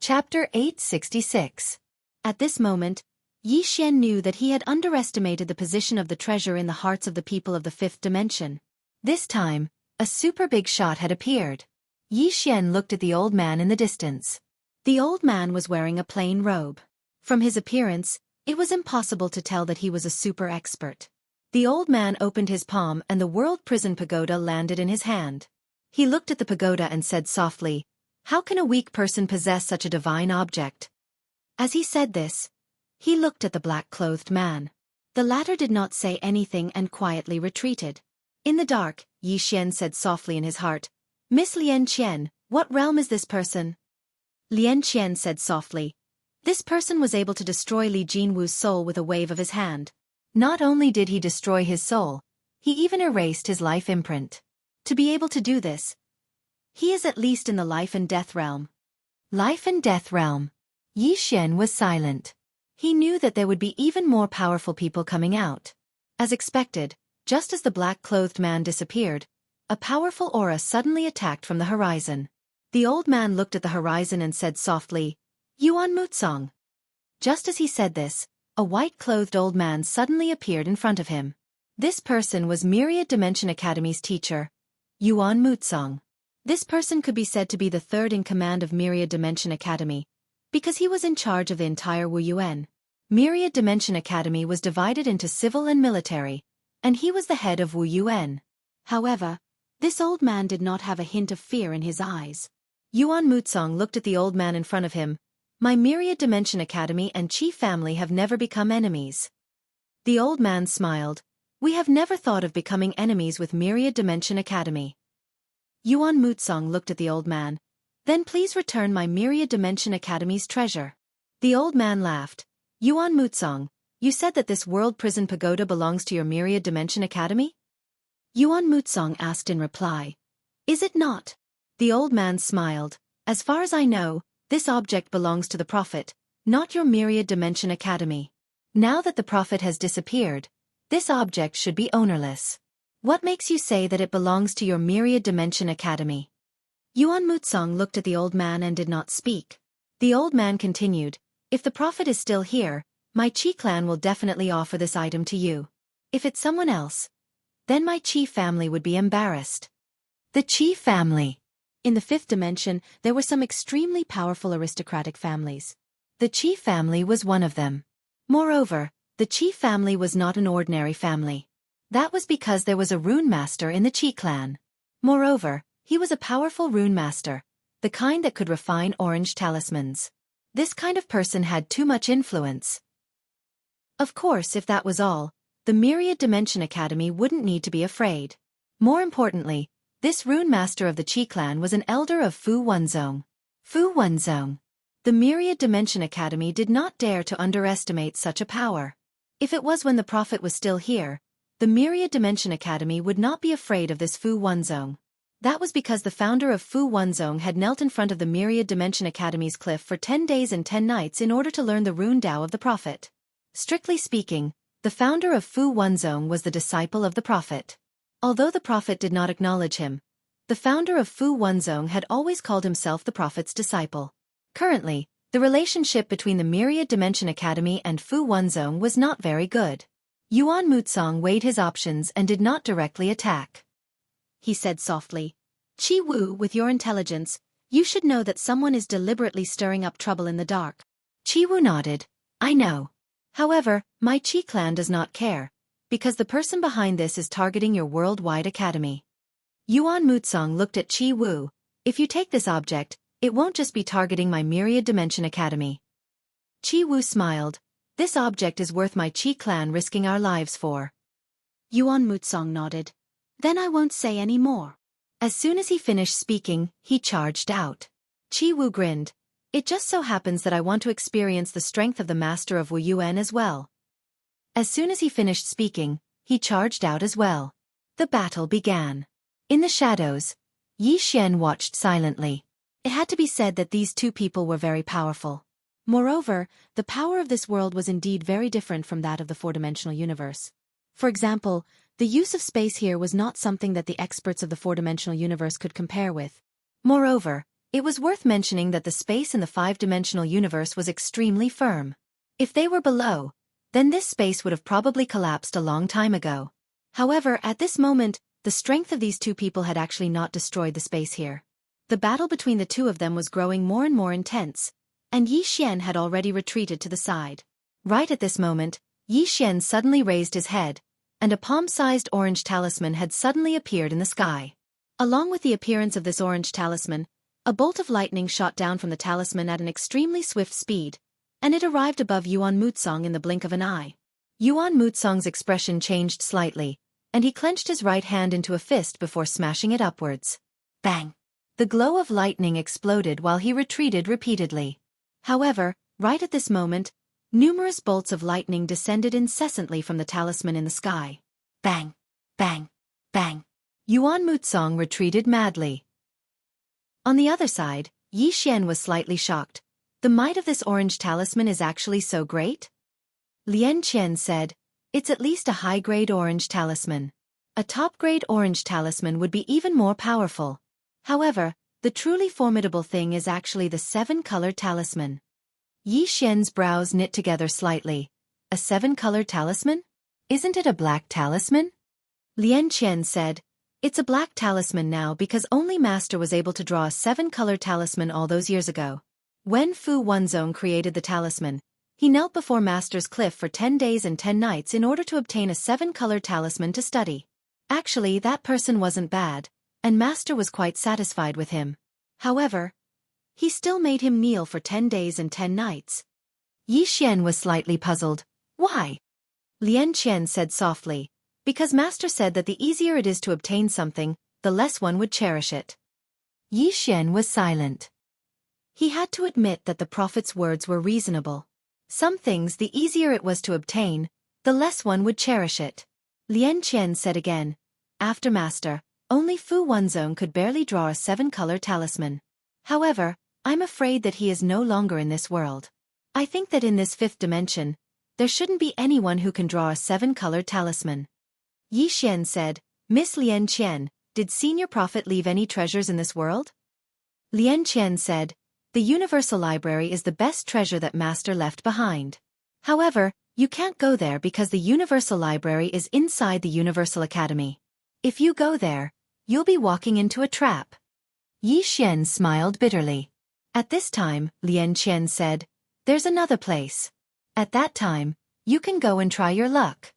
Chapter 866. At this moment, Yi Xian knew that he had underestimated the position of the treasure in the hearts of the people of the fifth dimension. This time, a super big shot had appeared. Yi Xian looked at the old man in the distance. The old man was wearing a plain robe. From his appearance, it was impossible to tell that he was a super expert. The old man opened his palm and the World Prison Pagoda landed in his hand. He looked at the pagoda and said softly, "How can a weak person possess such a divine object?" As he said this, he looked at the black-clothed man. The latter did not say anything and quietly retreated. In the dark, Yi Xian said softly in his heart, "Miss Lian Qian, what realm is this person?" Lian Qian said softly, "This person was able to destroy Li Jinwu's soul with a wave of his hand. Not only did he destroy his soul, he even erased his life imprint. To be able to do this, he is at least in the life and death realm." Life and death realm. Yi Xian was silent. He knew that there would be even more powerful people coming out. As expected, just as the black-clothed man disappeared, a powerful aura suddenly attacked from the horizon. The old man looked at the horizon and said softly, "Yuan Mutsong." Just as he said this, a white-clothed old man suddenly appeared in front of him. This person was Myriad Dimension Academy's teacher, Yuan Mutsong. This person could be said to be the third in command of Myriad Dimension Academy, because he was in charge of the entire Wu Yuan. Myriad Dimension Academy was divided into civil and military, and he was the head of Wu Yuan. However, this old man did not have a hint of fear in his eyes. Yuan Mutsong looked at the old man in front of him. "My Myriad Dimension Academy and Qi family have never become enemies." The old man smiled. "We have never thought of becoming enemies with Myriad Dimension Academy." Yuan Mutsong looked at the old man. "Then please return my Myriad Dimension Academy's treasure." The old man laughed. "Yuan Mutsong, you said that this World Prison Pagoda belongs to your Myriad Dimension Academy?" Yuan Mutsong asked in reply. "Is it not?" The old man smiled. "As far as I know, this object belongs to the Prophet, not your Myriad Dimension Academy. Now that the Prophet has disappeared, this object should be ownerless. What makes you say that it belongs to your Myriad Dimension Academy?" Yuan Mutsong looked at the old man and did not speak. The old man continued, "If the Prophet is still here, my Qi clan will definitely offer this item to you. If it's someone else, then my Qi family would be embarrassed." The Qi family. In the fifth dimension, there were some extremely powerful aristocratic families. The Qi family was one of them. Moreover, the Qi family was not an ordinary family. That was because there was a rune master in the Qi clan. Moreover, he was a powerful rune master, the kind that could refine orange talismans. This kind of person had too much influence. Of course, if that was all, the Myriad Dimension Academy wouldn't need to be afraid. More importantly, this rune master of the Qi clan was an elder of Fu Wenzong. Fu Wenzong. The Myriad Dimension Academy did not dare to underestimate such a power. If it was when the Prophet was still here, the Myriad Dimension Academy would not be afraid of this Fu Wenzong. That was because the founder of Fu Wenzong had knelt in front of the Myriad Dimension Academy's cliff for 10 days and 10 nights in order to learn the rune Tao of the Prophet. Strictly speaking, the founder of Fu Wenzong was the disciple of the Prophet. Although the Prophet did not acknowledge him, the founder of Fu Wenzong had always called himself the Prophet's disciple. Currently, the relationship between the Myriad Dimension Academy and Fu Wenzong was not very good. Yuan Mutsong weighed his options and did not directly attack. He said softly, "Qi Wu, with your intelligence, you should know that someone is deliberately stirring up trouble in the dark." Qi Wu nodded. "I know. However, my Qi clan does not care, because the person behind this is targeting your worldwide academy." Yuan Mutsong looked at Qi Wu. "If you take this object, it won't just be targeting my Myriad Dimension Academy." Qi Wu smiled. "This object is worth my Qi clan risking our lives for." Yuan Mutsong nodded. "Then I won't say any more." As soon as he finished speaking, he charged out. Qi Wu grinned. "It just so happens that I want to experience the strength of the master of Wu Yuan as well." As soon as he finished speaking, he charged out as well. The battle began. In the shadows, Yi Xian watched silently. It had to be said that these two people were very powerful. Moreover, the power of this world was indeed very different from that of the four-dimensional universe. For example, the use of space here was not something that the experts of the four-dimensional universe could compare with. Moreover, It was worth mentioning that the space in the five-dimensional universe was extremely firm. If they were below, then this space would have probably collapsed a long time ago. However, at this moment, the strength of these two people had actually not destroyed the space here. The battle between the two of them was growing more and more intense, and Yi Xian had already retreated to the side. Right at this moment, Yi Xian suddenly raised his head, and a palm-sized orange talisman had suddenly appeared in the sky. Along with the appearance of this orange talisman, a bolt of lightning shot down from the talisman at an extremely swift speed, and it arrived above Yuan Mutsong in the blink of an eye. Yuan Mutsong's expression changed slightly, and he clenched his right hand into a fist before smashing it upwards. Bang! The glow of lightning exploded while he retreated repeatedly. However, right at this moment, numerous bolts of lightning descended incessantly from the talisman in the sky. Bang! Bang! Bang! Yuan Mutsong retreated madly. On the other side, Yi Xian was slightly shocked. The might of this orange talisman is actually so great? Lian Qian said, it's at least a high-grade orange talisman. A top-grade orange talisman would be even more powerful. However, the truly formidable thing is actually the seven-colored talisman. Yi Xian's brows knit together slightly. A seven-colored talisman? Isn't it a black talisman? Lian Qian said, it's a black talisman now because only Master was able to draw a seven-colored talisman all those years ago. When Fu Wenzong created the talisman, he knelt before Master's cliff for 10 days and 10 nights in order to obtain a seven-colored talisman to study. Actually, that person wasn't bad, and Master was quite satisfied with him. However, he still made him kneel for 10 days and 10 nights. Yi Xian was slightly puzzled. Why? Lian Qian said softly, because Master said that the easier it is to obtain something, the less one would cherish it. Yi Xian was silent. He had to admit that the prophet's words were reasonable. Some things the easier it was to obtain, the less one would cherish it. Lian Qian said again, after Master, only Fu Wenzong could barely draw a seven-color talisman. However, I'm afraid that he is no longer in this world. I think that in this fifth dimension, there shouldn't be anyone who can draw a seven-colored talisman. Yi Xian said, Miss Lian Qian, did Senior Prophet leave any treasures in this world? Lian Qian said, the Universal Library is the best treasure that Master left behind. However, you can't go there because the Universal Library is inside the Universal Academy. If you go there, you'll be walking into a trap. Yi Xian smiled bitterly. At this time, Lian Qian said, there's another place. At that time, you can go and try your luck.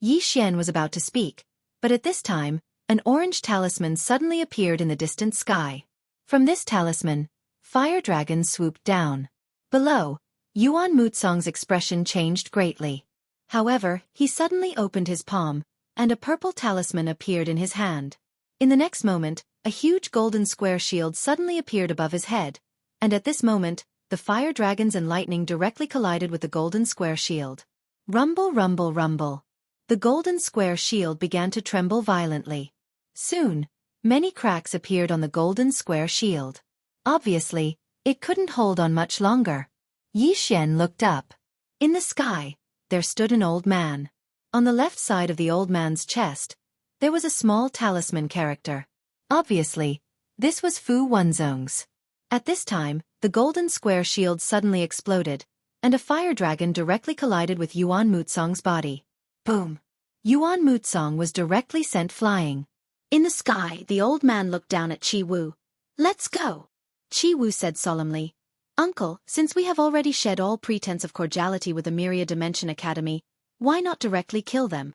Yi Xian was about to speak, but at this time, an orange talisman suddenly appeared in the distant sky. From this talisman, fire dragons swooped down. Below, Yuan Mutsong's expression changed greatly. However, he suddenly opened his palm, and a purple talisman appeared in his hand. In the next moment, a huge golden square shield suddenly appeared above his head, and at this moment, the fire dragons and lightning directly collided with the golden square shield. Rumble, rumble, rumble. The golden square shield began to tremble violently. Soon, many cracks appeared on the golden square shield. Obviously, it couldn't hold on much longer. Yi Xian looked up. In the sky, there stood an old man. On the left side of the old man's chest, there was a small talisman character. Obviously, this was Fu Wenzong's. At this time, the golden square shield suddenly exploded, and a fire dragon directly collided with Yuan Mutsong's body. Boom! Yuan Mutsong was directly sent flying. In the sky, the old man looked down at Qi Wu. Let's go! Qi Wu said solemnly, Uncle, since we have already shed all pretense of cordiality with the Myriad Dimension Academy, why not directly kill them?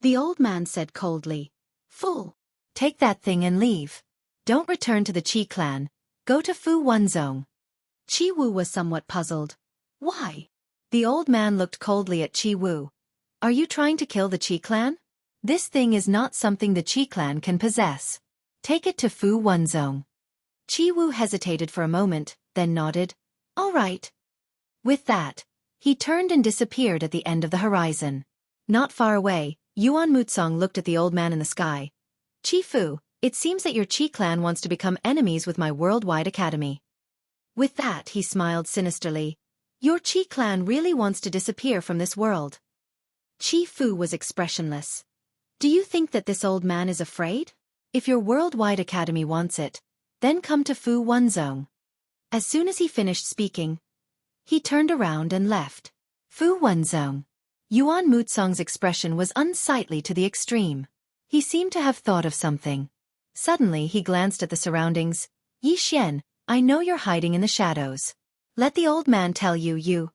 The old man said coldly, Fool! Take that thing and leave. Don't return to the Qi clan. Go to Fu Wenzong. Qi Wu was somewhat puzzled. Why? The old man looked coldly at Qi Wu. Are you trying to kill the Qi clan? This thing is not something the Qi clan can possess. Take it to Fu Wenzong. Qi Wu hesitated for a moment, then nodded. All right. With that, he turned and disappeared at the end of the horizon. Not far away, Yuan Mutsong looked at the old man in the sky. Qi Fu, it seems that your Qi clan wants to become enemies with my worldwide academy. With that, he smiled sinisterly. Your Qi clan really wants to disappear from this world. Qi Fu was expressionless. Do you think that this old man is afraid? If your worldwide academy wants it, then come to Fu Wenzong. As soon as he finished speaking, he turned around and left. Fu Wenzong. Yuan Muzong's expression was unsightly to the extreme. He seemed to have thought of something. Suddenly he glanced at the surroundings. Yi Xian, I know you're hiding in the shadows. Let the old man tell you.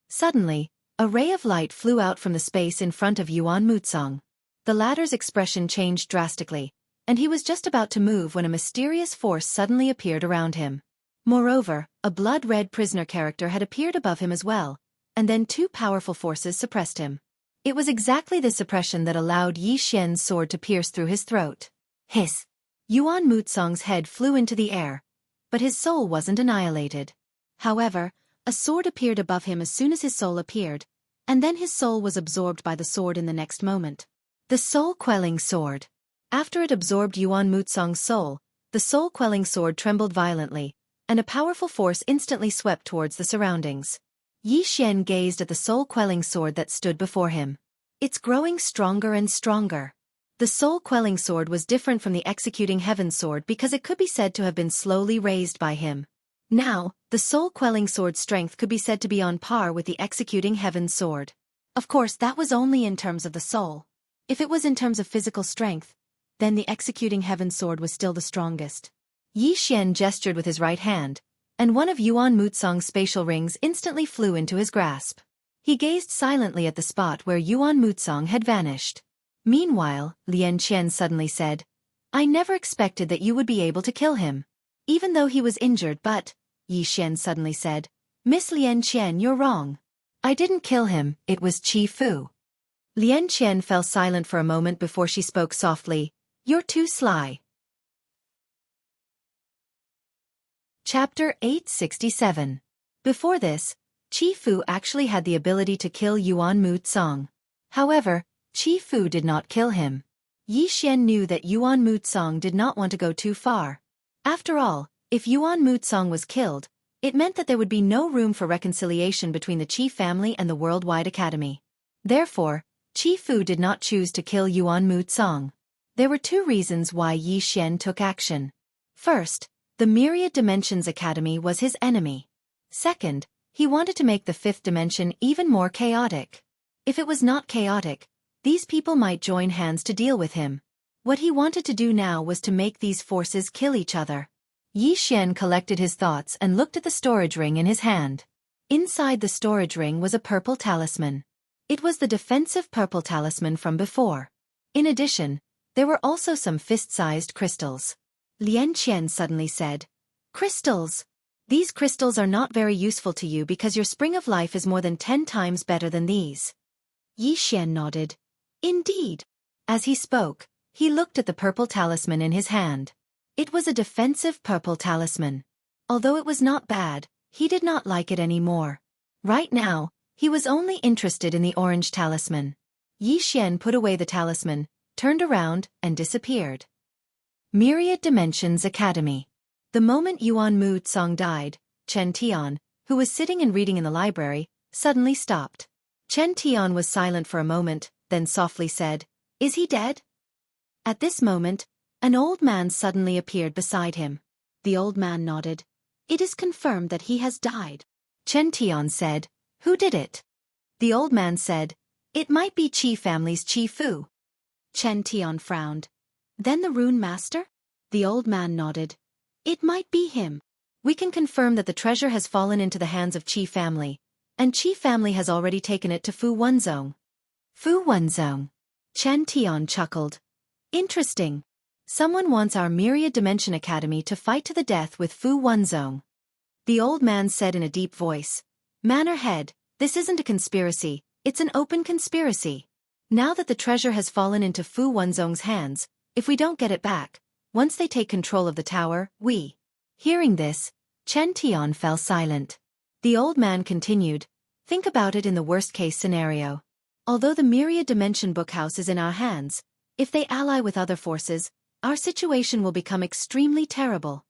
Suddenly, a ray of light flew out from the space in front of Yuan Muzong. The latter's expression changed drastically, and he was just about to move when a mysterious force suddenly appeared around him. Moreover, a blood-red prisoner character had appeared above him as well, and then two powerful forces suppressed him. It was exactly this suppression that allowed Yi Xian's sword to pierce through his throat. Hiss! Yuan Muzong's head flew into the air, but his soul wasn't annihilated. However, a sword appeared above him as soon as his soul appeared, and then his soul was absorbed by the sword in the next moment. The soul-quelling sword. After it absorbed Yuan Muzong's soul, the soul-quelling sword trembled violently, and a powerful force instantly swept towards the surroundings. Yi Xian gazed at the soul-quelling sword that stood before him. It's growing stronger and stronger. The soul-quelling sword was different from the executing heaven sword because it could be said to have been slowly raised by him. Now, the soul-quelling sword's strength could be said to be on par with the executing heaven sword. Of course, that was only in terms of the soul. If it was in terms of physical strength, then the executing heaven sword was still the strongest. Yi Xian gestured with his right hand, and one of Yuan Muzong's spatial rings instantly flew into his grasp. He gazed silently at the spot where Yuan Muzong had vanished. Meanwhile, Lian Qian suddenly said, I never expected that you would be able to kill him. Even though he was injured, but, Yi Xian suddenly said, Miss Lian Qian, you're wrong. I didn't kill him, it was Qi Fu. Lian Qian fell silent for a moment before she spoke softly, You're too sly. Chapter 867. Before this, Qi Fu actually had the ability to kill Yuan Muzong. However, Qi Fu did not kill him. Yi Xian knew that Yuan Muzong did not want to go too far. After all, if Yuan Muzong was killed, it meant that there would be no room for reconciliation between the Qi family and the Worldwide Academy. Therefore, Qi Fu did not choose to kill Yuan Muzong. There were two reasons why Yi Xian took action. First, the Myriad Dimensions Academy was his enemy. Second, he wanted to make the fifth dimension even more chaotic. If it was not chaotic, these people might join hands to deal with him. What he wanted to do now was to make these forces kill each other. Yi Xian collected his thoughts and looked at the storage ring in his hand. Inside the storage ring was a purple talisman. It was the defensive purple talisman from before. In addition, there were also some fist-sized crystals. Lian Qian suddenly said, Crystals! These crystals are not very useful to you because your spring of life is more than 10 times better than these. Yi Xian nodded. Indeed. As he spoke, he looked at the purple talisman in his hand. It was a defensive purple talisman. Although it was not bad, he did not like it anymore. Right now, he was only interested in the orange talisman. Yi Xian put away the talisman, turned around, and disappeared. Myriad Dimensions Academy. The moment Yuan Muzong died, Chen Tian, who was sitting and reading in the library, suddenly stopped. Chen Tian was silent for a moment, then softly said, Is he dead? At this moment, an old man suddenly appeared beside him. The old man nodded. It is confirmed that he has died. Chen Tian said, Who did it? The old man said, It might be Qi family's Qi Fu. Chen Tian frowned. Then the Rune Master? The old man nodded. It might be him. We can confirm that the treasure has fallen into the hands of Qi family, and Qi family has already taken it to Fu Wenzong. Fu Wenzong. Chen Tian chuckled. Interesting. Someone wants our Myriad Dimension Academy to fight to the death with Fu Wenzong. The old man said in a deep voice, Manor head, this isn't a conspiracy, it's an open conspiracy. Now that the treasure has fallen into Fu Wenzong's hands, if we don't get it back, once they take control of the tower, we. Hearing this, Chen Tian fell silent. The old man continued, Think about it in the worst-case scenario. Although the Myriad Dimension Bookhouse is in our hands, if they ally with other forces, our situation will become extremely terrible.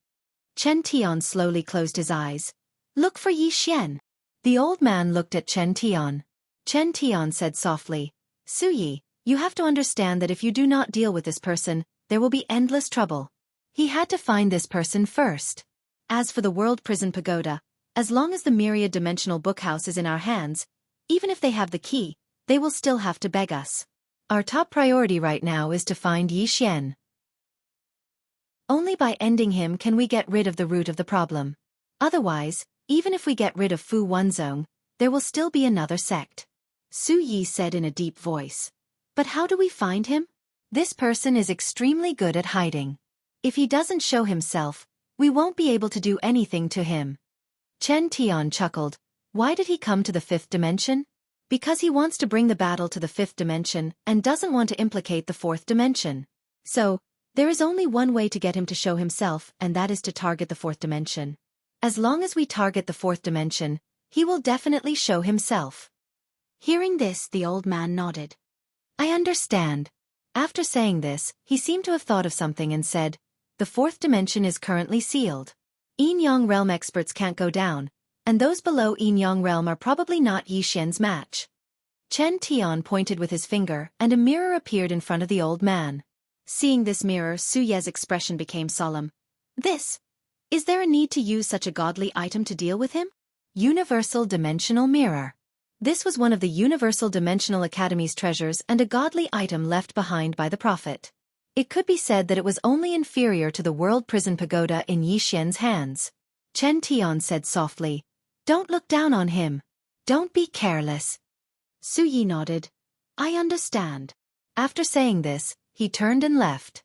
Chen Tian slowly closed his eyes. Look for Yi Xian. The old man looked at Chen Tian. Chen Tian said softly, Xueqi, you have to understand that if you do not deal with this person, there will be endless trouble. He had to find this person first. As for the World Prison Pagoda, as long as the myriad-dimensional bookhouse is in our hands, even if they have the key, they will still have to beg us. Our top priority right now is to find Yi Xian. Only by ending him can we get rid of the root of the problem. Otherwise, even if we get rid of Fu Wanzong, there will still be another sect. Su Yi said in a deep voice. But how do we find him? This person is extremely good at hiding. If he doesn't show himself, we won't be able to do anything to him. Chen Tian chuckled. Why did he come to the fifth dimension? Because he wants to bring the battle to the fifth dimension and doesn't want to implicate the fourth dimension. So, there is only one way to get him to show himself, and that is to target the fourth dimension. As long as we target the fourth dimension, he will definitely show himself. Hearing this, the old man nodded. I understand. After saying this, he seemed to have thought of something and said, the fourth dimension is currently sealed. Yin Yang realm experts can't go down, and those below Yin Yang realm are probably not Yi Xian's match. Chen Tian pointed with his finger, and a mirror appeared in front of the old man. Seeing this mirror, Su Ye's expression became solemn. Is there a need to use such a godly item to deal with him? Universal Dimensional Mirror. This was one of the Universal Dimensional Academy's treasures and a godly item left behind by the Prophet. It could be said that it was only inferior to the World Prison Pagoda in Yi Xian's hands. Chen Tian said softly, Don't look down on him. Don't be careless. Su Yi nodded. I understand. After saying this, he turned and left.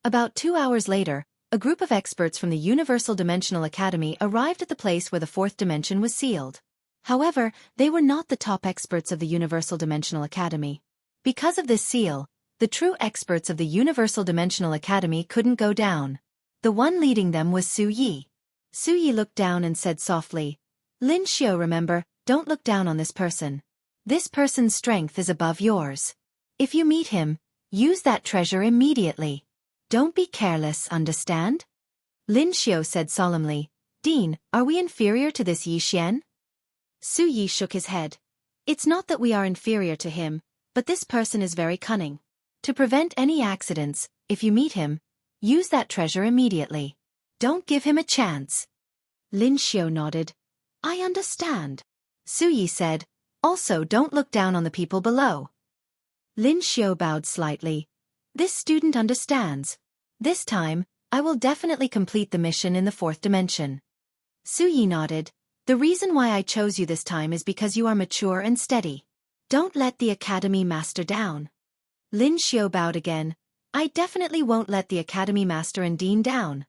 About 2 hours later, a group of experts from the Universal Dimensional Academy arrived at the place where the fourth dimension was sealed. However, they were not the top experts of the Universal Dimensional Academy. Because of this seal, the true experts of the Universal Dimensional Academy couldn't go down. The one leading them was Su Yi. Su Yi looked down and said softly, Lin Xiu, remember, don't look down on this person. This person's strength is above yours. If you meet him, use that treasure immediately. Don't be careless, understand? Lin Xiu said solemnly, Dean, are we inferior to this Yi Xian? Su Yi shook his head. It's not that we are inferior to him, but this person is very cunning. To prevent any accidents, if you meet him, use that treasure immediately. Don't give him a chance. Lin Xiu nodded. I understand. Su Yi said, also don't look down on the people below. Lin Xiu bowed slightly. This student understands. This time, I will definitely complete the mission in the fourth dimension. Su Yi nodded. The reason why I chose you this time is because you are mature and steady. Don't let the Academy Master down. Lin Xiu bowed again. I definitely won't let the Academy Master and Dean down.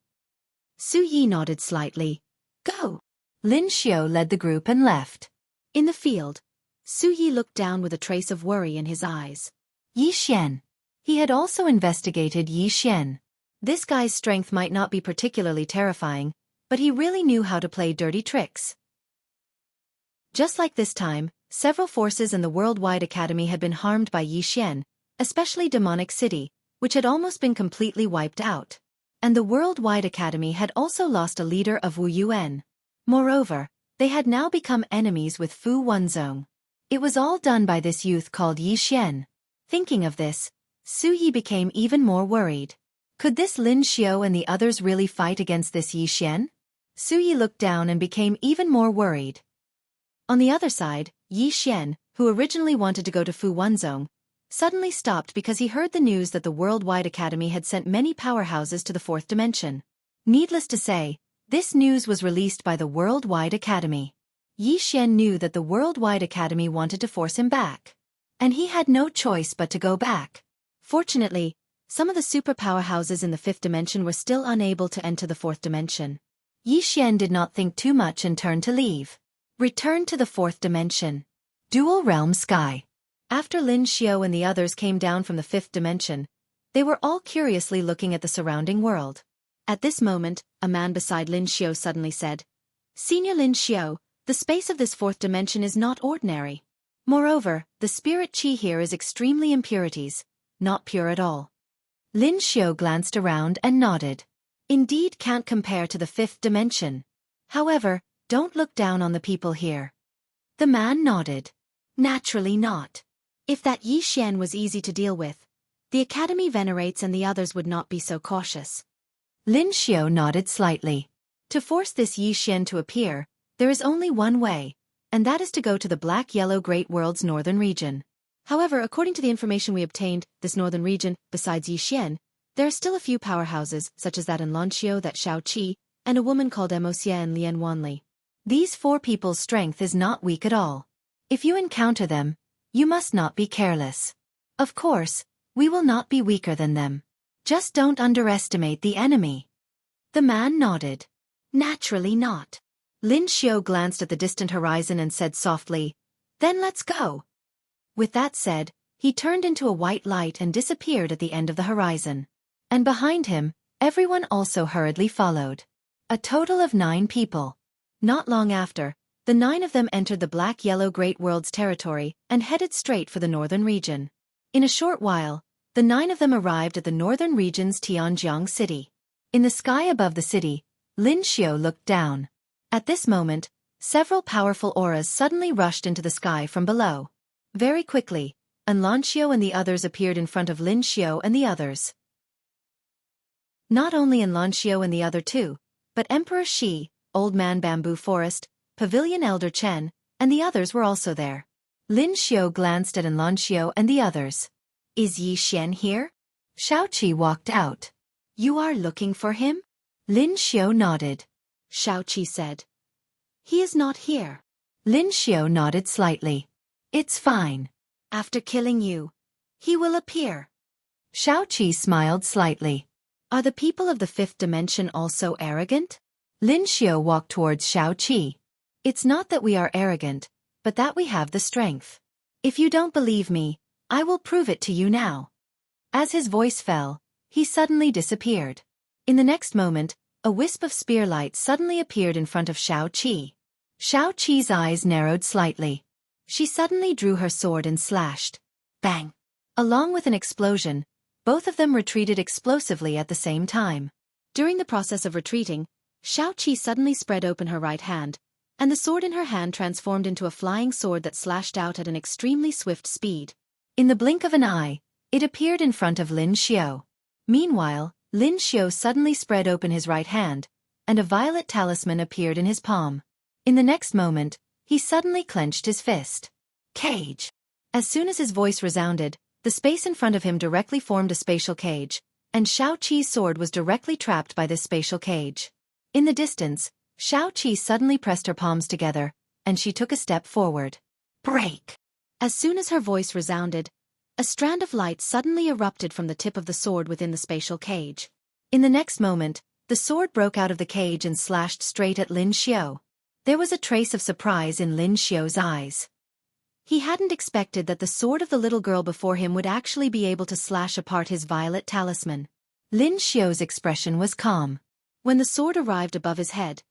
Su Yi nodded slightly. Go. Lin Xiu led the group and left. In the field, Su Yi looked down with a trace of worry in his eyes. Yi Xian. He had also investigated Yi Xian. This guy's strength might not be particularly terrifying, but he really knew how to play dirty tricks. Just like this time, several forces in the Worldwide Academy had been harmed by Yi Xian, especially Demonic City, which had almost been completely wiped out. And the Worldwide Academy had also lost a leader of Wu Yuan. Moreover, they had now become enemies with Fu Wanzong. It was all done by this youth called Yi Xian. Thinking of this, Su Yi became even more worried. Could this Lin Xiu and the others really fight against this Yi Xian? Su Yi looked down and became even more worried. On the other side, Yi Xian, who originally wanted to go to Fu Wanzong, suddenly stopped because he heard the news that the Worldwide Academy had sent many powerhouses to the fourth dimension. Needless to say, this news was released by the Worldwide Academy. Yi Xian knew that the Worldwide Academy wanted to force him back. And he had no choice but to go back. Fortunately, some of the super powerhouses in the fifth dimension were still unable to enter the fourth dimension. Yi Xian did not think too much and turned to leave. Return to the fourth dimension. Dual Realm Sky. After Lin Xiu and the others came down from the fifth dimension, they were all curiously looking at the surrounding world. At this moment, a man beside Lin Xiu suddenly said, Senior Lin Xiu, the space of this fourth dimension is not ordinary. Moreover, the spirit chi here is extremely impurities, not pure at all. Lin Xiu glanced around and nodded. Indeed can't compare to the fifth dimension. However, don't look down on the people here. The man nodded. Naturally not. If that Yi Xian was easy to deal with, the Academy venerates and the others would not be so cautious. Lin Xiao nodded slightly. To force this Yi Xian to appear, there is only one way, and that is to go to the Black-Yellow Great World's northern region. However, according to the information we obtained, this northern region, besides Yi Xian, there are still a few powerhouses, such as that in Lanxiao, that Xueqi, and a woman called Mo Xia and Lian Wanli. These 4 people's strength is not weak at all. If you encounter them, you must not be careless. Of course, we will not be weaker than them. Just don't underestimate the enemy. The man nodded. Naturally not. Lin Xiao glanced at the distant horizon and said softly, "Then let's go." With that said, he turned into a white light and disappeared at the end of the horizon. And behind him, everyone also hurriedly followed. A total of 9 people. Not long after, the 9 of them entered the Black-Yellow Great World's territory and headed straight for the northern region. In a short while, the 9 of them arrived at the northern region's Tianjiang city. In the sky above the city, Lin Xiao looked down. At this moment, several powerful auras suddenly rushed into the sky from below. Very quickly, Lan Xiao and the others appeared in front of Lin Xiao and the others. Not only Lan Xiao and the other 2, but Emperor Shi, Old Man Bamboo Forest, Pavilion Elder Chen, and the others were also there. Lin Xiao glanced at Lan Xiao and the others. "Is Yi Xian here?" Xueqi walked out. "You are looking for him?" Lin Xiao nodded. Xueqi said, "He is not here." Lin Xiao nodded slightly. "It's fine. After killing you, he will appear." Xueqi smiled slightly. "Are the people of the 5th dimension also arrogant?" Lin Xiao walked towards Xueqi. "It's not that we are arrogant, but that we have the strength. If you don't believe me, I will prove it to you now." As his voice fell, he suddenly disappeared. In the next moment, a wisp of spear light suddenly appeared in front of Xueqi. Xueqi's eyes narrowed slightly. She suddenly drew her sword and slashed. Bang! Along with an explosion, both of them retreated explosively at the same time. During the process of retreating, Xueqi suddenly spread open her right hand, and the sword in her hand transformed into a flying sword that slashed out at an extremely swift speed. In the blink of an eye, it appeared in front of Lin Xiao. Meanwhile, Lin Xiao suddenly spread open his right hand, and a violet talisman appeared in his palm. In the next moment, he suddenly clenched his fist. Cage! As soon as his voice resounded, the space in front of him directly formed a spatial cage, and Xueqi's sword was directly trapped by this spatial cage. In the distance, Xueqi suddenly pressed her palms together, and she took a step forward. Break! As soon as her voice resounded, a strand of light suddenly erupted from the tip of the sword within the spatial cage. In the next moment, the sword broke out of the cage and slashed straight at Lin Xiao. There was a trace of surprise in Lin Xiao's eyes. He hadn't expected that the sword of the little girl before him would actually be able to slash apart his violet talisman. Lin Xiao's expression was calm. When the sword arrived above his head,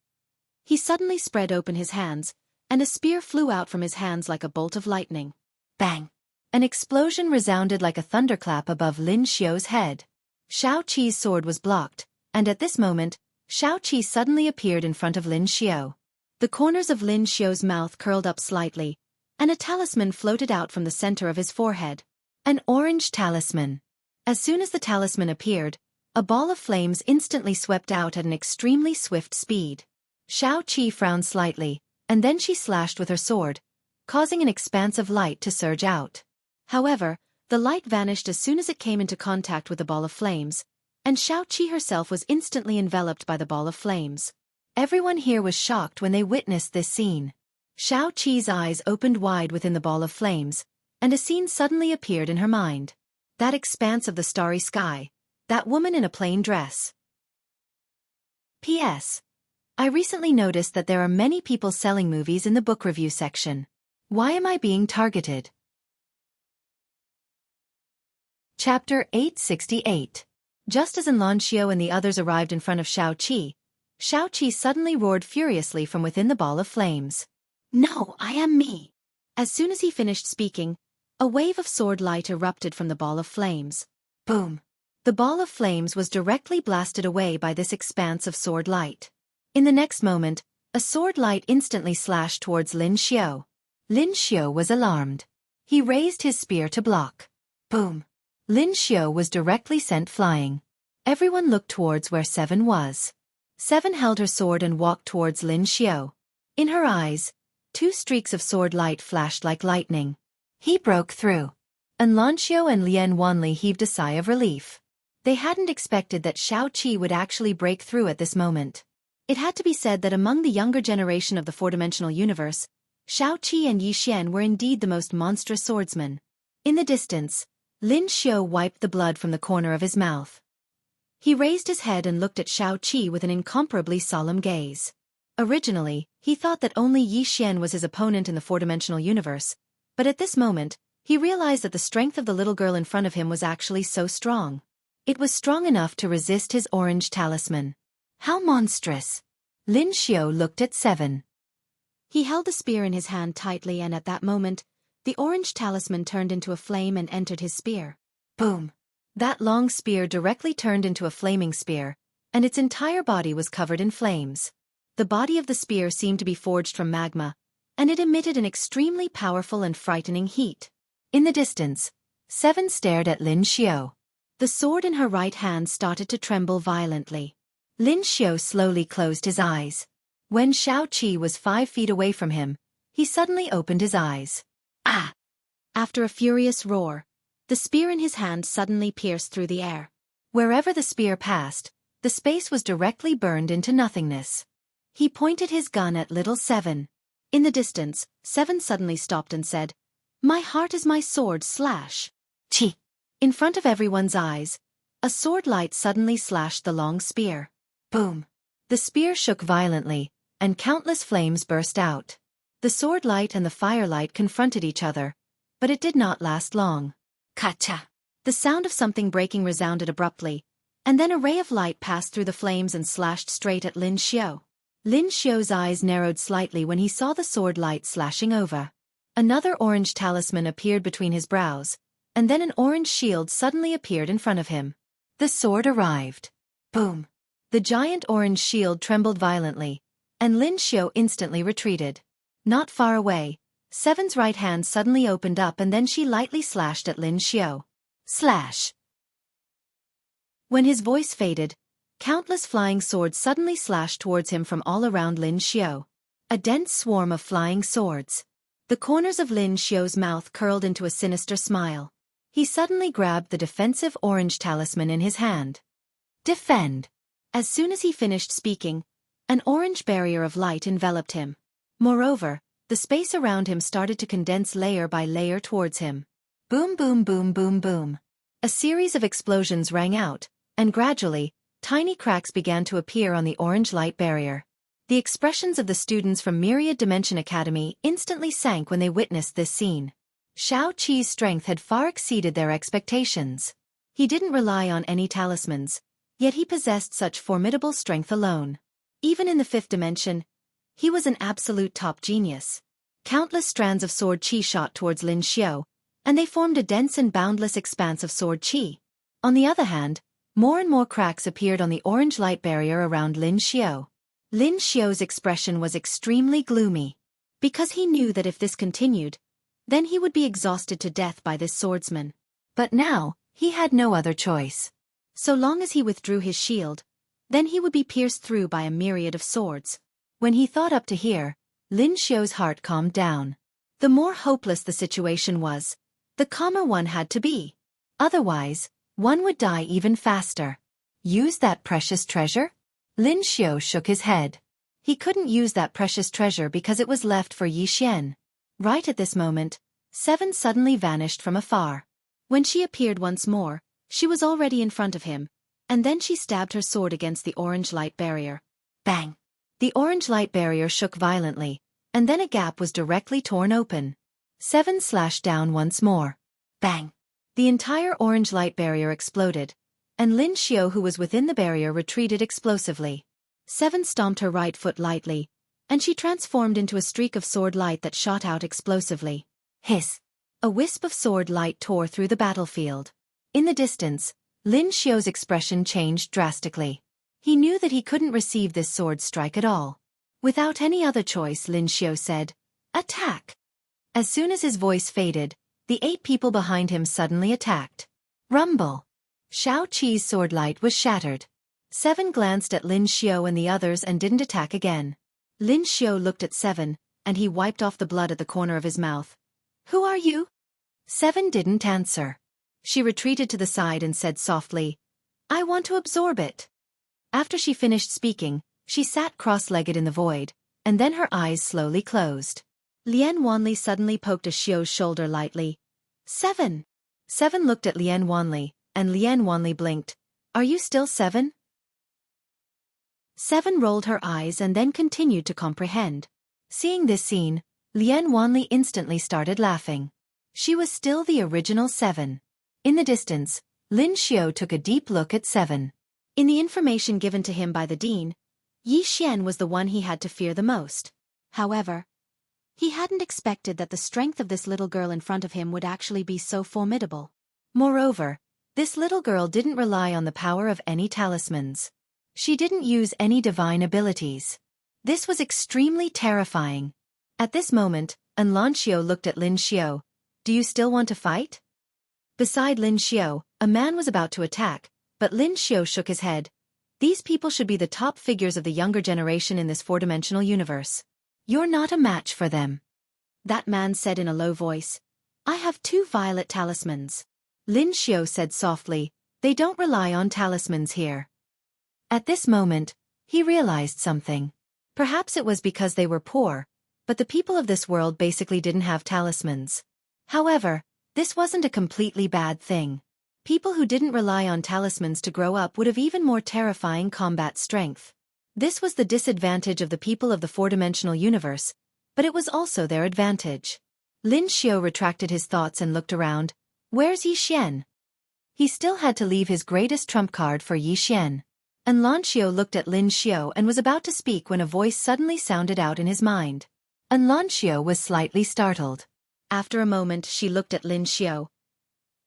he suddenly spread open his hands, and a spear flew out from his hands like a bolt of lightning. Bang! An explosion resounded like a thunderclap above Lin Xiao's head. Xueqi's sword was blocked, and at this moment, Xueqi suddenly appeared in front of Lin Xiao. The corners of Lin Xiao's mouth curled up slightly, and a talisman floated out from the center of his forehead. An orange talisman. As soon as the talisman appeared, a ball of flames instantly swept out at an extremely swift speed. Xueqi frowned slightly, and then she slashed with her sword, causing an expanse of light to surge out. However, the light vanished as soon as it came into contact with the ball of flames, and Xueqi herself was instantly enveloped by the ball of flames. Everyone here was shocked when they witnessed this scene. Xueqi's eyes opened wide within the ball of flames, and a scene suddenly appeared in her mind. That expanse of the starry sky, that woman in a plain dress. P.S. I recently noticed that there are many people selling movies in the book review section. Why am I being targeted? Chapter 868. Just as Lan Xiao and the others arrived in front of Xueqi, Xueqi suddenly roared furiously from within the ball of flames. No, I am me. As soon as he finished speaking, a wave of sword light erupted from the ball of flames. Boom! The ball of flames was directly blasted away by this expanse of sword light. In the next moment, a sword light instantly slashed towards Lin Xiao. Lin Xiao was alarmed. He raised his spear to block. Boom! Lin Xiao was directly sent flying. Everyone looked towards where Seven was. Seven held her sword and walked towards Lin Xiao. In her eyes, 2 streaks of sword light flashed like lightning. He broke through. And Lan Xiao and Lian Wanli heaved a sigh of relief. They hadn't expected that Xueqi would actually break through at this moment. It had to be said that among the younger generation of the four-dimensional universe, Xueqi and Yi Xian were indeed the most monstrous swordsmen. In the distance, Lin Xiao wiped the blood from the corner of his mouth. He raised his head and looked at Xueqi with an incomparably solemn gaze. Originally, he thought that only Yi Xian was his opponent in the four-dimensional universe, but at this moment, he realized that the strength of the little girl in front of him was actually so strong. It was strong enough to resist his orange talisman. How monstrous! Lin Xiao looked at Seven. He held the spear in his hand tightly, and at that moment, the orange talisman turned into a flame and entered his spear. Boom! That long spear directly turned into a flaming spear, and its entire body was covered in flames. The body of the spear seemed to be forged from magma, and it emitted an extremely powerful and frightening heat. In the distance, Seven stared at Lin Xiao. The sword in her right hand started to tremble violently. Lin Xiao slowly closed his eyes. When Xueqi was 5 feet away from him, he suddenly opened his eyes. Ah! After a furious roar, the spear in his hand suddenly pierced through the air. Wherever the spear passed, the space was directly burned into nothingness. He pointed his gun at little Seven. In the distance, Seven suddenly stopped and said, "My heart is my sword slash." Chi! In front of everyone's eyes, a sword light suddenly slashed the long spear. Boom! The spear shook violently, and countless flames burst out. The sword light and the firelight confronted each other, but it did not last long. Kacha! The sound of something breaking resounded abruptly, and then a ray of light passed through the flames and slashed straight at Lin Xiao. Lin Xiao's eyes narrowed slightly when he saw the sword light slashing over. Another orange talisman appeared between his brows, and then an orange shield suddenly appeared in front of him. The sword arrived. Boom! The giant orange shield trembled violently, and Lin Xiao instantly retreated. Not far away, Seven's right hand suddenly opened up and then she lightly slashed at Lin Xiao. Slash! When his voice faded, countless flying swords suddenly slashed towards him from all around Lin Xiao. A dense swarm of flying swords. The corners of Lin Xiao's mouth curled into a sinister smile. He suddenly grabbed the defensive orange talisman in his hand. Defend! As soon as he finished speaking, an orange barrier of light enveloped him. Moreover, the space around him started to condense layer by layer towards him. Boom boom boom boom boom. A series of explosions rang out, and gradually, tiny cracks began to appear on the orange light barrier. The expressions of the students from Myriad Dimension Academy instantly sank when they witnessed this scene. Xueqi's strength had far exceeded their expectations. He didn't rely on any talismans, yet he possessed such formidable strength alone. Even in the 5th dimension, he was an absolute top genius. Countless strands of sword qi shot towards Lin Xiao, and they formed a dense and boundless expanse of sword qi. On the other hand, more and more cracks appeared on the orange light barrier around Lin Xiao. Lin Xiao's expression was extremely gloomy. Because he knew that if this continued, then he would be exhausted to death by this swordsman. But now, he had no other choice. So long as he withdrew his shield, then he would be pierced through by a myriad of swords. When he thought up to here, Lin Xiao's heart calmed down. The more hopeless the situation was, the calmer one had to be. Otherwise, one would die even faster. Use that precious treasure? Lin Xiao shook his head. He couldn't use that precious treasure because it was left for Yi Xian. Right at this moment, Seven suddenly vanished from afar. When she appeared once more, she was already in front of him, and then she stabbed her sword against the orange light barrier. Bang! The orange light barrier shook violently, and then a gap was directly torn open. Seven slashed down once more. Bang! The entire orange light barrier exploded, and Lin Xiao, who was within the barrier, retreated explosively. Seven stomped her right foot lightly, and she transformed into a streak of sword light that shot out explosively. Hiss! A wisp of sword light tore through the battlefield. In the distance, Lin Xiao's expression changed drastically. He knew that he couldn't receive this sword strike at all. Without any other choice, Lin Xiao said, "Attack!" As soon as his voice faded, the 8 people behind him suddenly attacked. Rumble! Xueqi's sword light was shattered. 7 glanced at Lin Xiao and the others and didn't attack again. Lin Xiao looked at 7, and he wiped off the blood at the corner of his mouth. "Who are you?" 7 didn't answer. She retreated to the side and said softly, "I want to absorb it." After she finished speaking, she sat cross-legged in the void, and then her eyes slowly closed. Lian Wanli suddenly poked a Xiao's shoulder lightly. 7. 7 looked at Lian Wanli, and Lian Wanli blinked. "Are you still 7? 7 rolled her eyes and then continued to comprehend. Seeing this scene, Lian Wanli instantly started laughing. She was still the original 7. In the distance, Lin Xiao took a deep look at 7. In the information given to him by the dean, Yi Xian was the one he had to fear the most. However, he hadn't expected that the strength of this little girl in front of him would actually be so formidable. Moreover, this little girl didn't rely on the power of any talismans. She didn't use any divine abilities. This was extremely terrifying. At this moment, Lan Xiao looked at Lin Xiao. "Do you still want to fight?" Beside Lin Xiao, a man was about to attack, but Lin Xiao shook his head. "These people should be the top figures of the younger generation in this four-dimensional universe. You're not a match for them." That man said in a low voice, "I have 2 violet talismans." Lin Xiao said softly, "They don't rely on talismans here." At this moment, he realized something. Perhaps it was because they were poor, but the people of this world basically didn't have talismans. However, this wasn't a completely bad thing. People who didn't rely on talismans to grow up would have even more terrifying combat strength. This was the disadvantage of the people of the four-dimensional universe, but it was also their advantage. Lin Xiao retracted his thoughts and looked around. Where's Yi Xian? He still had to leave his greatest trump card for Yi Xian. And Lan Xiao looked at Lin Xiao and was about to speak when a voice suddenly sounded out in his mind. And Lan Xiao was slightly startled. After a moment she looked at Lin Xiao.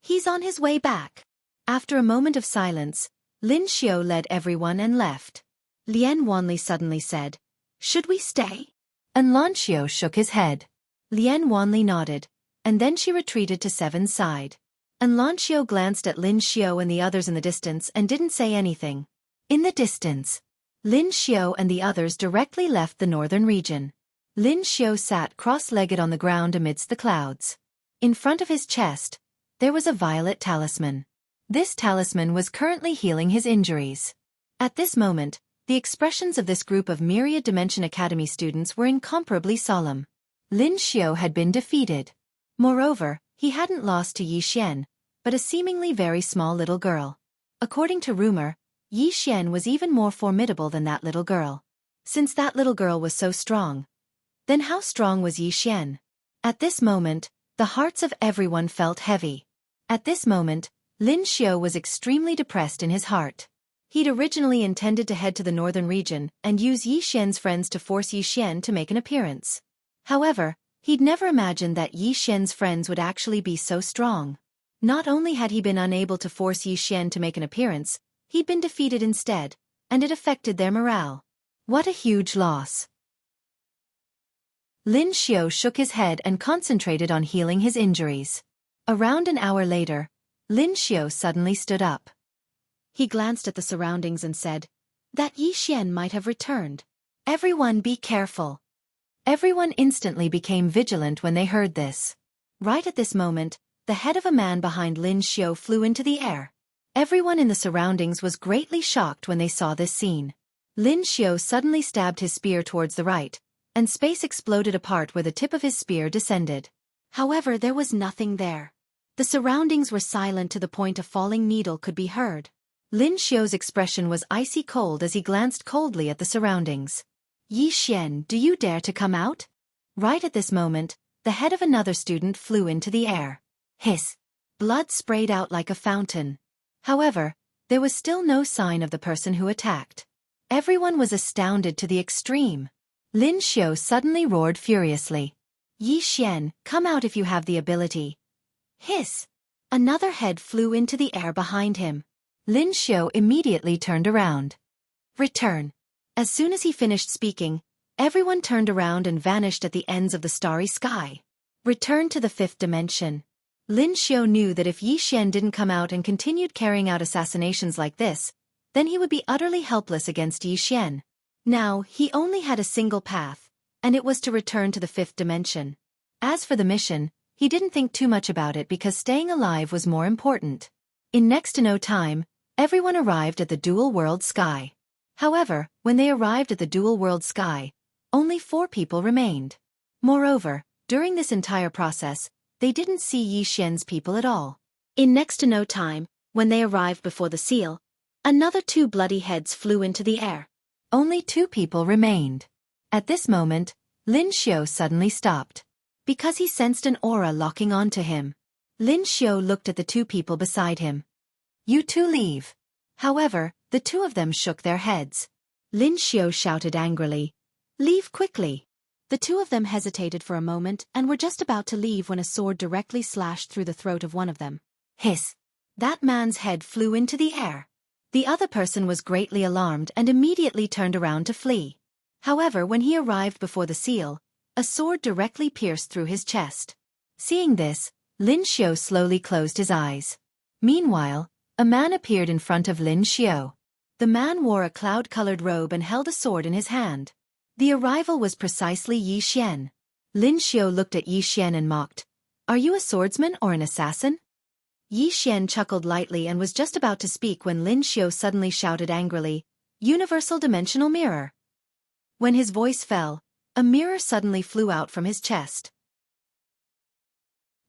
"He's on his way back." After a moment of silence, Lin Xiao led everyone and left. Lian Wanli suddenly said, "Should we stay?" And Lan Xiao shook his head. Lian Wanli nodded, and then she retreated to 7's side. And Lan Xiao glanced at Lin Xiao and the others in the distance and didn't say anything. In the distance, Lin Xiao and the others directly left the northern region. Lin Xiao sat cross-legged on the ground amidst the clouds. In front of his chest, there was a violet talisman. This talisman was currently healing his injuries. At this moment, the expressions of this group of Myriad Dimension Academy students were incomparably solemn. Lin Xiao had been defeated. Moreover, he hadn't lost to Yi Xian, but a seemingly very small little girl. According to rumor, Yi Xian was even more formidable than that little girl. Since that little girl was so strong, then how strong was Yi Xian? At this moment, the hearts of everyone felt heavy. At this moment, Lin Xiao was extremely depressed in his heart. He'd originally intended to head to the northern region and use Yi Xian's friends to force Yi Xian to make an appearance. However, he'd never imagined that Yi Xian's friends would actually be so strong. Not only had he been unable to force Yi Xian to make an appearance, he'd been defeated instead, and it affected their morale. What a huge loss. Lin Xiao shook his head and concentrated on healing his injuries. Around an hour later, Lin Xiao suddenly stood up. He glanced at the surroundings and said, "That Yi Xian might have returned. Everyone be careful." Everyone instantly became vigilant when they heard this. Right at this moment, the head of a man behind Lin Xiao flew into the air. Everyone in the surroundings was greatly shocked when they saw this scene. Lin Xiao suddenly stabbed his spear towards the right, and space exploded apart where the tip of his spear descended. However, there was nothing there. The surroundings were silent to the point a falling needle could be heard. Lin Xiao's expression was icy cold as he glanced coldly at the surroundings. "Yi Xian, do you dare to come out?" Right at this moment, the head of another student flew into the air. Hiss! Blood sprayed out like a fountain. However, there was still no sign of the person who attacked. Everyone was astounded to the extreme. Lin Xiao suddenly roared furiously. "Yi Xian, come out if you have the ability." Hiss! Another head flew into the air behind him. Lin Xiao immediately turned around. "Return." As soon as he finished speaking, everyone turned around and vanished at the ends of the starry sky. Return to the 5th dimension. Lin Xiao knew that if Yi Xian didn't come out and continued carrying out assassinations like this, then he would be utterly helpless against Yi Xian. Now, he only had a single path, and it was to return to the fifth dimension. As for the mission, he didn't think too much about it because staying alive was more important. In next to no time, everyone arrived at the dual world sky. However, when they arrived at the dual world sky, only 4 people remained. Moreover, during this entire process, they didn't see Yi Xian's people at all. In next to no time, when they arrived before the seal, another 2 bloody heads flew into the air. Only 2 people remained. At this moment, Lin Xiao suddenly stopped, because he sensed an aura locking onto him. Lin Xiao looked at the 2 people beside him. "You 2 leave." However, the 2 of them shook their heads. Lin Xiao shouted angrily, "Leave quickly." The 2 of them hesitated for a moment and were just about to leave when a sword directly slashed through the throat of one of them. Hiss! That man's head flew into the air. The other person was greatly alarmed and immediately turned around to flee. However, when he arrived before the seal, a sword directly pierced through his chest. Seeing this, Lin Xiao slowly closed his eyes. Meanwhile, a man appeared in front of Lin Xiao. The man wore a cloud-colored robe and held a sword in his hand. The arrival was precisely Yi Xian. Lin Xiao looked at Yi Xian and mocked, "Are you a swordsman or an assassin?" Yi Xian chuckled lightly and was just about to speak when Lin Xiao suddenly shouted angrily, "Universal Dimensional Mirror!" When his voice fell, a mirror suddenly flew out from his chest.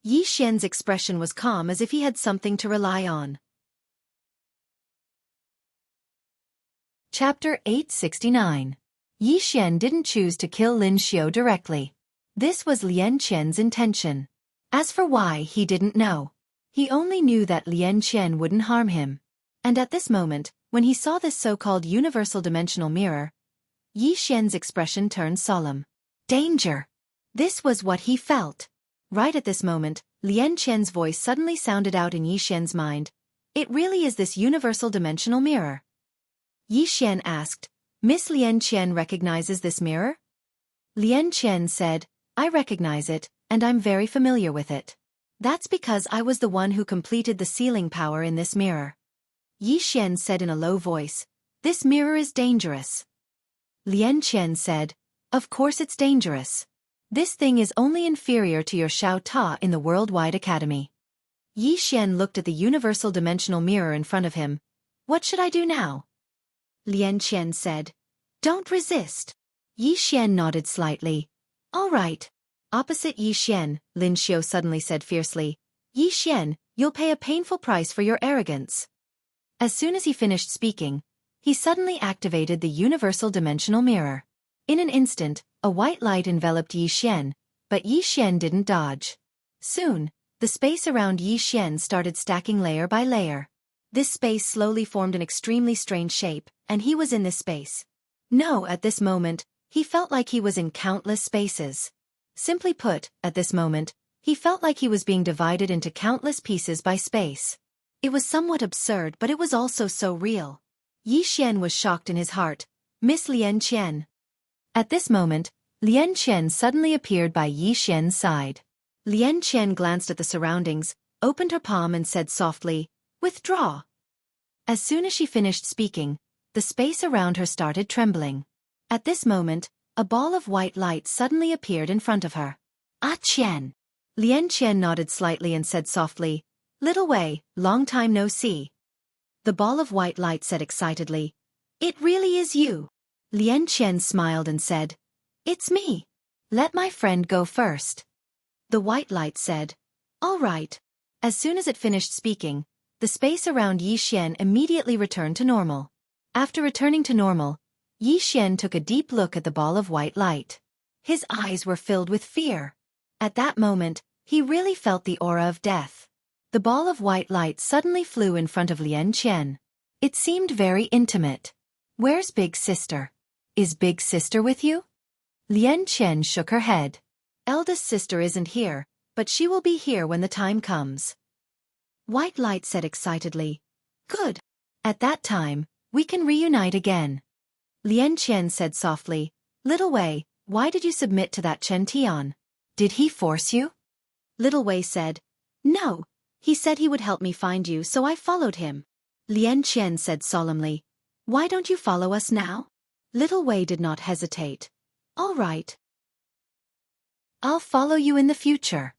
Yi Xian's expression was calm as if he had something to rely on. Chapter 869. Yi Xian didn't choose to kill Lin Xiao directly. This was Lian Qian's intention. As for why, he didn't know. He only knew that Lian Qian wouldn't harm him. And at this moment, when he saw this so-called universal dimensional mirror, Yi Xian's expression turned solemn. Danger! This was what he felt. Right at this moment, Lian Qian's voice suddenly sounded out in Yi Xian's mind. "It really is this universal dimensional mirror?" Yi Xian asked, "Miss Lian Qian recognizes this mirror?" Lian Qian said, "I recognize it, and I'm very familiar with it. That's because I was the one who completed the sealing power in this mirror." Yi Xian said in a low voice, "This mirror is dangerous." Lian Qian said, "Of course it's dangerous. This thing is only inferior to your Xiao Ta in the Worldwide Academy." Yi Xian looked at the universal dimensional mirror in front of him. "What should I do now?" Lian Qian said, "Don't resist." Yi Xian nodded slightly. "All right." Opposite Yi Xian, Lin Xiao suddenly said fiercely, "Yi Xian, you'll pay a painful price for your arrogance." As soon as he finished speaking, he suddenly activated the universal dimensional mirror. In an instant, a white light enveloped Yi Xian, but Yi Xian didn't dodge. Soon, the space around Yi Xian started stacking layer by layer. This space slowly formed an extremely strange shape, and he was in this space. No, at this moment, he felt like he was in countless spaces. Simply put, at this moment, he felt like he was being divided into countless pieces by space. It was somewhat absurd, but it was also so real. Yi Xian was shocked in his heart. "Miss Lian Qian." At this moment, Lian Qian suddenly appeared by Yi Xian's side. Lian Qian glanced at the surroundings, opened her palm and said softly, "Withdraw." As soon as she finished speaking, the space around her started trembling. At this moment, a ball of white light suddenly appeared in front of her. "Ah Qian." Lian Qian nodded slightly and said softly, "Little Wei, long time no see." The ball of white light said excitedly, "It really is you." Lian Qian smiled and said, "It's me. Let my friend go first." The white light said, "All right." As soon as it finished speaking, the space around Yi Xian immediately returned to normal. After returning to normal, Yi Xian took a deep look at the ball of white light. His eyes were filled with fear. At that moment, he really felt the aura of death. The ball of white light suddenly flew in front of Lian Qian. It seemed very intimate. "Where's Big Sister? Is Big Sister with you?" Lian Qian shook her head. "Eldest sister isn't here, but she will be here when the time comes." White light said excitedly, "Good. At that time, we can reunite again." Lian Qian said softly, "Little Wei, why did you submit to that Chen Tian? Did he force you?" Little Wei said, No. He said he would help me find you, so I followed him. Lien Qian said solemnly. Why don't you follow us now? Little Wei did not hesitate. All right. I'll follow you in the future.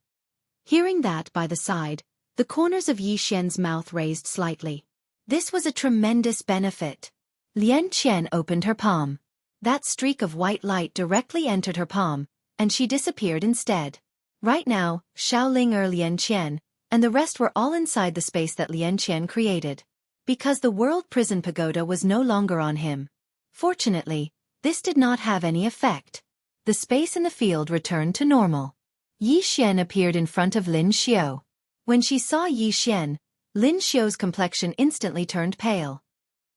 Hearing that by the side, the corners of Yi Xian's mouth raised slightly. This was a tremendous benefit. Lien Qian opened her palm. That streak of white light directly entered her palm, and she disappeared instead. Right now, Xiaoling Lien Qian, and the rest were all inside the space that Lien Qian created. Because the world prison pagoda was no longer on him. Fortunately, this did not have any effect. The space in the field returned to normal. Yi Xian appeared in front of Lin Xiao. When she saw Yi Xian, Lin Xiao's complexion instantly turned pale.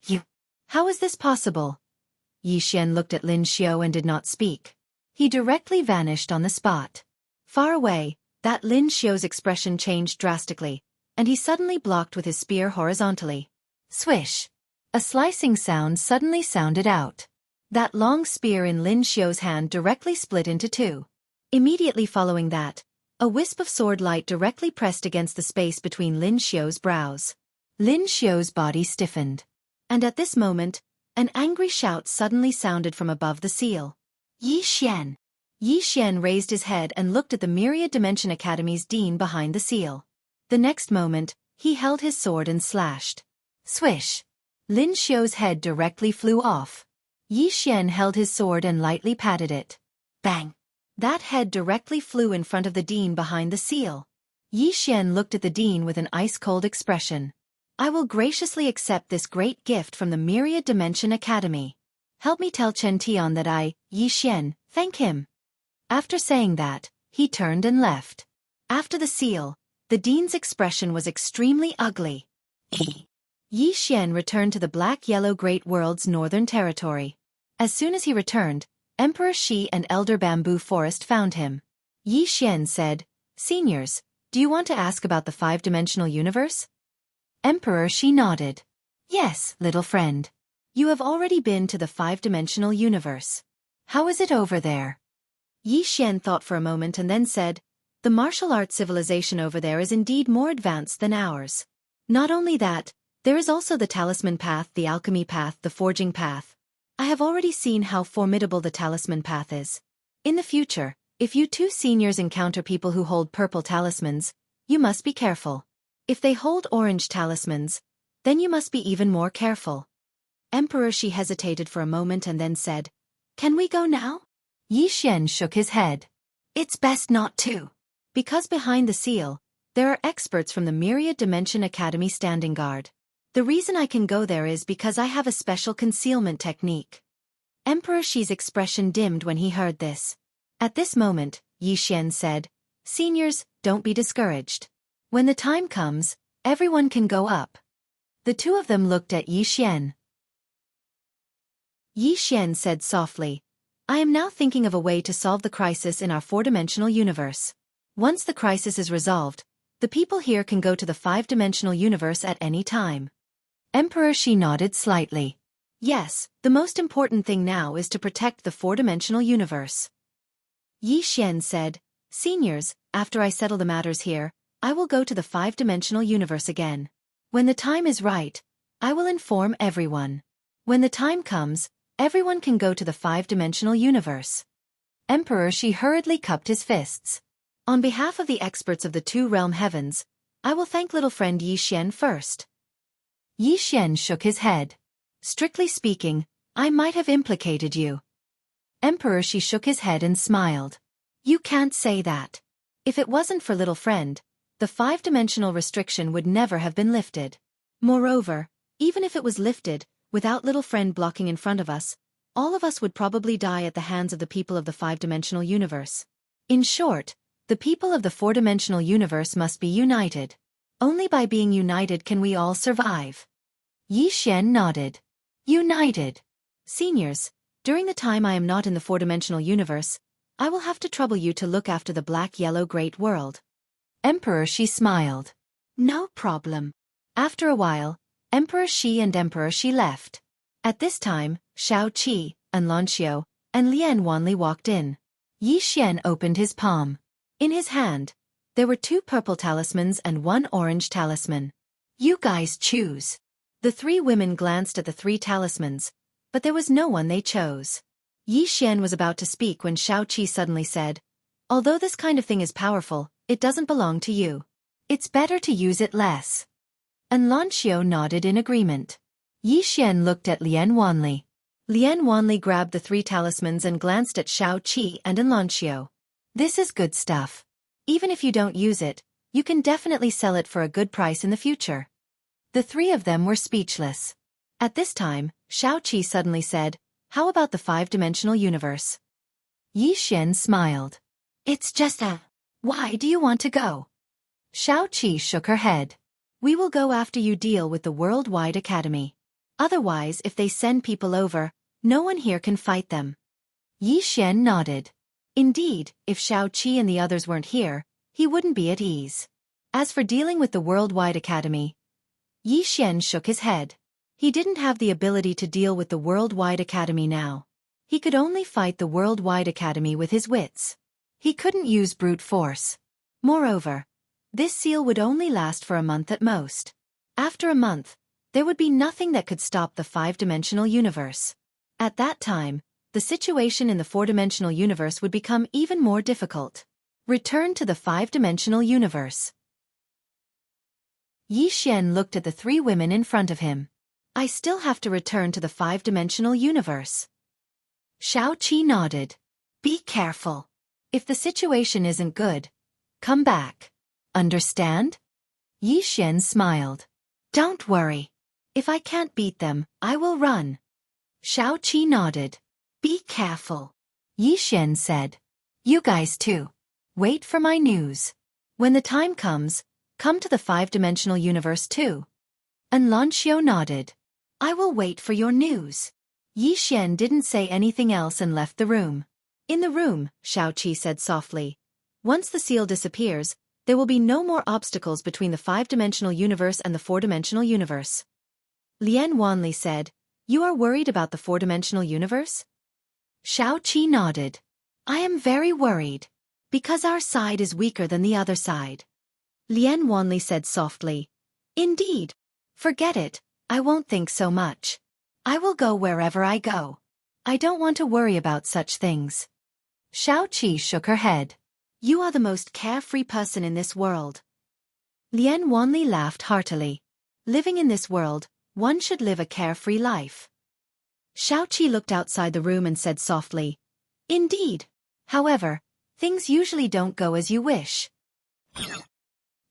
You? How is this possible? Yi Xian looked at Lin Xiao and did not speak. He directly vanished on the spot. Far away, that Lin Xiao's expression changed drastically, and he suddenly blocked with his spear horizontally. Swish! A slicing sound suddenly sounded out. That long spear in Lin Xiao's hand directly split into two. Immediately following that, a wisp of sword light directly pressed against the space between Lin Xiao's brows. Lin Xiao's body stiffened. And at this moment, an angry shout suddenly sounded from above the seal. Yi Xian! Yi Xian raised his head and looked at the Myriad Dimension Academy's dean behind the seal. The next moment, he held his sword and slashed. Swish! Lin Xiao's head directly flew off. Yi Xian held his sword and lightly patted it. Bang! That head directly flew in front of the dean behind the seal. Yi Xian looked at the dean with an ice-cold expression. I will graciously accept this great gift from the Myriad Dimension Academy. Help me tell Chen Tian that I, Yi Xian, thank him. After saying that, he turned and left. After the seal, the dean's expression was extremely ugly. Yi Xian returned to the Black-Yellow Great World's northern territory. As soon as he returned, Emperor Shi and Elder Bamboo Forest found him. Yi Xian said, Seniors, do you want to ask about the five-dimensional universe? Emperor Shi nodded. Yes, little friend. You have already been to the five-dimensional universe. How is it over there? Yi Xian thought for a moment and then said, the martial arts civilization over there is indeed more advanced than ours. Not only that, there is also the talisman path, the alchemy path, the forging path. I have already seen how formidable the talisman path is. In the future, if you two seniors encounter people who hold purple talismans, you must be careful. If they hold orange talismans, then you must be even more careful. Emperor Shi hesitated for a moment and then said, Can we go now? Yi Xian shook his head. It's best not to. Because behind the seal, there are experts from the Myriad Dimension Academy standing guard. The reason I can go there is because I have a special concealment technique. Emperor Shi's expression dimmed when he heard this. At this moment, Yi Xian said, Seniors, don't be discouraged. When the time comes, everyone can go up. The two of them looked at Yi Xian. Yi Xian said softly, I am now thinking of a way to solve the crisis in our four-dimensional universe. Once the crisis is resolved, the people here can go to the five-dimensional universe at any time. Emperor Shi nodded slightly. Yes, the most important thing now is to protect the four-dimensional universe. Yi Xian said, Seniors, after I settle the matters here, I will go to the five-dimensional universe again. When the time is right, I will inform everyone. When the time comes, everyone can go to the five-dimensional universe. Emperor Shi hurriedly cupped his fists. On behalf of the experts of the two realm heavens, I will thank little friend Yi Xian first. Yi Xian shook his head. Strictly speaking, I might have implicated you. Emperor Shi shook his head and smiled. You can't say that. If it wasn't for little friend, the five-dimensional restriction would never have been lifted. Moreover, even if it was lifted, without little friend blocking in front of us, all of us would probably die at the hands of the people of the five-dimensional universe. In short, the people of the four-dimensional universe must be united. Only by being united can we all survive. Yi Xian nodded. United. Seniors, during the time I am not in the four-dimensional universe, I will have to trouble you to look after the Black-Yellow Great World. Emperor Shi smiled. No problem. After a while, Emperor Shi and Emperor Shi left. At this time, Xueqi, and Lan Xiao, and Lian Wanli walked in. Yi Xian opened his palm. In his hand, There were 2 purple talismans and 1 orange talisman. You guys choose. The 3 women glanced at the 3 talismans, but there was no one they chose. Yi Xian was about to speak when Xueqi suddenly said, "Although this kind of thing is powerful, it doesn't belong to you. It's better to use it less." And Lanxiu nodded in agreement. Yi Xian looked at Lian Wanli. Lian Wanli grabbed the 3 talismans and glanced at Xueqi and Lanxiu. This is good stuff. Even if you don't use it, you can definitely sell it for a good price in the future. The 3 of them were speechless. At this time, Xueqi suddenly said, "How about the 5-dimensional universe?" Yi Xian smiled. "It's just a... Why do you want to go?" Xueqi shook her head. "We will go after you deal with the Worldwide Academy. Otherwise, if they send people over, no one here can fight them." Yi Xian nodded. Indeed, if Xueqi and the others weren't here, he wouldn't be at ease. As for dealing with the Worldwide Academy, Yi Xian shook his head. He didn't have the ability to deal with the Worldwide Academy now. He could only fight the Worldwide Academy with his wits. He couldn't use brute force. Moreover, this seal would only last for a month at most. After a month, there would be nothing that could stop the 5-dimensional universe. At that time, the situation in the 4-dimensional universe would become even more difficult. Return to the 5-dimensional universe. Yi Xian looked at the 3 women in front of him. "I still have to return to the 5-dimensional universe." Xueqi nodded. "Be careful. If the situation isn't good, come back. Understand?" Yi Xian smiled. "Don't worry. If I can't beat them, I will run." Xueqi nodded. "Be careful," Yi Xian said. "You guys too. Wait for my news. When the time comes, come to the 5-dimensional universe too." And Lanxiu nodded. "I will wait for your news." Yi Xian didn't say anything else and left the room. In the room, Xueqi said softly, "Once the seal disappears, there will be no more obstacles between the 5-dimensional universe and the 4-dimensional universe." Lian Wanli said, "You are worried about the 4-dimensional universe?" Xueqi nodded. "I am very worried. Because our side is weaker than the other side." Lian Wanli said softly, "Indeed. Forget it, I won't think so much. I will go wherever I go. I don't want to worry about such things." Xueqi shook her head. "You are the most carefree person in this world." Lian Wanli laughed heartily. Living in this world, one should live a carefree life. Xueqi looked outside the room and said softly, "Indeed. However, things usually don't go as you wish."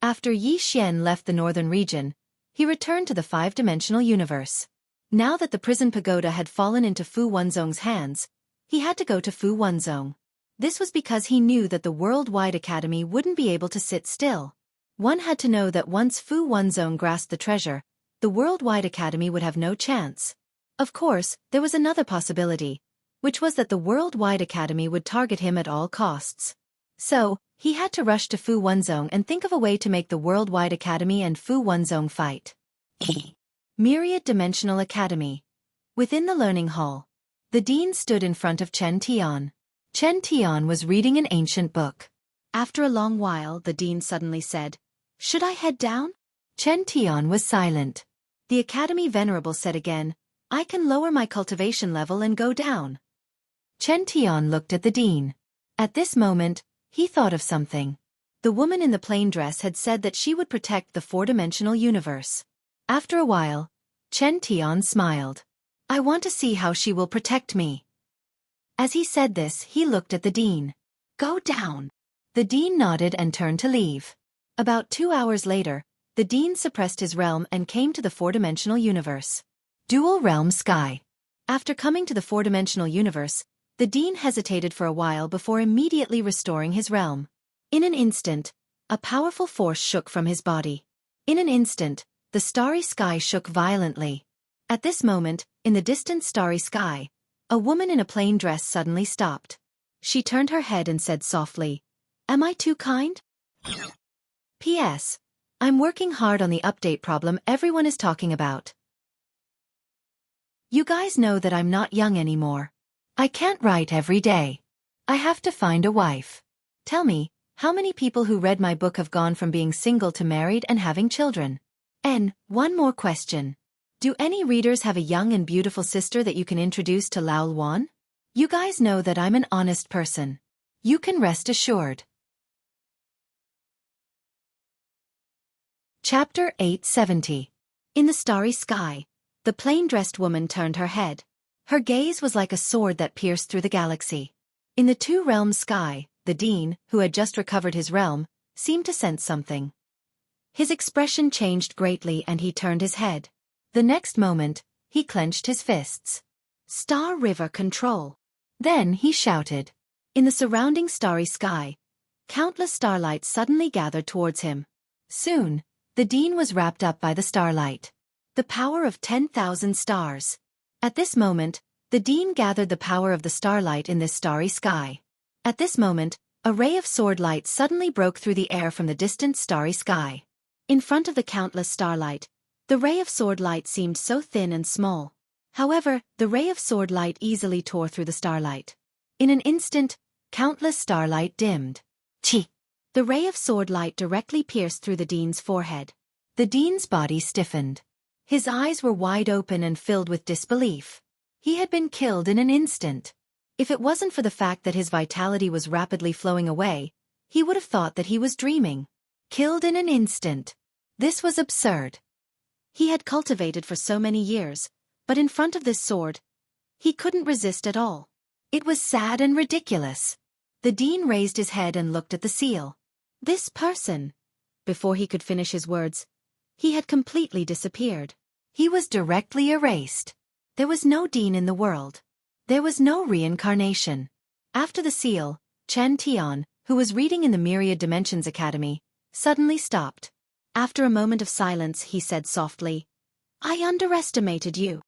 After Yi Xian left the northern region, he returned to the 5-dimensional universe. Now that the prison pagoda had fallen into Fu Wenzong's hands, he had to go to Fu Wenzong. This was because he knew that the Worldwide Academy wouldn't be able to sit still. One had to know that once Fu Wenzong grasped the treasure, the Worldwide Academy would have no chance. Of course, there was another possibility, which was that the Worldwide Academy would target him at all costs. So, he had to rush to Fu Wenzong and think of a way to make the Worldwide Academy and Fu Wenzong fight. Myriad Dimensional Academy. Within the learning hall, the dean stood in front of Chen Tian. Chen Tian was reading an ancient book. After a long while, the dean suddenly said, "Should I head down?" Chen Tian was silent. The Academy Venerable said again, "I can lower my cultivation level and go down." Chen Tian looked at the dean. At this moment, he thought of something. The woman in the plain dress had said that she would protect the 4-dimensional universe. After a while, Chen Tian smiled. "I want to see how she will protect me." As he said this, he looked at the dean. "Go down." The dean nodded and turned to leave. About 2 hours later, the dean suppressed his realm and came to the 4-dimensional universe. Dual Realm Sky. After coming to the 4-dimensional universe, the dean hesitated for a while before immediately restoring his realm. In an instant, a powerful force shook from his body. In an instant, the starry sky shook violently. At this moment, in the distant starry sky, a woman in a plain dress suddenly stopped. She turned her head and said softly, "Am I too kind?" P.S. I'm working hard on the update problem everyone is talking about. You guys know that I'm not young anymore. I can't write every day. I have to find a wife. Tell me, How many people who read my book have gone from being single to married and having children? And one more question. Do any readers have a young and beautiful sister that you can introduce to Lao Luan? You guys know that I'm an honest person. You can rest assured. Chapter 870. In the starry sky, the plain-dressed woman turned her head. Her gaze was like a sword that pierced through the galaxy. In the two-realm sky, the Dean, who had just recovered his realm, seemed to sense something. His expression changed greatly and he turned his head. The next moment, he clenched his fists. Star River control. Then he shouted. In the surrounding starry sky, countless starlights suddenly gathered towards him. Soon, the Dean was wrapped up by the starlight. The power of 10,000 stars. At this moment, the Dean gathered the power of the starlight in this starry sky. At this moment, a ray of sword light suddenly broke through the air from the distant starry sky. In front of the countless starlight, the ray of sword light seemed so thin and small. However, the ray of sword light easily tore through the starlight. In an instant, countless starlight dimmed. Chi! The ray of sword light directly pierced through the Dean's forehead. The Dean's body stiffened. His eyes were wide open and filled with disbelief. He had been killed in an instant. If it wasn't for the fact that his vitality was rapidly flowing away, he would have thought that he was dreaming. Killed in an instant. This was absurd. He had cultivated for so many years, but in front of this sword, he couldn't resist at all. It was sad and ridiculous. The Dean raised his head and looked at the seal. This person. Before he could finish his words, he had completely disappeared. He was directly erased. There was no Dean in the world. There was no reincarnation. After the seal, Chen Tian, who was reading in the Myriad Dimensions Academy, suddenly stopped. After a moment of silence, he said softly, "I underestimated you."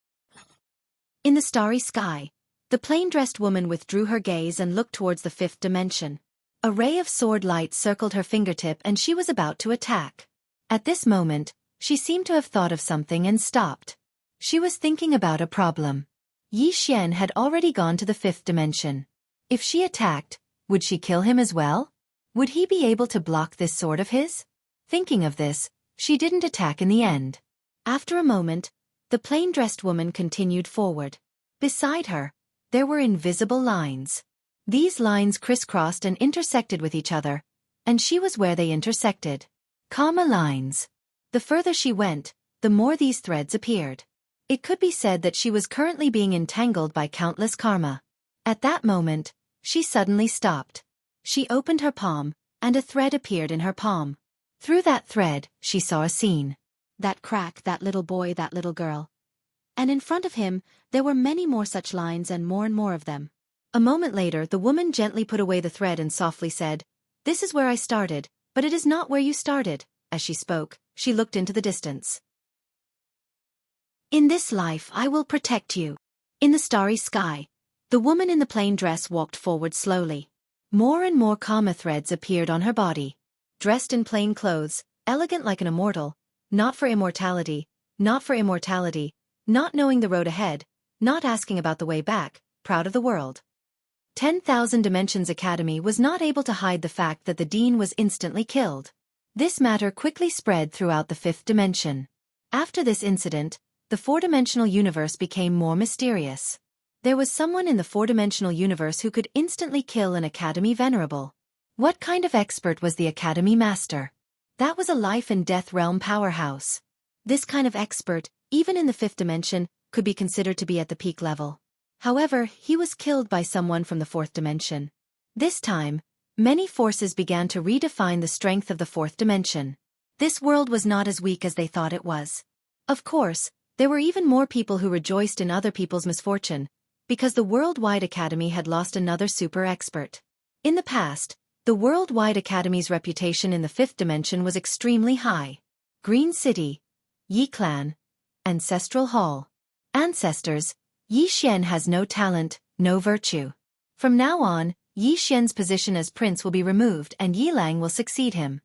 In the starry sky, the plain-dressed woman withdrew her gaze and looked towards the fifth dimension. A ray of sword light circled her fingertip and she was about to attack. At this moment, she seemed to have thought of something and stopped. She was thinking about a problem. Yi Xian had already gone to the fifth dimension. If she attacked, would she kill him as well? Would he be able to block this sword of his? Thinking of this, she didn't attack in the end. After a moment, the plain-dressed woman continued forward. Beside her, there were invisible lines. These lines crisscrossed and intersected with each other, and she was where they intersected. Karma lines. The further she went, the more these threads appeared. It could be said that she was currently being entangled by countless karma. At that moment, she suddenly stopped. She opened her palm, and a thread appeared in her palm. Through that thread, she saw a scene. That crack, that little boy, that little girl. And in front of him, there were many more such lines and more of them. A moment later, the woman gently put away the thread and softly said, "This is where I started, but it is not where you started." As she spoke, she looked into the distance. "In this life I will protect you." In the starry sky, the woman in the plain dress walked forward slowly. More and more karma threads appeared on her body. Dressed in plain clothes, elegant like an immortal, not for immortality, not for immortality, not knowing the road ahead, not asking about the way back, proud of the world. 10,000 Dimensions Academy was not able to hide the fact that the Dean was instantly killed. This matter quickly spread throughout the fifth dimension. After this incident, the four-dimensional universe became more mysterious. There was someone in the four-dimensional universe who could instantly kill an Academy Venerable. What kind of expert was the Academy Master? That was a life-and-death realm powerhouse. This kind of expert, even in the fifth dimension, could be considered to be at the peak level. However, he was killed by someone from the fourth dimension. This time, many forces began to redefine the strength of the fourth dimension. This world was not as weak as they thought it was. Of course, there were even more people who rejoiced in other people's misfortune, because the Worldwide Academy had lost another super expert. In the past, the Worldwide Academy's reputation in the fifth dimension was extremely high. Green City, Yi Clan, Ancestral Hall. Ancestors, Yi Xian has no talent, no virtue. From now on, Yi Xian's position as prince will be removed and Yi Lang will succeed him.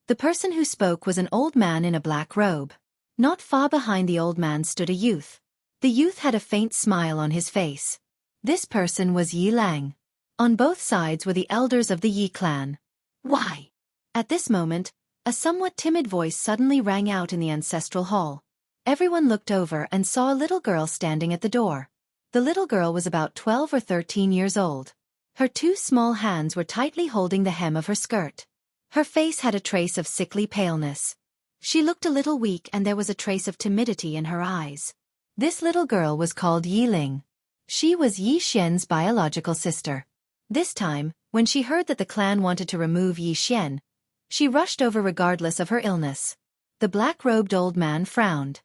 The person who spoke was an old man in a black robe. Not far behind the old man stood a youth. The youth had a faint smile on his face. This person was Yi Lang. On both sides were the elders of the Yi clan. Why? At this moment, a somewhat timid voice suddenly rang out in the ancestral hall. Everyone looked over and saw a little girl standing at the door. The little girl was about 12 or 13 years old. Her two small hands were tightly holding the hem of her skirt. Her face had a trace of sickly paleness. She looked a little weak and there was a trace of timidity in her eyes. This little girl was called Yiling. She was Yi Xian's biological sister. This time, when she heard that the clan wanted to remove Yi Xian, she rushed over regardless of her illness. The black-robed old man frowned.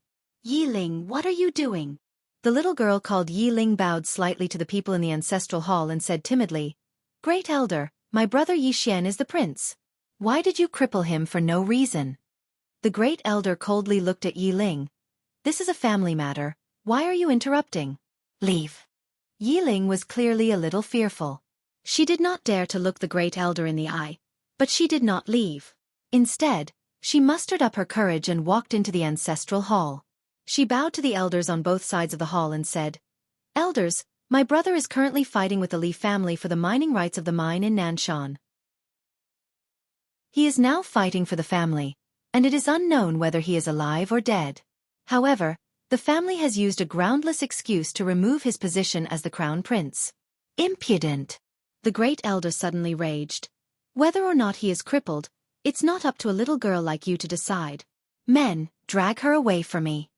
Yiling, what are you doing? The little girl called Yiling bowed slightly to the people in the ancestral hall and said timidly, Great Elder, my brother Yi Xian is the prince. Why did you cripple him for no reason? The Great Elder coldly looked at Yiling. This is a family matter. Why are you interrupting? Leave. Yiling was clearly a little fearful. She did not dare to look the Great Elder in the eye, but she did not leave. Instead, she mustered up her courage and walked into the ancestral hall. She bowed to the elders on both sides of the hall and said, Elders, my brother is currently fighting with the Li family for the mining rights of the mine in Nanshan. He is now fighting for the family, and it is unknown whether he is alive or dead. However, the family has used a groundless excuse to remove his position as the crown prince. Impudent! The Great Elder suddenly raged. Whether or not he is crippled, it's not up to a little girl like you to decide. Men, drag her away from me.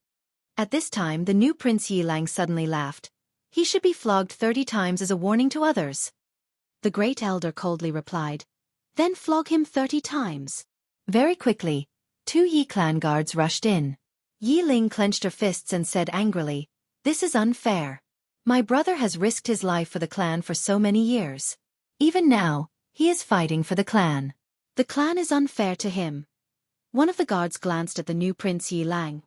At this time the new Prince Yilang suddenly laughed. He should be flogged 30 times as a warning to others. The Great Elder coldly replied, Then flog him 30 times. Very quickly, 2 Yi clan guards rushed in. Yiling clenched her fists and said angrily, This is unfair. My brother has risked his life for the clan for so many years. Even now, he is fighting for the clan. The clan is unfair to him. One of the guards glanced at the new Prince Yilang.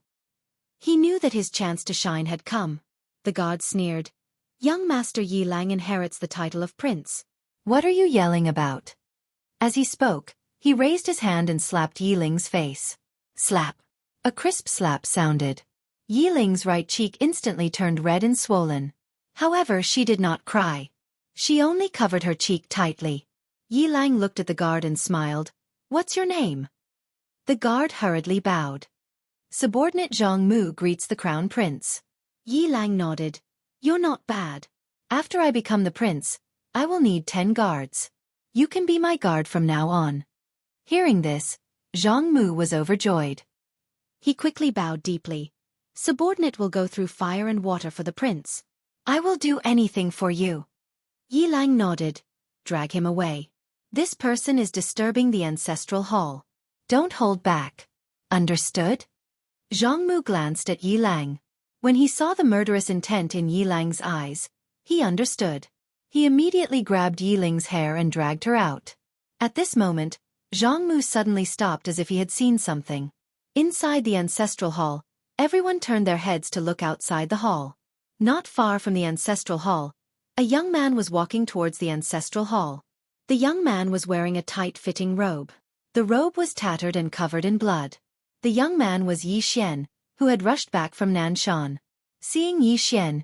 He knew that his chance to shine had come. The guard sneered, Young Master Yilang inherits the title of prince. What are you yelling about? As he spoke, he raised his hand and slapped Yiling's face. Slap. A crisp slap sounded. Yiling's right cheek instantly turned red and swollen. However, she did not cry. She only covered her cheek tightly. Yilang looked at the guard and smiled. What's your name? The guard hurriedly bowed. Subordinate Zhang Mu greets the crown prince. Yilang nodded. You're not bad. After I become the prince, I will need 10 guards. You can be my guard from now on. Hearing this, Zhang Mu was overjoyed. He quickly bowed deeply. Subordinate will go through fire and water for the prince. I will do anything for you. Yilang nodded. Drag him away. This person is disturbing the ancestral hall. Don't hold back. Understood? Zhang Mu glanced at Yilang. When he saw the murderous intent in Yilang's eyes, he understood. He immediately grabbed Yiling's hair and dragged her out. At this moment, Zhang Mu suddenly stopped as if he had seen something. Inside the ancestral hall, everyone turned their heads to look outside the hall. Not far from the ancestral hall, a young man was walking towards the ancestral hall. The young man was wearing a tight-fitting robe. The robe was tattered and covered in blood. The young man was Yi Xian, who had rushed back from Nanshan. Seeing Yi Xian,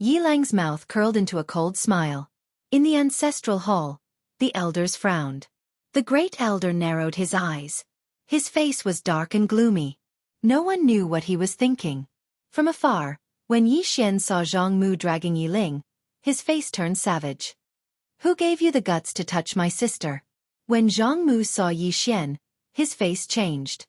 Yilang's mouth curled into a cold smile. In the ancestral hall, the elders frowned. The Great Elder narrowed his eyes. His face was dark and gloomy. No one knew what he was thinking. From afar, when Yi Xian saw Zhang Mu dragging Yiling, his face turned savage. Who gave you the guts to touch my sister? When Zhang Mu saw Yi Xian, his face changed.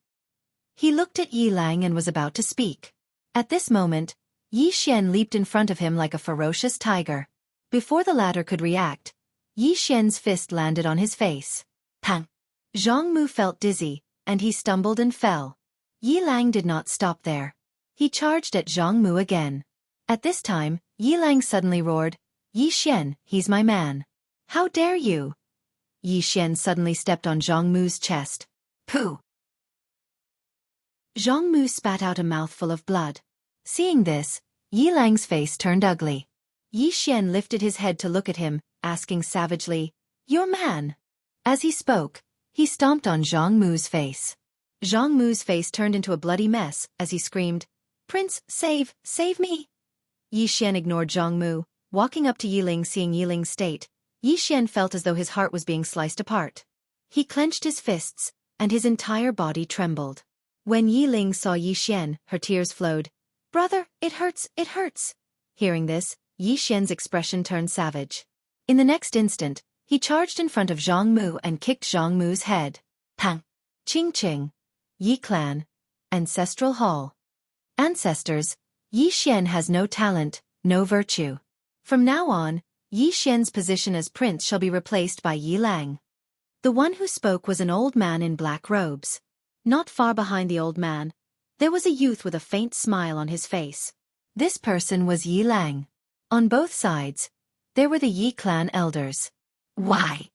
He looked at Yilang and was about to speak. At this moment, Yi Xian leaped in front of him like a ferocious tiger. Before the latter could react, Yi Xian's fist landed on his face. Pang! Zhang Mu felt dizzy, and he stumbled and fell. Yilang did not stop there. He charged at Zhang Mu again. At this time, Yilang suddenly roared, Yi Xian, he's my man. How dare you? Yi Xian suddenly stepped on Zhang Mu's chest. Pooh! Zhang Mu spat out a mouthful of blood. Seeing this, Yilang's face turned ugly. Yi Xian lifted his head to look at him, asking savagely, Your man! As he spoke, he stomped on Zhang Mu's face. Zhang Mu's face turned into a bloody mess as he screamed, Prince, save me! Yi Xian ignored Zhang Mu. Walking up to Yiling, seeing Yiling's state, Yi Xian felt as though his heart was being sliced apart. He clenched his fists, and his entire body trembled. When Yi Ling saw Yi Xian, her tears flowed. "Brother, it hurts, it hurts." Hearing this, Yi Xian's expression turned savage. In the next instant, he charged in front of Zhang Mu and kicked Zhang Mu's head. Pang! Ching Ching! Yi Clan. Ancestral Hall. Ancestors, Yi Xian has no talent, no virtue. From now on, Yi Xian's position as prince shall be replaced by Yi Lang. The one who spoke was an old man in black robes. Not far behind the old man, there was a youth with a faint smile on his face. This person was Yi Lang. On both sides, there were the Yi clan elders. Why?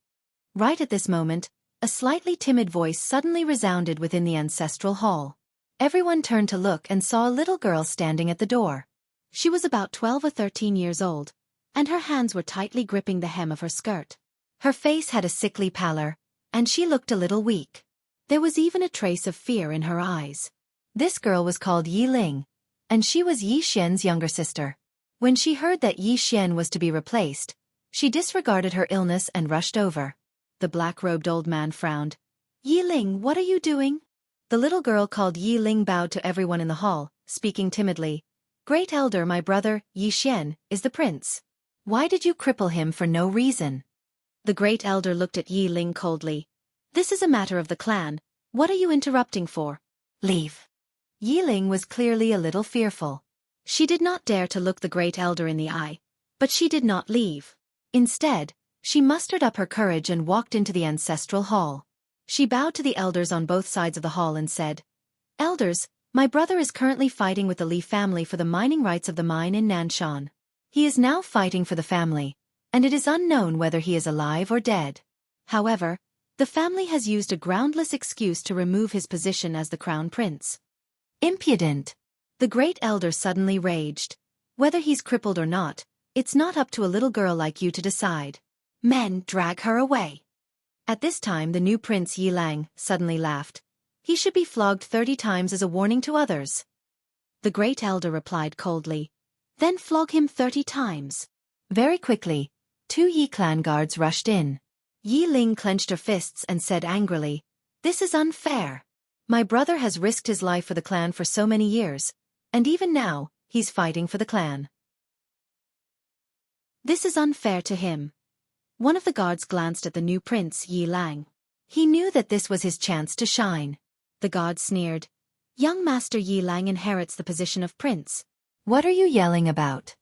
Right at this moment, a slightly timid voice suddenly resounded within the ancestral hall. Everyone turned to look and saw a little girl standing at the door. She was about 12 or 13 years old, and her hands were tightly gripping the hem of her skirt. Her face had a sickly pallor, and she looked a little weak. There was even a trace of fear in her eyes. This girl was called Yi Ling, and she was Yi Xian's younger sister. When she heard that Yi Xian was to be replaced, she disregarded her illness and rushed over. The black-robed old man frowned. "Yi Ling, what are you doing?" The little girl called Yi Ling bowed to everyone in the hall, speaking timidly. "Great elder, my brother, Yi Xian, is the prince. Why did you cripple him for no reason?" The great elder looked at Yi Ling coldly. "This is a matter of the clan. What are you interrupting for? Leave." Yi Ling was clearly a little fearful. She did not dare to look the great elder in the eye, but she did not leave. Instead, she mustered up her courage and walked into the ancestral hall. She bowed to the elders on both sides of the hall and said, "Elders, my brother is currently fighting with the Li family for the mining rights of the mine in Nanshan. He is now fighting for the family, and it is unknown whether he is alive or dead. However, the family has used a groundless excuse to remove his position as the crown prince." Impudent! The great elder suddenly raged. "Whether he's crippled or not, it's not up to a little girl like you to decide. Men, drag her away." At this time the new prince Yi Lang suddenly laughed. "He should be flogged 30 times as a warning to others." The great elder replied coldly, "Then flog him 30 times. Very quickly, 2 Yi clan guards rushed in. Yi Ling clenched her fists and said angrily, "This is unfair. My brother has risked his life for the clan for so many years, and even now, he's fighting for the clan. This is unfair to him." One of the guards glanced at the new prince Yi Lang. He knew that this was his chance to shine. The guard sneered, "Young Master Yi Lang inherits the position of prince. What are you yelling about?"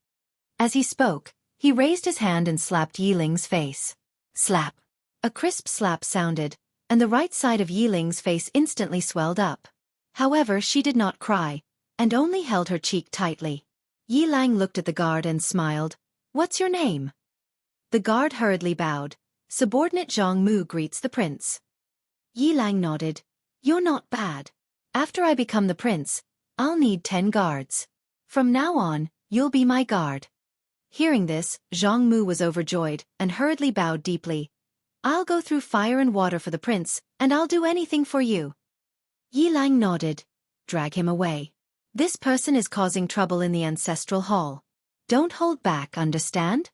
As he spoke, he raised his hand and slapped Yi Ling's face. Slap! A crisp slap sounded, and the right side of Yi Ling's face instantly swelled up. However, she did not cry, and only held her cheek tightly. Yi Lang looked at the guard and smiled. "What's your name?" The guard hurriedly bowed. "Subordinate Zhang Mu greets the prince." Yi Lang nodded. "You're not bad. After I become the prince, I'll need 10 guards. From now on, you'll be my guard." Hearing this, Zhang Mu was overjoyed and hurriedly bowed deeply. "I'll go through fire and water for the prince, and I'll do anything for you." Yi Lang nodded. "Drag him away. This person is causing trouble in the ancestral hall. Don't hold back, understand?"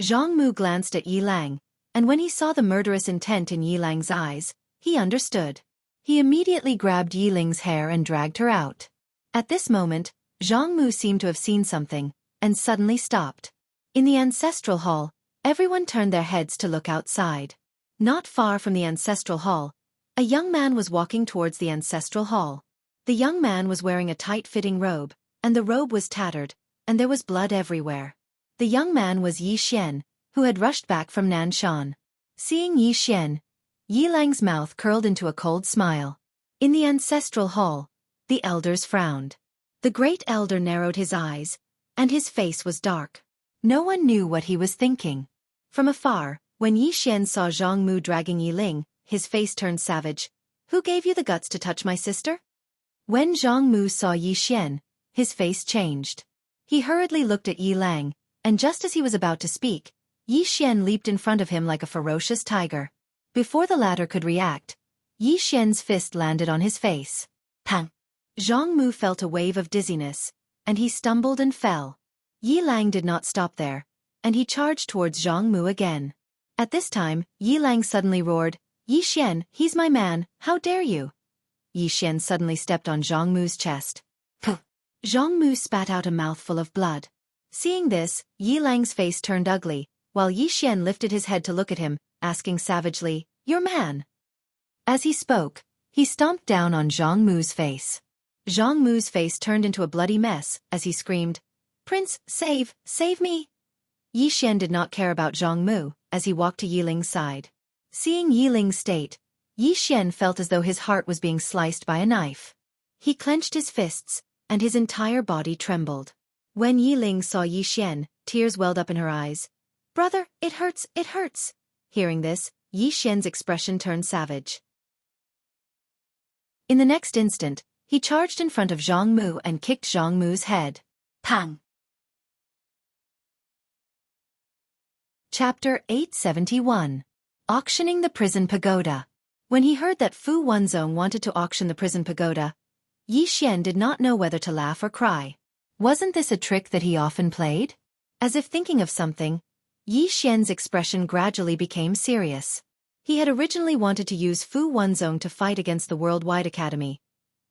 Zhang Mu glanced at Yi Lang, and when he saw the murderous intent in Yi Lang's eyes, he understood. He immediately grabbed Yi Ling's hair and dragged her out. At this moment, Zhang Mu seemed to have seen something, and suddenly stopped. In the ancestral hall, everyone turned their heads to look outside. Not far from the ancestral hall, a young man was walking towards the ancestral hall. The young man was wearing a tight-fitting robe, and the robe was tattered, and there was blood everywhere. The young man was Yi Xian, who had rushed back from Nanshan. Seeing Yi Xian, Yi Lang's mouth curled into a cold smile. In the ancestral hall, the elders frowned. The great elder narrowed his eyes, and his face was dark. No one knew what he was thinking. From afar, when Yi Xian saw Zhang Mu dragging Yi Ling, his face turned savage. "Who gave you the guts to touch my sister?" When Zhang Mu saw Yi Xian, his face changed. He hurriedly looked at Yi Lang, and just as he was about to speak, Yi Xian leaped in front of him like a ferocious tiger. Before the latter could react, Yi Xian's fist landed on his face. Pang! Zhang Mu felt a wave of dizziness, and he stumbled and fell. Yi Lang did not stop there, and he charged towards Zhang Mu again. At this time, Yi Lang suddenly roared, Yi Xian, he's my man, how dare you? Yi Xian suddenly stepped on Zhang Mu's chest. Puh! Zhang Mu spat out a mouthful of blood. Seeing this, Yi Lang's face turned ugly, while Yi Xian lifted his head to look at him, asking savagely, "Your man?" As he spoke, he stomped down on Zhang Mu's face. Zhang Mu's face turned into a bloody mess as he screamed, "Prince, save me!" Yi Xian did not care about Zhang Mu as he walked to Yi Ling's side. Seeing Yi Ling's state, Yi Xian felt as though his heart was being sliced by a knife. He clenched his fists, and his entire body trembled. When Yi Ling saw Yi Xian, tears welled up in her eyes. "Brother, it hurts, it hurts." Hearing this, Yi Xian's expression turned savage. In the next instant, he charged in front of Zhang Mu and kicked Zhang Mu's head. Pang! Chapter 871. Auctioning the Prison Pagoda. When he heard that Fu Wanzong wanted to auction the prison pagoda, Yi Xian did not know whether to laugh or cry. Wasn't this a trick that he often played? As if thinking of something, Yi Xian's expression gradually became serious. He had originally wanted to use Fu Wanzong to fight against the Worldwide Academy,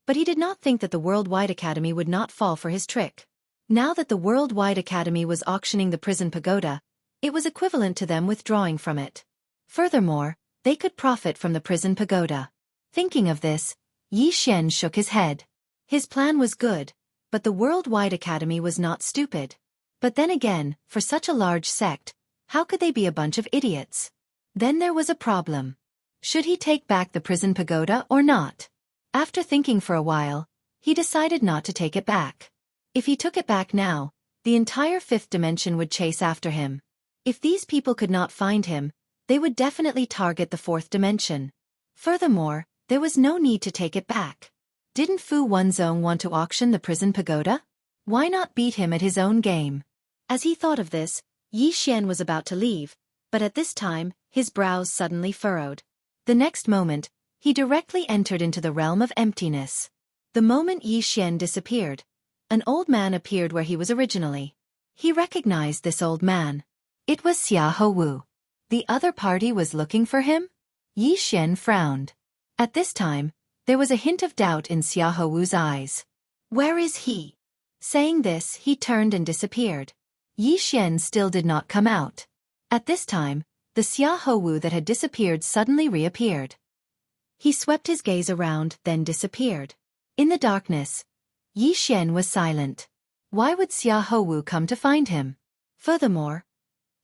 but he did not think that the Worldwide Academy would not fall for his trick. Now that the Worldwide Academy was auctioning the prison pagoda, it was equivalent to them withdrawing from it. Furthermore, they could profit from the prison pagoda. Thinking of this, Yi Xian shook his head. His plan was good, but the Worldwide Academy was not stupid. But then again, for such a large sect, how could they be a bunch of idiots? Then there was a problem. Should he take back the prison pagoda or not? After thinking for a while, he decided not to take it back. If he took it back now, the entire fifth dimension would chase after him. If these people could not find him, they would definitely target the fourth dimension. Furthermore, there was no need to take it back. Didn't Fu Wanzong want to auction the prison pagoda? Why not beat him at his own game? As he thought of this, Yi Xian was about to leave, but at this time, his brows suddenly furrowed. The next moment, he directly entered into the realm of emptiness. The moment Yi Xian disappeared, an old man appeared where he was originally. He recognized this old man. It was Xia Hou. The other party was looking for him? Yi Xian frowned. At this time, there was a hint of doubt in Xia Hou's eyes. Where is he? Saying this, he turned and disappeared. Yi Xian still did not come out. At this time, the Xia Hou that had disappeared suddenly reappeared. He swept his gaze around, then disappeared. In the darkness, Yi Xian was silent. Why would Xia Hou come to find him? Furthermore,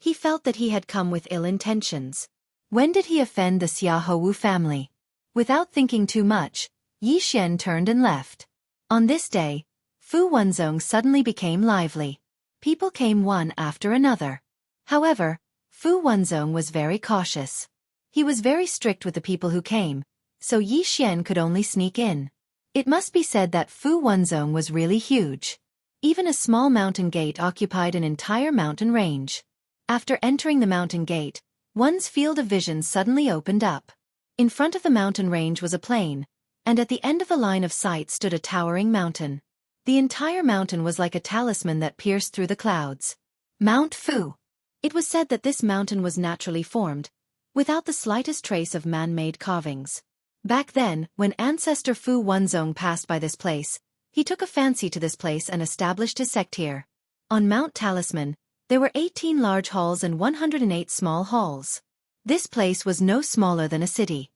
he felt that he had come with ill intentions. When did he offend the Xia Hou family? Without thinking too much, Yi Xian turned and left. On this day, Fu Wanzong suddenly became lively. People came one after another. However, Fu Wanzong was very cautious. He was very strict with the people who came, so Yi Xian could only sneak in. It must be said that Fu Wanzong was really huge. Even a small mountain gate occupied an entire mountain range. After entering the mountain gate, one's field of vision suddenly opened up. In front of the mountain range was a plain, and at the end of the line of sight stood a towering mountain. The entire mountain was like a talisman that pierced through the clouds. Mount Fu. It was said that this mountain was naturally formed, without the slightest trace of man-made carvings. Back then, when ancestor Fu Wanzong passed by this place, he took a fancy to this place and established his sect here. On Mount Talisman, there were 18 large halls and 108 small halls. This place was no smaller than a city.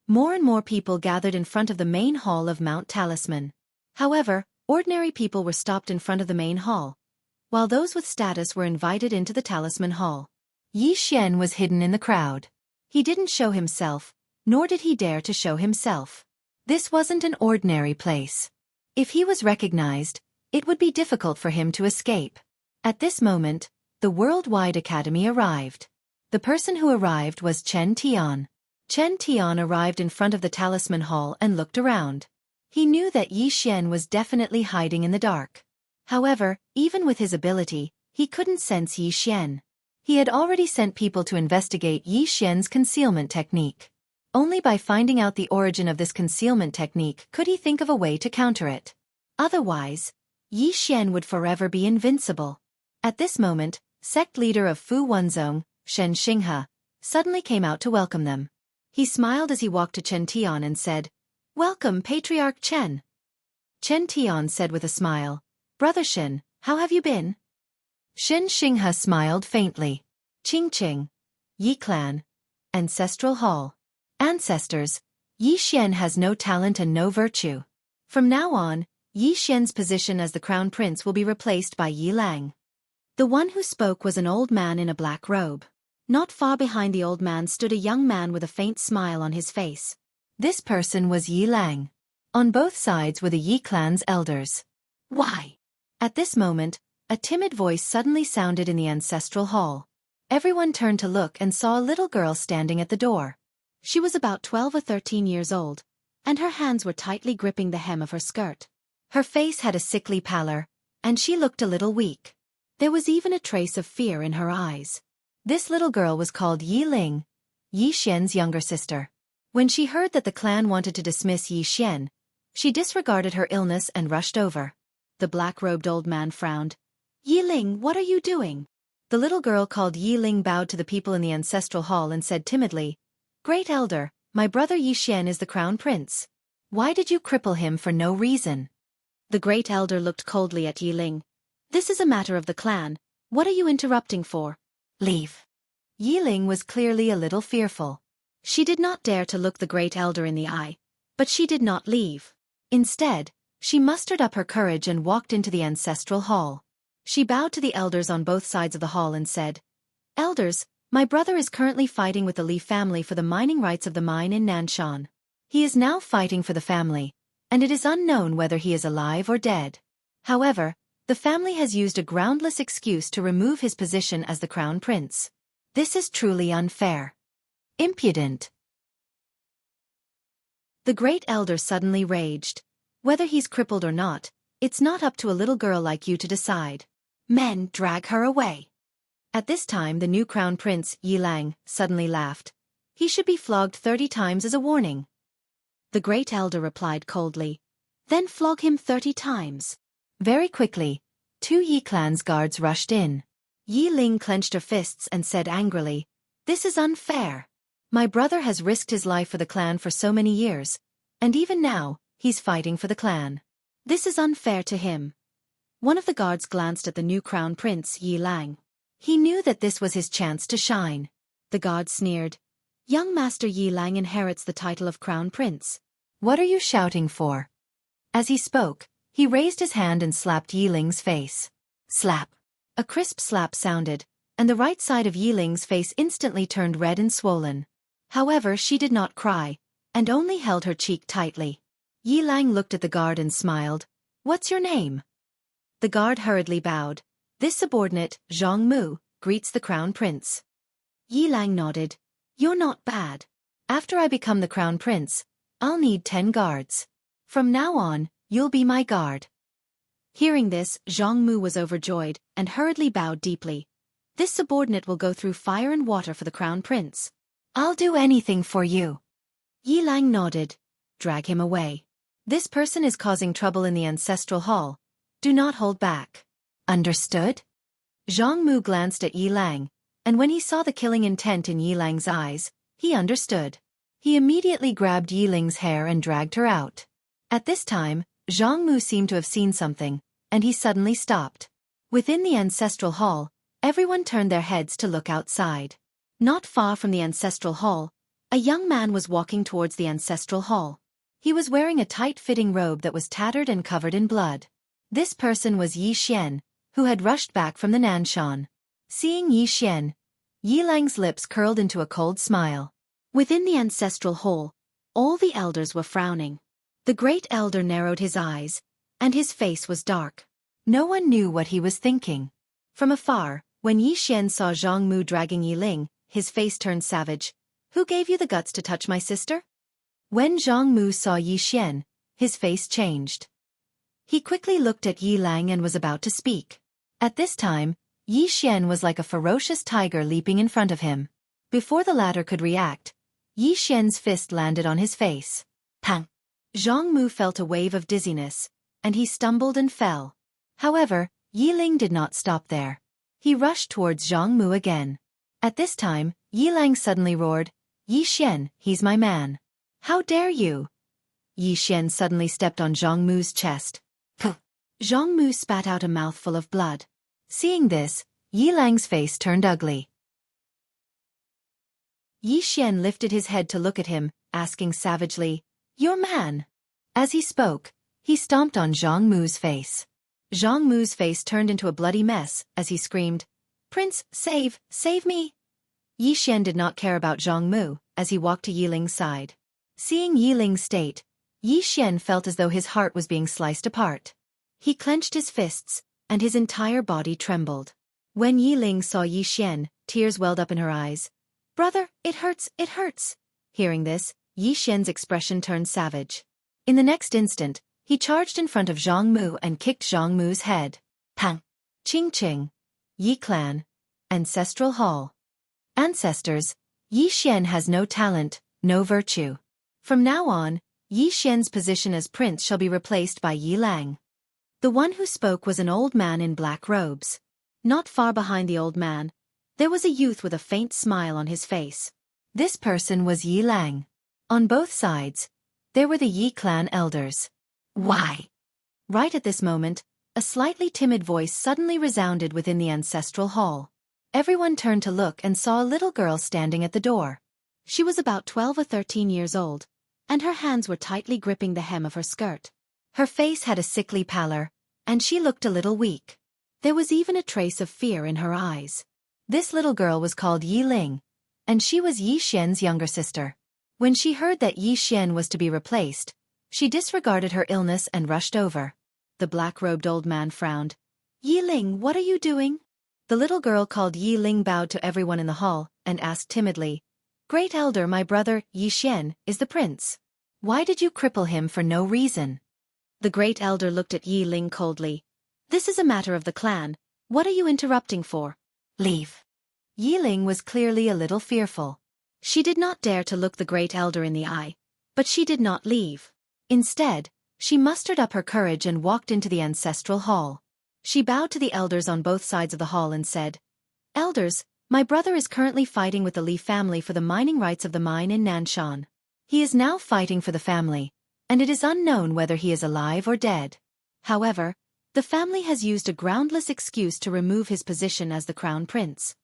More and more people gathered in front of the main hall of Mount Talisman. However, ordinary people were stopped in front of the main hall, while those with status were invited into the Talisman Hall. Yi Xian was hidden in the crowd. He didn't show himself, nor did he dare to show himself. This wasn't an ordinary place. If he was recognized, it would be difficult for him to escape. At this moment, the Worldwide Academy arrived. The person who arrived was Chen Tian. Chen Tian arrived in front of the Talisman Hall and looked around. He knew that Yi Xian was definitely hiding in the dark. However, even with his ability, he couldn't sense Yi Xian. He had already sent people to investigate Yi Xian's concealment technique. Only by finding out the origin of this concealment technique could he think of a way to counter it. Otherwise, Yi Xian would forever be invincible. At this moment, sect leader of Fu Wanzong, Shen Xinghe, suddenly came out to welcome them. He smiled as he walked to Chen Tian and said, "Welcome, Patriarch Chen." Chen Tian said with a smile, "Brother Shen, how have you been?" Shen Xinghe smiled faintly. Qingqing, Yi Clan, Ancestral Hall. Ancestors, Yi Xian has no talent and no virtue. From now on, Yi Xian's position as the crown prince will be replaced by Yi Lang. The one who spoke was an old man in a black robe. Not far behind the old man stood a young man with a faint smile on his face. This person was Yi Lang. On both sides were the Yi clan's elders. "Why?" At this moment, a timid voice suddenly sounded in the ancestral hall. Everyone turned to look and saw a little girl standing at the door. She was about 12 or 13 years old, and her hands were tightly gripping the hem of her skirt. Her face had a sickly pallor, and she looked a little weak. There was even a trace of fear in her eyes. This little girl was called Yi Ling, Yi Xian's younger sister. When she heard that the clan wanted to dismiss Yi Xian, she disregarded her illness and rushed over. The black-robed old man frowned. "Yi Ling, what are you doing?" The little girl called Yi Ling bowed to the people in the ancestral hall and said timidly, "Great Elder, my brother Yi Xian is the crown prince. Why did you cripple him for no reason?" The Great Elder looked coldly at Yi Ling. "This is a matter of the clan. What are you interrupting for? Leave." Yi Ling was clearly a little fearful. She did not dare to look the Great Elder in the eye, but she did not leave. Instead, she mustered up her courage and walked into the ancestral hall. She bowed to the elders on both sides of the hall and said, "Elders, my brother is currently fighting with the Li family for the mining rights of the mine in Nanshan. He is now fighting for the family, and it is unknown whether he is alive or dead. However, the family has used a groundless excuse to remove his position as the crown prince. This is truly unfair. Impudent." The Great Elder suddenly raged. "Whether he's crippled or not, it's not up to a little girl like you to decide. Men, drag her away." At this time the new crown prince, Yi Lang, suddenly laughed. "He should be flogged 30 times as a warning." The Great Elder replied coldly, "Then flog him 30 times. Very quickly, 2 Yi clan's guards rushed in. Yi Ling clenched her fists and said angrily, "This is unfair. My brother has risked his life for the clan for so many years, and even now, he's fighting for the clan. This is unfair to him." One of the guards glanced at the new crown prince, Yi Lang. He knew that this was his chance to shine. The guard sneered, "Young Master Yi Lang inherits the title of crown prince. What are you shouting for?" As he spoke, he raised his hand and slapped Yi Ling's face. Slap. A crisp slap sounded, and the right side of Yi Ling's face instantly turned red and swollen. However, she did not cry, and only held her cheek tightly. Yi Lang looked at the guard and smiled. "What's your name?" The guard hurriedly bowed. "This subordinate, Zhang Mu, greets the crown prince." Yi Lang nodded. "You're not bad. After I become the crown prince, I'll need 10 guards. From now on, you'll be my guard." Hearing this, Zhang Mu was overjoyed and hurriedly bowed deeply. "This subordinate will go through fire and water for the crown prince. I'll do anything for you." Yi Lang nodded. "Drag him away. This person is causing trouble in the ancestral hall. Do not hold back. Understood?" Zhang Mu glanced at Yi Lang, and when he saw the killing intent in Yi Lang's eyes, he understood. He immediately grabbed Yi Ling's hair and dragged her out. At this time, Zhang Mu seemed to have seen something, and he suddenly stopped. Within the ancestral hall, everyone turned their heads to look outside. Not far from the ancestral hall, a young man was walking towards the ancestral hall. He was wearing a tight-fitting robe that was tattered and covered in blood. This person was Yi Xian, who had rushed back from the Nanshan. Seeing Yi Xian, Yi Lang's lips curled into a cold smile. Within the ancestral hall, all the elders were frowning. The Great Elder narrowed his eyes, and his face was dark. No one knew what he was thinking. From afar, when Yi Xian saw Zhang Mu dragging Yi Ling, his face turned savage. "Who gave you the guts to touch my sister?" When Zhang Mu saw Yi Xian, his face changed. He quickly looked at Yi Lang and was about to speak. At this time, Yi Xian was like a ferocious tiger leaping in front of him. Before the latter could react, Yi Xian's fist landed on his face. Pang! Zhang Mu felt a wave of dizziness, and he stumbled and fell. However, Yi Ling did not stop there. He rushed towards Zhang Mu again. At this time, Yi Lang suddenly roared, "Yi Xian, he's my man. How dare you?" Yi Xian suddenly stepped on Zhang Mu's chest. Puh! Zhang Mu spat out a mouthful of blood. Seeing this, Yi Lang's face turned ugly. Yi Xian lifted his head to look at him, asking savagely, "Your man?" As he spoke, he stomped on Zhang Mu's face. Zhang Mu's face turned into a bloody mess as he screamed, "Prince, save me!" Yi Xian did not care about Zhang Mu as he walked to Yi Ling's side. Seeing Yi Ling's state, Yi Xian felt as though his heart was being sliced apart. He clenched his fists, and his entire body trembled. When Yi Ling saw Yi Xian, tears welled up in her eyes. "Brother, it hurts, it hurts." Hearing this, Yi Xian's expression turned savage. In the next instant, he charged in front of Zhang Mu and kicked Zhang Mu's head. Pang! Ching ching! Yi Clan. Ancestral Hall. Ancestors, Yi Xian has no talent, no virtue. From now on, Yi Xian's position as prince shall be replaced by Yi Lang. The one who spoke was an old man in black robes. Not far behind the old man, there was a youth with a faint smile on his face. This person was Yi Lang. On both sides, there were the Yi clan elders. Why? Right at this moment, a slightly timid voice suddenly resounded within the ancestral hall. Everyone turned to look and saw a little girl standing at the door. She was about 12 or 13 years old, and her hands were tightly gripping the hem of her skirt. Her face had a sickly pallor, and she looked a little weak. There was even a trace of fear in her eyes. This little girl was called Yi Ling, and she was Yi Xian's younger sister. When she heard that Yi Xian was to be replaced, she disregarded her illness and rushed over. The black-robed old man frowned. "Yi Ling, what are you doing?" The little girl called Yi Ling bowed to everyone in the hall and asked timidly, "Great Elder, my brother, Yi Xian, is the prince. Why did you cripple him for no reason?" The Great Elder looked at Yi Ling coldly. "This is a matter of the clan. What are you interrupting for? Leave." Yi Ling was clearly a little fearful. She did not dare to look the Great Elder in the eye, but she did not leave. Instead, she mustered up her courage and walked into the ancestral hall. She bowed to the elders on both sides of the hall and said, "Elders, my brother is currently fighting with the Li family for the mining rights of the mine in Nanshan. He is now fighting for the family, and it is unknown whether he is alive or dead. However, the family has used a groundless excuse to remove his position as the crown prince."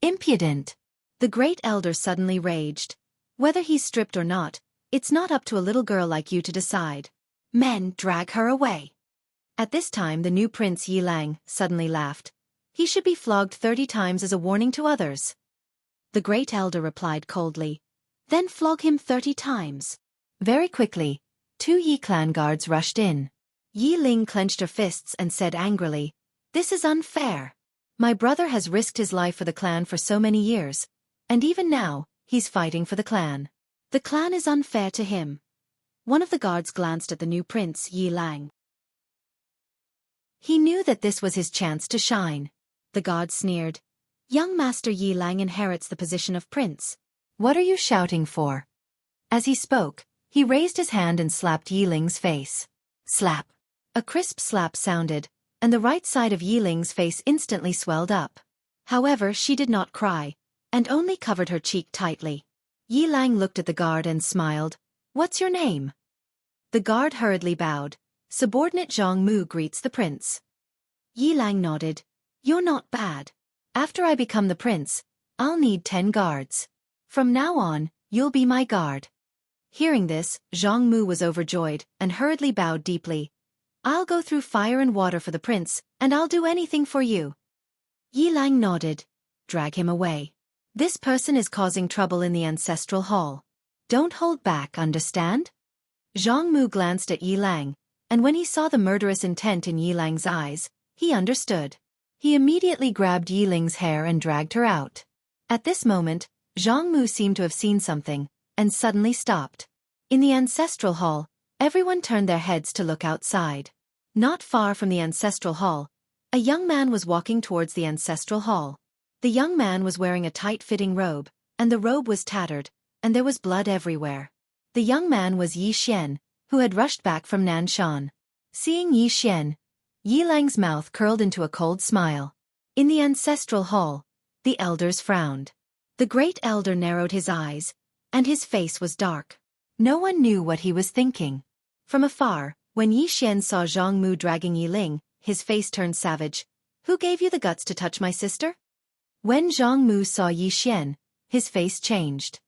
Impudent! The Great Elder suddenly raged. "Whether he's stripped or not, it's not up to a little girl like you to decide. Men, drag her away." At this time the new prince Yi Lang suddenly laughed. "He should be flogged 30 times as a warning to others." The Great Elder replied coldly, "Then flog him 30 times. Very quickly, 2 Yi clan guards rushed in. Yi Ling clenched her fists and said angrily, "This is unfair. My brother has risked his life for the clan for so many years, and even now, he's fighting for the clan. The clan is unfair to him." One of the guards glanced at the new prince Yi Lang. He knew that this was his chance to shine. The guard sneered, "Young Master Yi Lang inherits the position of prince. What are you shouting for?" As he spoke, he raised his hand and slapped Yi Ling's face. Slap! A crisp slap sounded, and the right side of Yi Ling's face instantly swelled up. However, she did not cry, and only covered her cheek tightly. Yi Lang looked at the guard and smiled. "What's your name?" The guard hurriedly bowed. "Subordinate Zhang Mu greets the prince." Yi Lang nodded. "You're not bad. After I become the prince, I'll need 10 guards. From now on, you'll be my guard." Hearing this, Zhang Mu was overjoyed and hurriedly bowed deeply. "I'll go through fire and water for the prince, and I'll do anything for you." Yi Lang nodded. "Drag him away. This person is causing trouble in the ancestral hall. Don't hold back, understand?" Zhang Mu glanced at Yi Lang, and when he saw the murderous intent in Yi Lang's eyes, he understood. He immediately grabbed Yi Ling's hair and dragged her out. At this moment, Zhang Mu seemed to have seen something, and suddenly stopped. In the ancestral hall, everyone turned their heads to look outside. Not far from the ancestral hall, a young man was walking towards the ancestral hall. The young man was wearing a tight-fitting robe, and the robe was tattered, and there was blood everywhere. The young man was Yi Xian, who had rushed back from Nanshan. Seeing Yi Xian, Yi Lang's mouth curled into a cold smile. In the ancestral hall, the elders frowned. The great elder narrowed his eyes, and his face was dark. No one knew what he was thinking. From afar, when Yi Xian saw Zhang Mu dragging Yi Ling, his face turned savage. "Who gave you the guts to touch my sister?" When Zhang Mu saw Yi Xian, his face changed.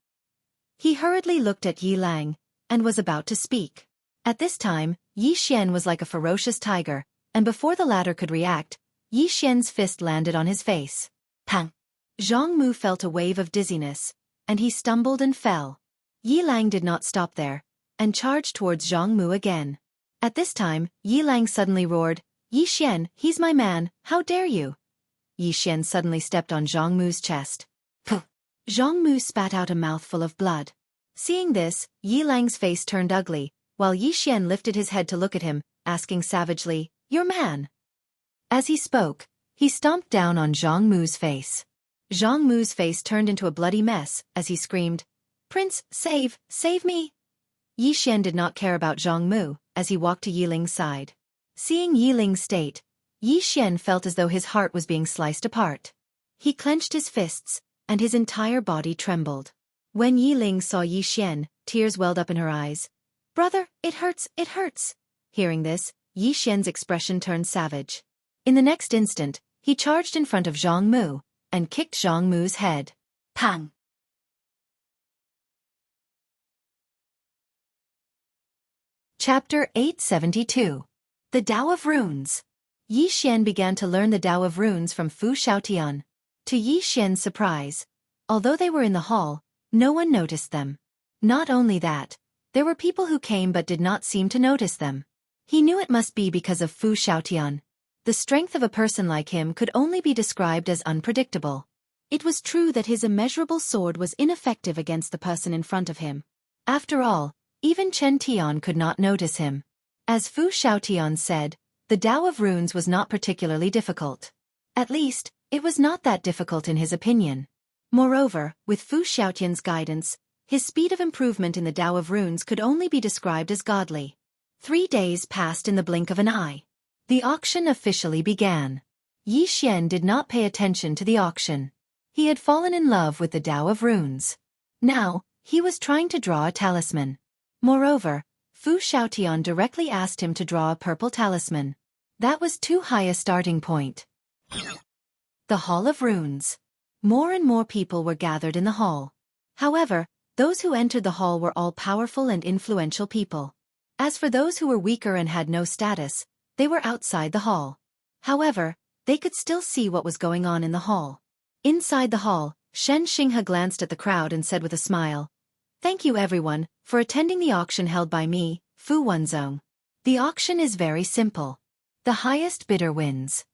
He hurriedly looked at Yi Lang, and was about to speak. At this time, Yi Xian was like a ferocious tiger, and before the latter could react, Yi Xian's fist landed on his face. Pang! Zhang Mu felt a wave of dizziness, and he stumbled and fell. Yi Lang did not stop there, and charged towards Zhang Mu again. At this time, Yi Lang suddenly roared, "Yi Xian, he's my man, how dare you!" Yi Xian suddenly stepped on Zhang Mu's chest. Puh! Zhang Mu spat out a mouthful of blood. Seeing this, Yi Lang's face turned ugly, while Yi Xian lifted his head to look at him, asking savagely, "Your man?" As he spoke, he stomped down on Zhang Mu's face. Zhang Mu's face turned into a bloody mess as he screamed, "Prince, save me!" Yi Xian did not care about Zhang Mu as he walked to Yi Ling's side. Seeing Yi Ling's state, Yi Xian felt as though his heart was being sliced apart. He clenched his fists, and his entire body trembled. When Yi Ling saw Yi Xian, tears welled up in her eyes. "Brother, it hurts, it hurts!" Hearing this, Yi Xian's expression turned savage. In the next instant, he charged in front of Zhang Mu, and kicked Zhang Mu's head. Pang! Chapter 872. The Tao of Runes. Yi Xian began to learn the Tao of Runes from Fu Shaotian. To Yi Xian's surprise, although they were in the hall, no one noticed them. Not only that, there were people who came but did not seem to notice them. He knew it must be because of Fu Shaotian. The strength of a person like him could only be described as unpredictable. It was true that his immeasurable sword was ineffective against the person in front of him. After all, even Chen Tian could not notice him. As Fu Shaotian said, the Tao of Runes was not particularly difficult. At least, it was not that difficult in his opinion. Moreover, with Fu Shaotian's guidance, his speed of improvement in the Tao of Runes could only be described as godly. 3 days passed in the blink of an eye. The auction officially began. Yi Xian did not pay attention to the auction. He had fallen in love with the Tao of Runes. Now, he was trying to draw a talisman. Moreover, Fu Shaotian directly asked him to draw a purple talisman. That was too high a starting point. The Hall of Runes. More and more people were gathered in the hall. However, those who entered the hall were all powerful and influential people. As for those who were weaker and had no status, they were outside the hall. However, they could still see what was going on in the hall. Inside the hall, Shen Xinghe glanced at the crowd and said with a smile, "Thank you everyone, for attending the auction held by me, Fu Wenzong. The auction is very simple. The highest bidder wins."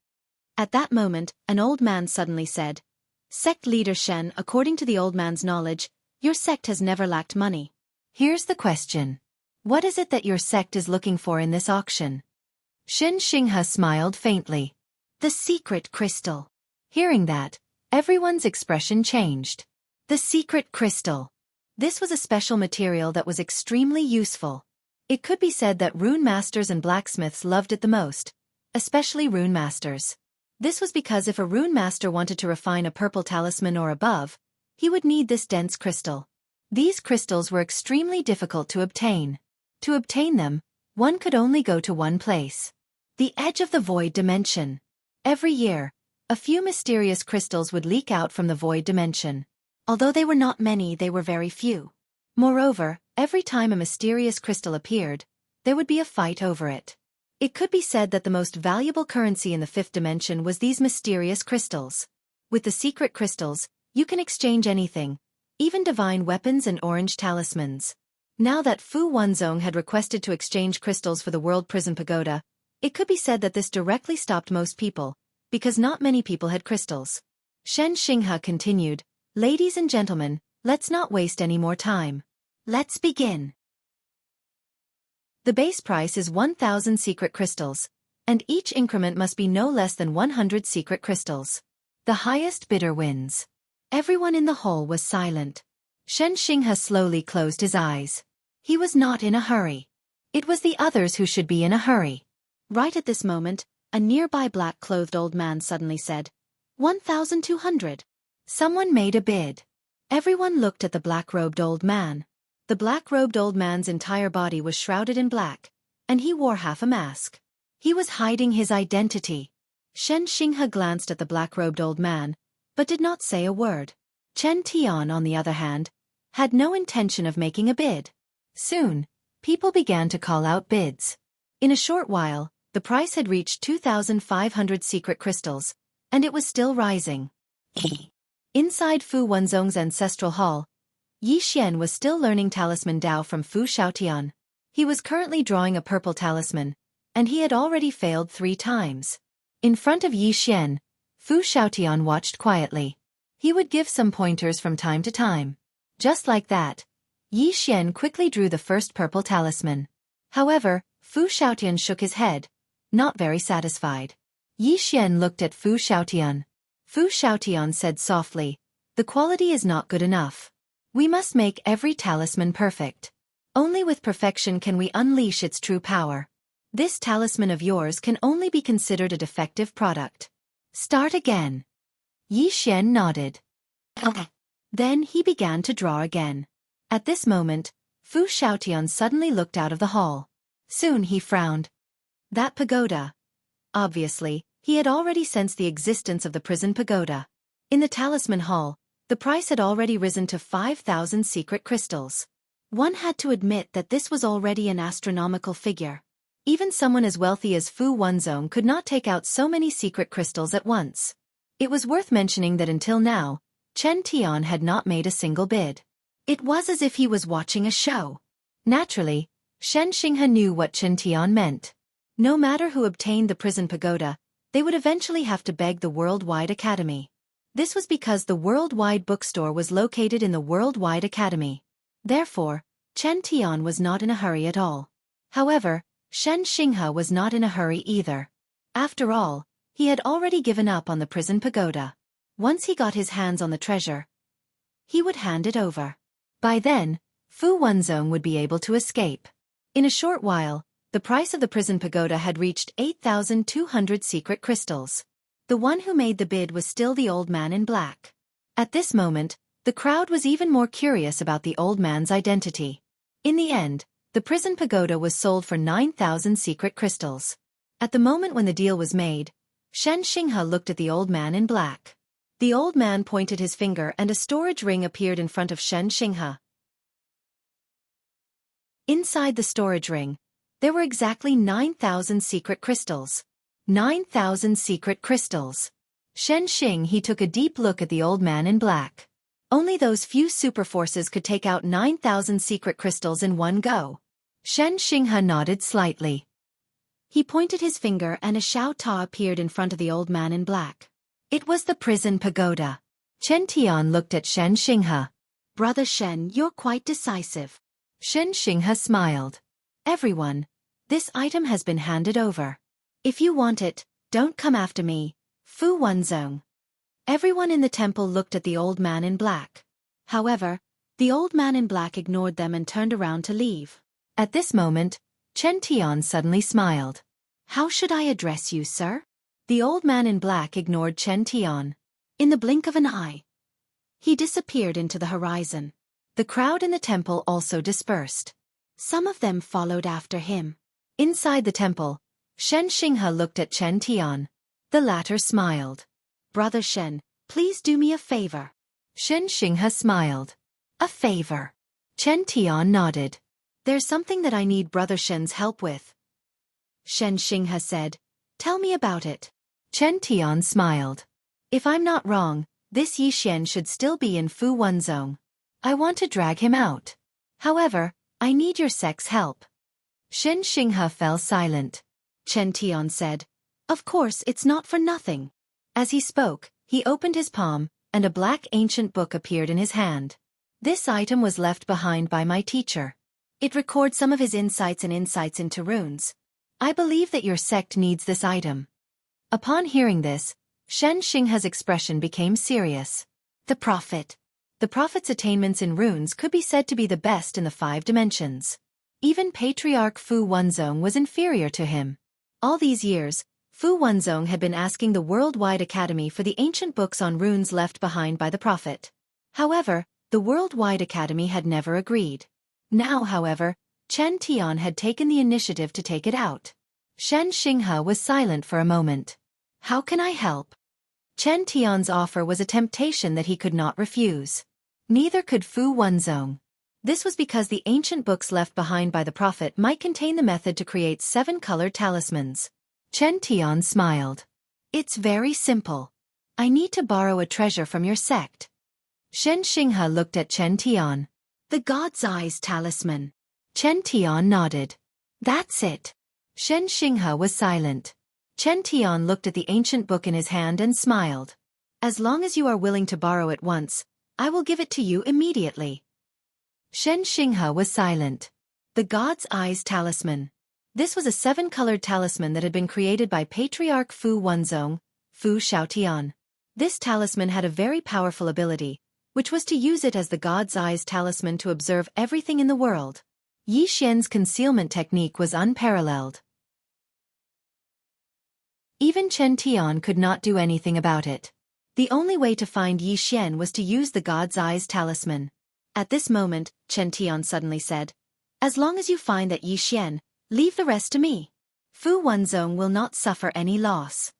At that moment, an old man suddenly said, "Sect leader Shen, according to the old man's knowledge, your sect has never lacked money. Here's the question. What is it that your sect is looking for in this auction?" Shen Xinghe smiled faintly. "The secret crystal." Hearing that, everyone's expression changed. The secret crystal. This was a special material that was extremely useful. It could be said that rune masters and blacksmiths loved it the most, especially rune masters. This was because if a rune master wanted to refine a purple talisman or above, he would need this dense crystal. These crystals were extremely difficult to obtain. To obtain them, one could only go to one place. The edge of the void dimension. Every year, a few mysterious crystals would leak out from the void dimension. Although they were not many, they were very few. Moreover, every time a mysterious crystal appeared, there would be a fight over it. It could be said that the most valuable currency in the fifth dimension was these mysterious crystals. With the secret crystals, you can exchange anything, even divine weapons and orange talismans. Now that Fu Wenzong had requested to exchange crystals for the World Prison Pagoda, it could be said that this directly stopped most people, because not many people had crystals. Shen Xinghe continued, "Ladies and gentlemen, let's not waste any more time. Let's begin." The base price is 1,000 secret crystals, and each increment must be no less than 100 secret crystals. The highest bidder wins. Everyone in the hall was silent. Shen Xinghe slowly closed his eyes. He was not in a hurry. It was the others who should be in a hurry. Right at this moment, a nearby black-clothed old man suddenly said, 1,200. Someone made a bid. Everyone looked at the black-robed old man. The black-robed old man's entire body was shrouded in black, and he wore half a mask. He was hiding his identity. Shen Xinghe glanced at the black-robed old man, but did not say a word. Chen Tian, on the other hand, had no intention of making a bid. Soon, people began to call out bids. In a short while, the price had reached 2,500 secret crystals, and it was still rising. Inside Fu Wenzong's ancestral hall, Yi Xian was still learning Talisman Dao from Fu Xiaotian. He was currently drawing a purple talisman, and he had already failed 3 times. In front of Yi Xian, Fu Xiaotian watched quietly. He would give some pointers from time to time. Just like that, Yi Xian quickly drew the first purple talisman. However, Fu Xiaotian shook his head, not very satisfied. Yi Xian looked at Fu Xiaotian. Fu Xiaotian said softly, "The quality is not good enough. We must make every talisman perfect. Only with perfection can we unleash its true power. This talisman of yours can only be considered a defective product. Start again." Yi Xian nodded. Then he began to draw again. At this moment, Fu Xiaotian suddenly looked out of the hall. Soon he frowned. That pagoda. Obviously, he had already sensed the existence of the prison pagoda. In the talisman hall, the price had already risen to 5,000 secret crystals. One had to admit that this was already an astronomical figure. Even someone as wealthy as Fu Wenzong could not take out so many secret crystals at once. It was worth mentioning that until now, Chen Tian had not made a single bid. It was as if he was watching a show. Naturally, Shen Xinghe knew what Chen Tian meant. No matter who obtained the prison pagoda, they would eventually have to beg the Worldwide Academy. This was because the Worldwide Bookstore was located in the Worldwide Academy. Therefore, Chen Tian was not in a hurry at all. However, Shen Xinghe was not in a hurry either. After all, he had already given up on the prison pagoda. Once he got his hands on the treasure, he would hand it over. By then, Fu Wenzong would be able to escape. In a short while, the price of the prison pagoda had reached 8,200 secret crystals. The one who made the bid was still the old man in black. At this moment, the crowd was even more curious about the old man's identity. In the end, the prison pagoda was sold for 9,000 secret crystals. At the moment when the deal was made, Shen Xinghe looked at the old man in black. The old man pointed his finger and a storage ring appeared in front of Shen Xinghe. Inside the storage ring, there were exactly 9,000 secret crystals. 9,000 secret crystals. Shen Xinghe took a deep look at the old man in black. Only those few super forces could take out 9,000 secret crystals in one go. Shen Xinghe nodded slightly. He pointed his finger and a Xiao Ta appeared in front of the old man in black. It was the prison pagoda. Chen Tian looked at Shen Xinghe. "Brother Shen, you're quite decisive." Shen Xinghe smiled. "Everyone, this item has been handed over. If you want it, don't come after me, Fu Wenzong." Everyone in the temple looked at the old man in black. However, the old man in black ignored them and turned around to leave. At this moment, Chen Tian suddenly smiled. "How should I address you, sir?" The old man in black ignored Chen Tian. In the blink of an eye, he disappeared into the horizon. The crowd in the temple also dispersed. Some of them followed after him. Inside the temple, Shen Xinghe looked at Chen Tian. The latter smiled. "Brother Shen, please do me a favor." Shen Xinghe smiled. "A favor?" Chen Tian nodded. "There's something that I need Brother Shen's help with." Shen Xinghe said, "Tell me about it." Chen Tian smiled. "If I'm not wrong, this Yi Xian should still be in Fu Wenzong. I want to drag him out. However, I need your sect's help." Shen Xinghe fell silent. Chen Tian said, "Of course it's not for nothing." As he spoke, he opened his palm, and a black ancient book appeared in his hand. This item was left behind by my teacher. It records some of his insights into runes. I believe that your sect needs this item. Upon hearing this, Shen Xinghe's expression became serious. The Prophet. The Prophet's attainments in runes could be said to be the best in the 5 dimensions. Even Patriarch Fu Wenzong was inferior to him. All these years, Fu Wenzong had been asking the Worldwide Academy for the ancient books on runes left behind by the Prophet. However, The Worldwide Academy had never agreed. Now, however, Chen Tian had taken the initiative to take it out. Shen Xinghe was silent for a moment. How can I help? Chen Tian's offer was a temptation that he could not refuse. Neither could Fu Wenzong. This was because the ancient books left behind by the prophet might contain the method to create 7-colored talismans. Chen Tian smiled. It's very simple. I need to borrow a treasure from your sect. Shen Xinghe looked at Chen Tian. The God's Eyes talisman. Chen Tian nodded. That's it. Shen Xinghe was silent. Chen Tian looked at the ancient book in his hand and smiled. As long as you are willing to borrow it once, I will give it to you immediately. Shen Xinghe was silent. The God's Eyes talisman. This was a 7-colored talisman that had been created by Patriarch Fu Wenzong, Fu Shaotian. This talisman had a very powerful ability, which was to use it as the God's Eyes talisman to observe everything in the world. Yi Xian's concealment technique was unparalleled. Even Chen Tian could not do anything about it. The only way to find Yi Xian was to use the God's Eyes talisman. At this moment, Chen Tian suddenly said, As long as you find that Yi Xian, leave the rest to me. Fu Wenzong will not suffer any loss.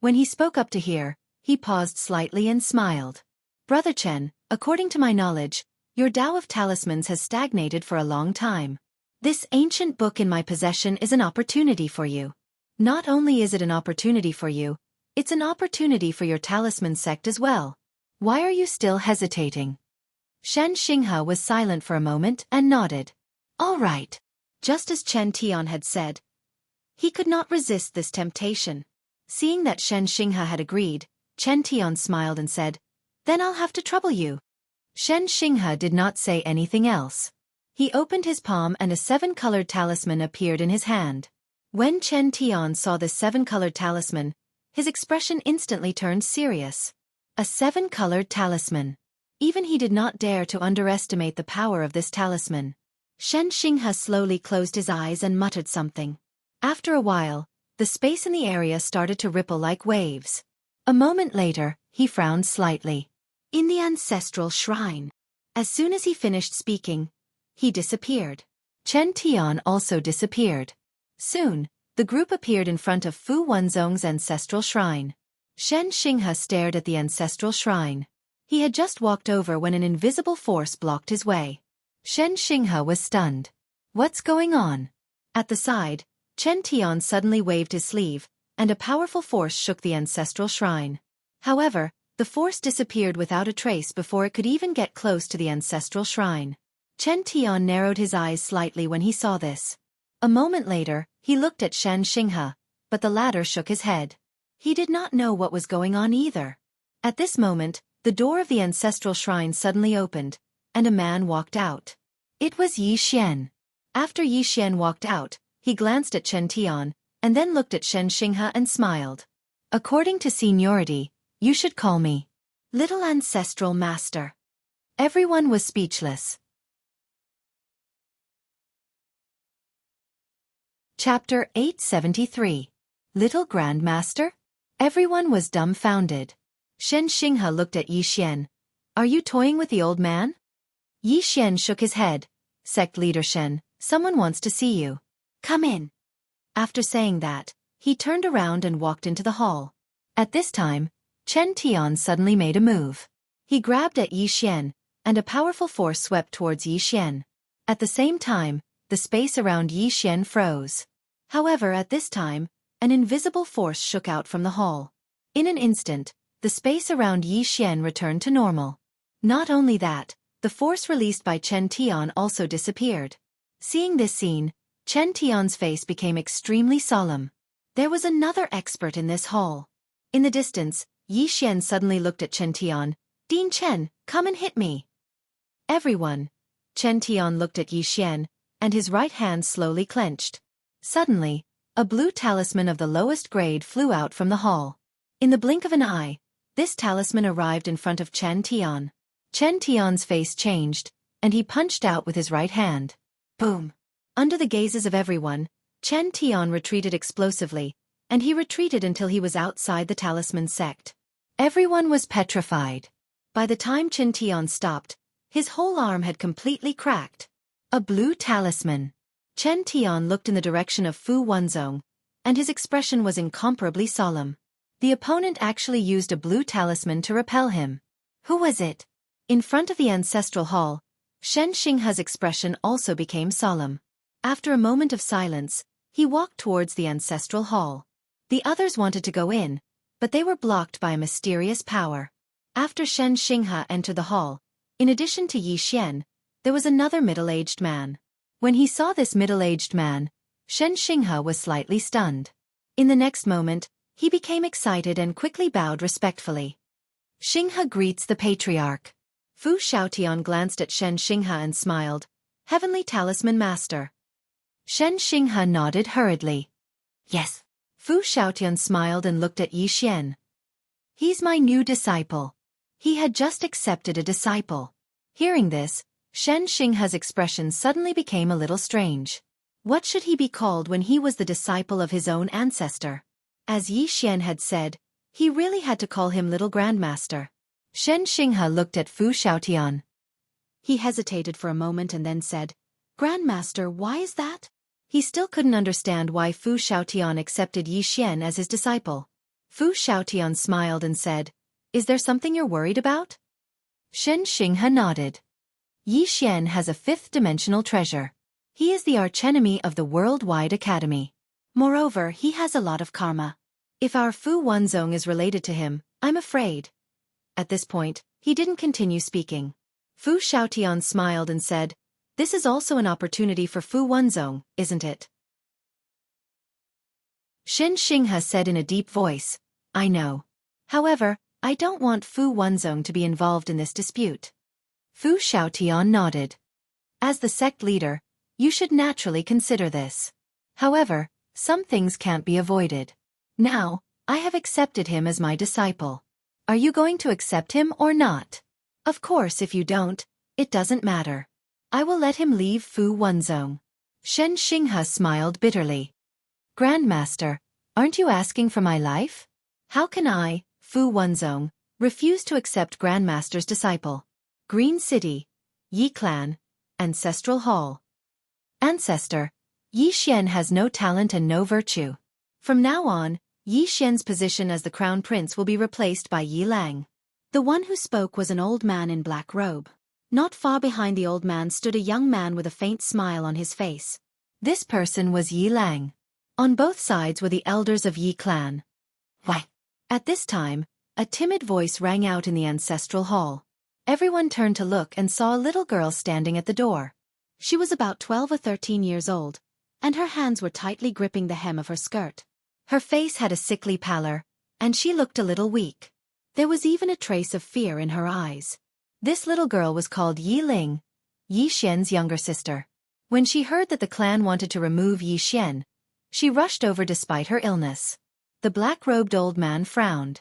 When he spoke up to hear, he paused slightly and smiled. Brother Chen, according to my knowledge, your Tao of talismans has stagnated for a long time. This ancient book in my possession is an opportunity for you. Not only is it an opportunity for you, it's an opportunity for your talisman sect as well. Why are you still hesitating? Shen Xinghe was silent for a moment and nodded. All right. Just as Chen Tian had said. He could not resist this temptation. Seeing that Shen Xinghe had agreed, Chen Tian smiled and said, Then I'll have to trouble you. Shen Xinghe did not say anything else. He opened his palm and a 7-colored talisman appeared in his hand. When Chen Tian saw this 7-colored talisman, his expression instantly turned serious. A 7-colored talisman. Even he did not dare to underestimate the power of this talisman. Shen Xinghe slowly closed his eyes and muttered something. After a while, the space in the area started to ripple like waves. A moment later, he frowned slightly. In the ancestral shrine. As soon as he finished speaking, he disappeared. Chen Tian also disappeared. Soon, the group appeared in front of Fu Wenzong's ancestral shrine. Shen Xinghe stared at the ancestral shrine. He had just walked over when an invisible force blocked his way. Shen Xinghe was stunned. What's going on? At the side, Chen Tian suddenly waved his sleeve, and a powerful force shook the ancestral shrine. However, the force disappeared without a trace before it could even get close to the ancestral shrine. Chen Tian narrowed his eyes slightly when he saw this. A moment later, he looked at Shen Xinghe, but the latter shook his head. He did not know what was going on either. At this moment, the door of the ancestral shrine suddenly opened, and a man walked out. It was Yi Xian. After Yi Xian walked out, he glanced at Chen Tian, and then looked at Shen Xinghe and smiled. According to seniority, you should call me Little Ancestral Master. Everyone was speechless. Chapter 873. Little Grandmaster? Everyone was dumbfounded. Shen Xinghe looked at Yi Xian. Are you toying with the old man? Yi Xian shook his head. Sect leader Shen, someone wants to see you. Come in. After saying that, he turned around and walked into the hall. At this time, Chen Tian suddenly made a move. He grabbed at Yi Xian, and a powerful force swept towards Yi Xian. At the same time, the space around Yi Xian froze. However, at this time, an invisible force shook out from the hall. In an instant, the space around Yi Xian returned to normal. Not only that, the force released by Chen Tian also disappeared. Seeing this scene, Chen Tian's face became extremely solemn. There was another expert in this hall. In the distance, Yi Xian suddenly looked at Chen Tian. Dean Chen, come and hit me. Everyone. Chen Tian looked at Yi Xian, and his right hand slowly clenched. Suddenly, a blue talisman of the lowest grade flew out from the hall. In the blink of an eye, this talisman arrived in front of Chen Tian. Chen Tian's face changed, and he punched out with his right hand. Boom! Under the gazes of everyone, Chen Tian retreated explosively, and he retreated until he was outside the talisman sect. Everyone was petrified. By the time Chen Tian stopped, His whole arm had completely cracked. A blue talisman. Chen Tian looked in the direction of Fu Wanzong, and his expression was incomparably solemn. The opponent actually used a blue talisman to repel him. Who was it? In front of the ancestral hall, Shen Xinghe's expression also became solemn. After a moment of silence, he walked towards the ancestral hall. The others wanted to go in, but they were blocked by a mysterious power. After Shen Xinghe entered the hall, in addition to Yi Xian, there was another middle-aged man. When he saw this middle-aged man, Shen Xinghe was slightly stunned. In the next moment, he became excited and quickly bowed respectfully. Xinghe greets the patriarch. Fu Xiaotian glanced at Shen Xinghe and smiled. Heavenly Talisman Master. Shen Xinghe nodded hurriedly. Yes. Fu Xiaotian smiled and looked at Yi Xian. He's my new disciple. He had just accepted a disciple. Hearing this, Shen Xinghe's expression suddenly became a little strange. What should he be called when he was the disciple of his own ancestor? As Yi Xian had said, he really had to call him Little Grandmaster. Shen Xinghe looked at Fu Xiaotian. He hesitated for a moment and then said, Grandmaster, why is that? He still couldn't understand why Fu Xiaotian accepted Yi Xian as his disciple. Fu Xiaotian smiled and said, Is there something you're worried about? Shen Xinghe nodded. Yi Xian has a fifth-dimensional treasure. He is the archenemy of the Worldwide Academy. Moreover, he has a lot of karma. If our Fu Wanzong is related to him, I'm afraid. At this point, he didn't continue speaking. Fu Xiaotian smiled and said, This is also an opportunity for Fu Wanzong, isn't it? Shen Xinghe said in a deep voice, I know. However, I don't want Fu Wanzong to be involved in this dispute. Fu Xiaotian nodded. As the sect leader, you should naturally consider this. However, some things can't be avoided. Now, I have accepted him as my disciple. Are you going to accept him or not? Of course, if you don't, it doesn't matter. I will let him leave Fu Wanzong. Shen Xinghe smiled bitterly. Grandmaster, aren't you asking for my life? How can I, Fu Wanzong, refuse to accept Grandmaster's disciple? Green City, Yi Clan, Ancestral Hall. Ancestor, Yi Xian has no talent and no virtue. From now on, Yi Xian's position as the crown prince will be replaced by Yi Lang. The one who spoke was an old man in black robe. Not far behind the old man stood a young man with a faint smile on his face. This person was Yi Lang. On both sides were the elders of Yi Clan. Why? At this time, a timid voice rang out in the ancestral hall. Everyone turned to look and saw a little girl standing at the door. She was about 12 or 13 years old, and her hands were tightly gripping the hem of her skirt. Her face had a sickly pallor, and she looked a little weak. There was even a trace of fear in her eyes. This little girl was called Yi Ling, Yi Xian's younger sister. When she heard that the clan wanted to remove Yi Xian, she rushed over despite her illness. The black-robed old man frowned.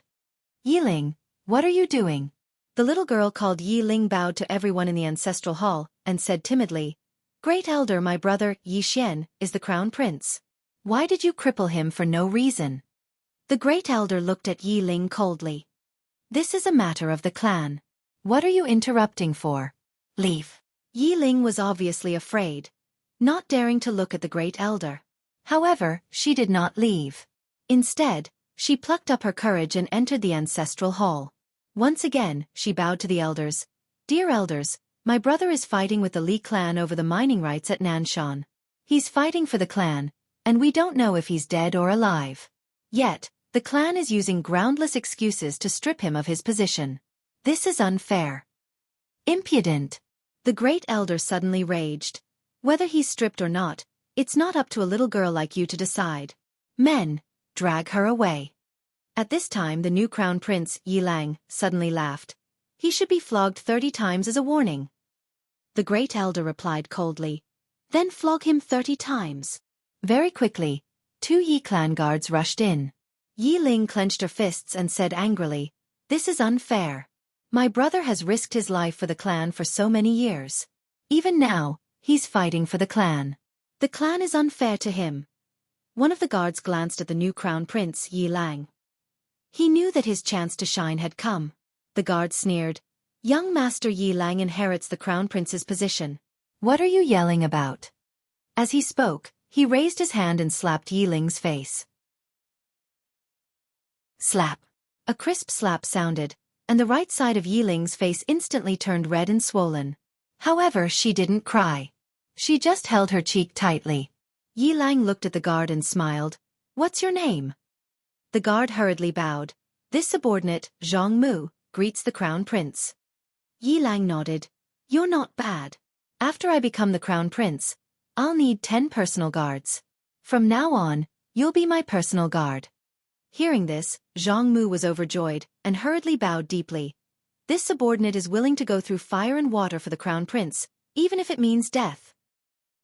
Yi Ling, what are you doing? The little girl called Yi Ling bowed to everyone in the ancestral hall and said timidly, Great Elder, my brother, Yi Xian, is the crown prince. Why did you cripple him for no reason? The Great Elder looked at Yi Ling coldly. This is a matter of the clan. What are you interrupting for? Leave. Yi Ling was obviously afraid, not daring to look at the Great Elder. However, she did not leave. Instead, she plucked up her courage and entered the ancestral hall. Once again, she bowed to the elders. Dear elders, my brother is fighting with the Li clan over the mining rights at Nanshan. He's fighting for the clan, and we don't know if he's dead or alive. Yet, the clan is using groundless excuses to strip him of his position. This is unfair. Impudent. The Great Elder suddenly raged. Whether he's stripped or not, it's not up to a little girl like you to decide. Men, drag her away. At this time the new crown prince, Yi Lang, suddenly laughed. He should be flogged 30 times as a warning. The Great Elder replied coldly. Then flog him 30 times. Very quickly, 2 Yi clan guards rushed in. Yi Ling clenched her fists and said angrily, This is unfair. My brother has risked his life for the clan for so many years. Even now, he's fighting for the clan. The clan is unfair to him. One of the guards glanced at the new crown prince, Yi Lang. He knew that his chance to shine had come. The guard sneered, Young Master Yi Lang inherits the Crown Prince's position. What are you yelling about? As he spoke, he raised his hand and slapped Yi Ling's face. Slap. A crisp slap sounded, and the right side of Yi Ling's face instantly turned red and swollen. However, she didn't cry. She just held her cheek tightly. Yi Lang looked at the guard and smiled. What's your name? The guard hurriedly bowed. This subordinate, Zhang Mu, greets the Crown Prince. Yi Lang nodded. You're not bad. After I become the Crown Prince, I'll need 10 personal guards. From now on, you'll be my personal guard. Hearing this, Zhang Mu was overjoyed, and hurriedly bowed deeply. This subordinate is willing to go through fire and water for the Crown Prince, even if it means death.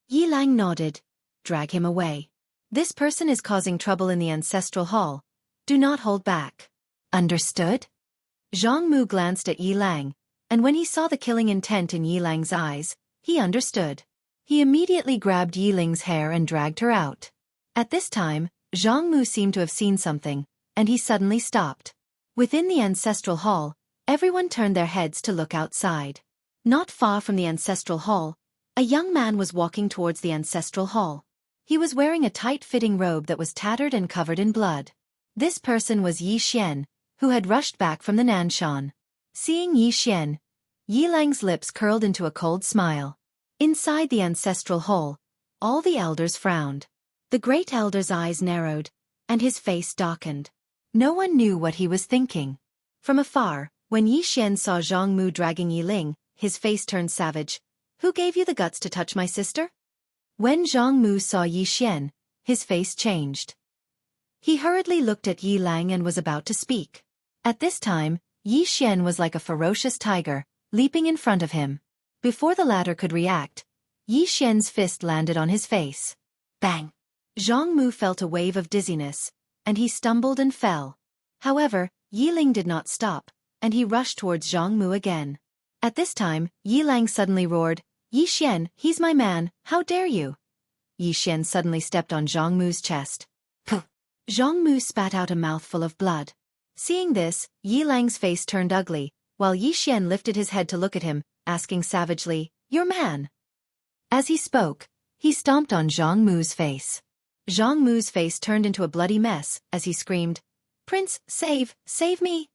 Yi Lang nodded. Drag him away. This person is causing trouble in the ancestral hall. Do not hold back. Understood? Zhang Mu glanced at Yi Lang, and when he saw the killing intent in Yi Lang's eyes, he understood. He immediately grabbed Yi Ling's hair and dragged her out. At this time, Zhang Mu seemed to have seen something, and he suddenly stopped. Within the ancestral hall, everyone turned their heads to look outside. Not far from the ancestral hall, a young man was walking towards the ancestral hall. He was wearing a tight-fitting robe that was tattered and covered in blood. This person was Yi Xian, who had rushed back from the Nanshan. Seeing Yi Xian, Yi Lang's lips curled into a cold smile. Inside the ancestral hall, all the elders frowned. The great elder's eyes narrowed, and his face darkened. No one knew what he was thinking. From afar, when Yi Xian saw Zhang Mu dragging Yi Ling, his face turned savage. Who gave you the guts to touch my sister? When Zhang Mu saw Yi Xian, his face changed. He hurriedly looked at Yi Lang and was about to speak. At this time, Yi Xian was like a ferocious tiger, leaping in front of him. Before the latter could react, Yi Xian's fist landed on his face. Bang! Zhang Mu felt a wave of dizziness, and he stumbled and fell. However, Yi Ling did not stop, and he rushed towards Zhang Mu again. At this time, Yi Lang suddenly roared, Yi Xian, he's my man, how dare you? Yi Xian suddenly stepped on Zhang Mu's chest. Puh! Zhang Mu spat out a mouthful of blood. Seeing this, Yi Lang's face turned ugly, while Yi Xian lifted his head to look at him, asking savagely, Your man? As he spoke, he stomped on Zhang Mu's face. Zhang Mu's face turned into a bloody mess as he screamed, Prince, save me!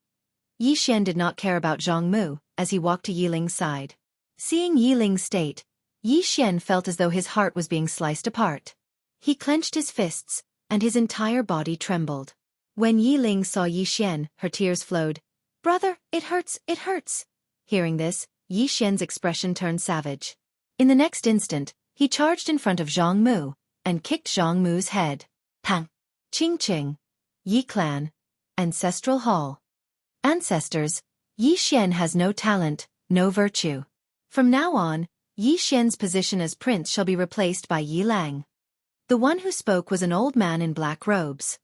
Yi Xian did not care about Zhang Mu as he walked to Yi Ling's side. Seeing Yi Ling's state, Yi Xian felt as though his heart was being sliced apart. He clenched his fists, and his entire body trembled. When Yi Ling saw Yi Xian, her tears flowed. Brother, it hurts, it hurts. Hearing this, Yi Xian's expression turned savage. In the next instant, he charged in front of Zhang Mu, and kicked Zhang Mu's head. Pang! Ching Ching! Yi Clan. Ancestral Hall. Ancestors, Yi Xian has no talent, no virtue. From now on, Yi Xian's position as prince shall be replaced by Yi Lang. The one who spoke was an old man in black robes.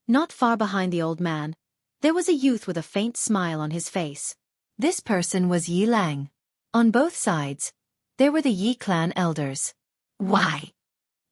Not far behind the old man, there was a youth with a faint smile on his face. This person was Yi Lang. On both sides, there were the Yi clan elders. Why?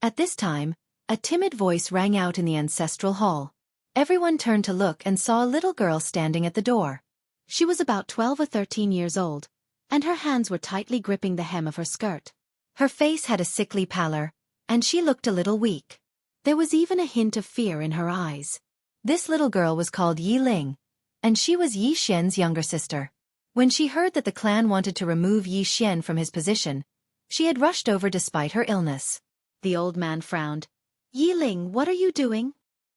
At this time, a timid voice rang out in the ancestral hall. Everyone turned to look and saw a little girl standing at the door. She was about 12 or 13 years old, and her hands were tightly gripping the hem of her skirt. Her face had a sickly pallor, and she looked a little weak. There was even a hint of fear in her eyes. This little girl was called Yi Ling, and she was Yi Xian's younger sister. When she heard that the clan wanted to remove Yi Xian from his position, she had rushed over despite her illness. The old man frowned. Yi Ling, what are you doing?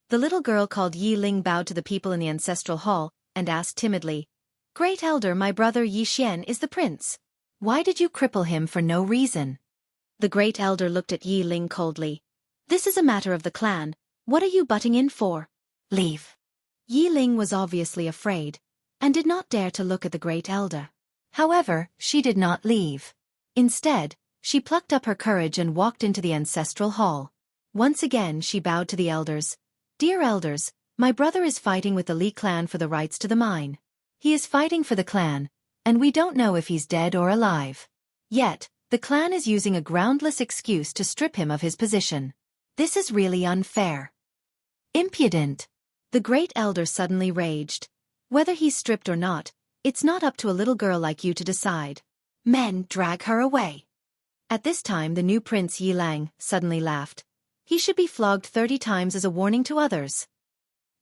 The little girl called Yi Ling bowed to the people in the ancestral hall and asked timidly, Great Elder, my brother Yi Xian is the prince. Why did you cripple him for no reason? The Great Elder looked at Yi Ling coldly. This is a matter of the clan. What are you butting in for? Leave. Yi Ling was obviously afraid, and did not dare to look at the Great Elder. However, she did not leave. Instead, she plucked up her courage and walked into the ancestral hall. Once again she bowed to the elders. Dear elders, my brother is fighting with the Li clan for the rights to the mine. He is fighting for the clan, and we don't know if he's dead or alive. Yet, the clan is using a groundless excuse to strip him of his position. This is really unfair. Impudent. The Great Elder suddenly raged. Whether he's stripped or not, it's not up to a little girl like you to decide. Men, drag her away. At this time the new prince Yi Lang suddenly laughed. He should be flogged 30 times as a warning to others.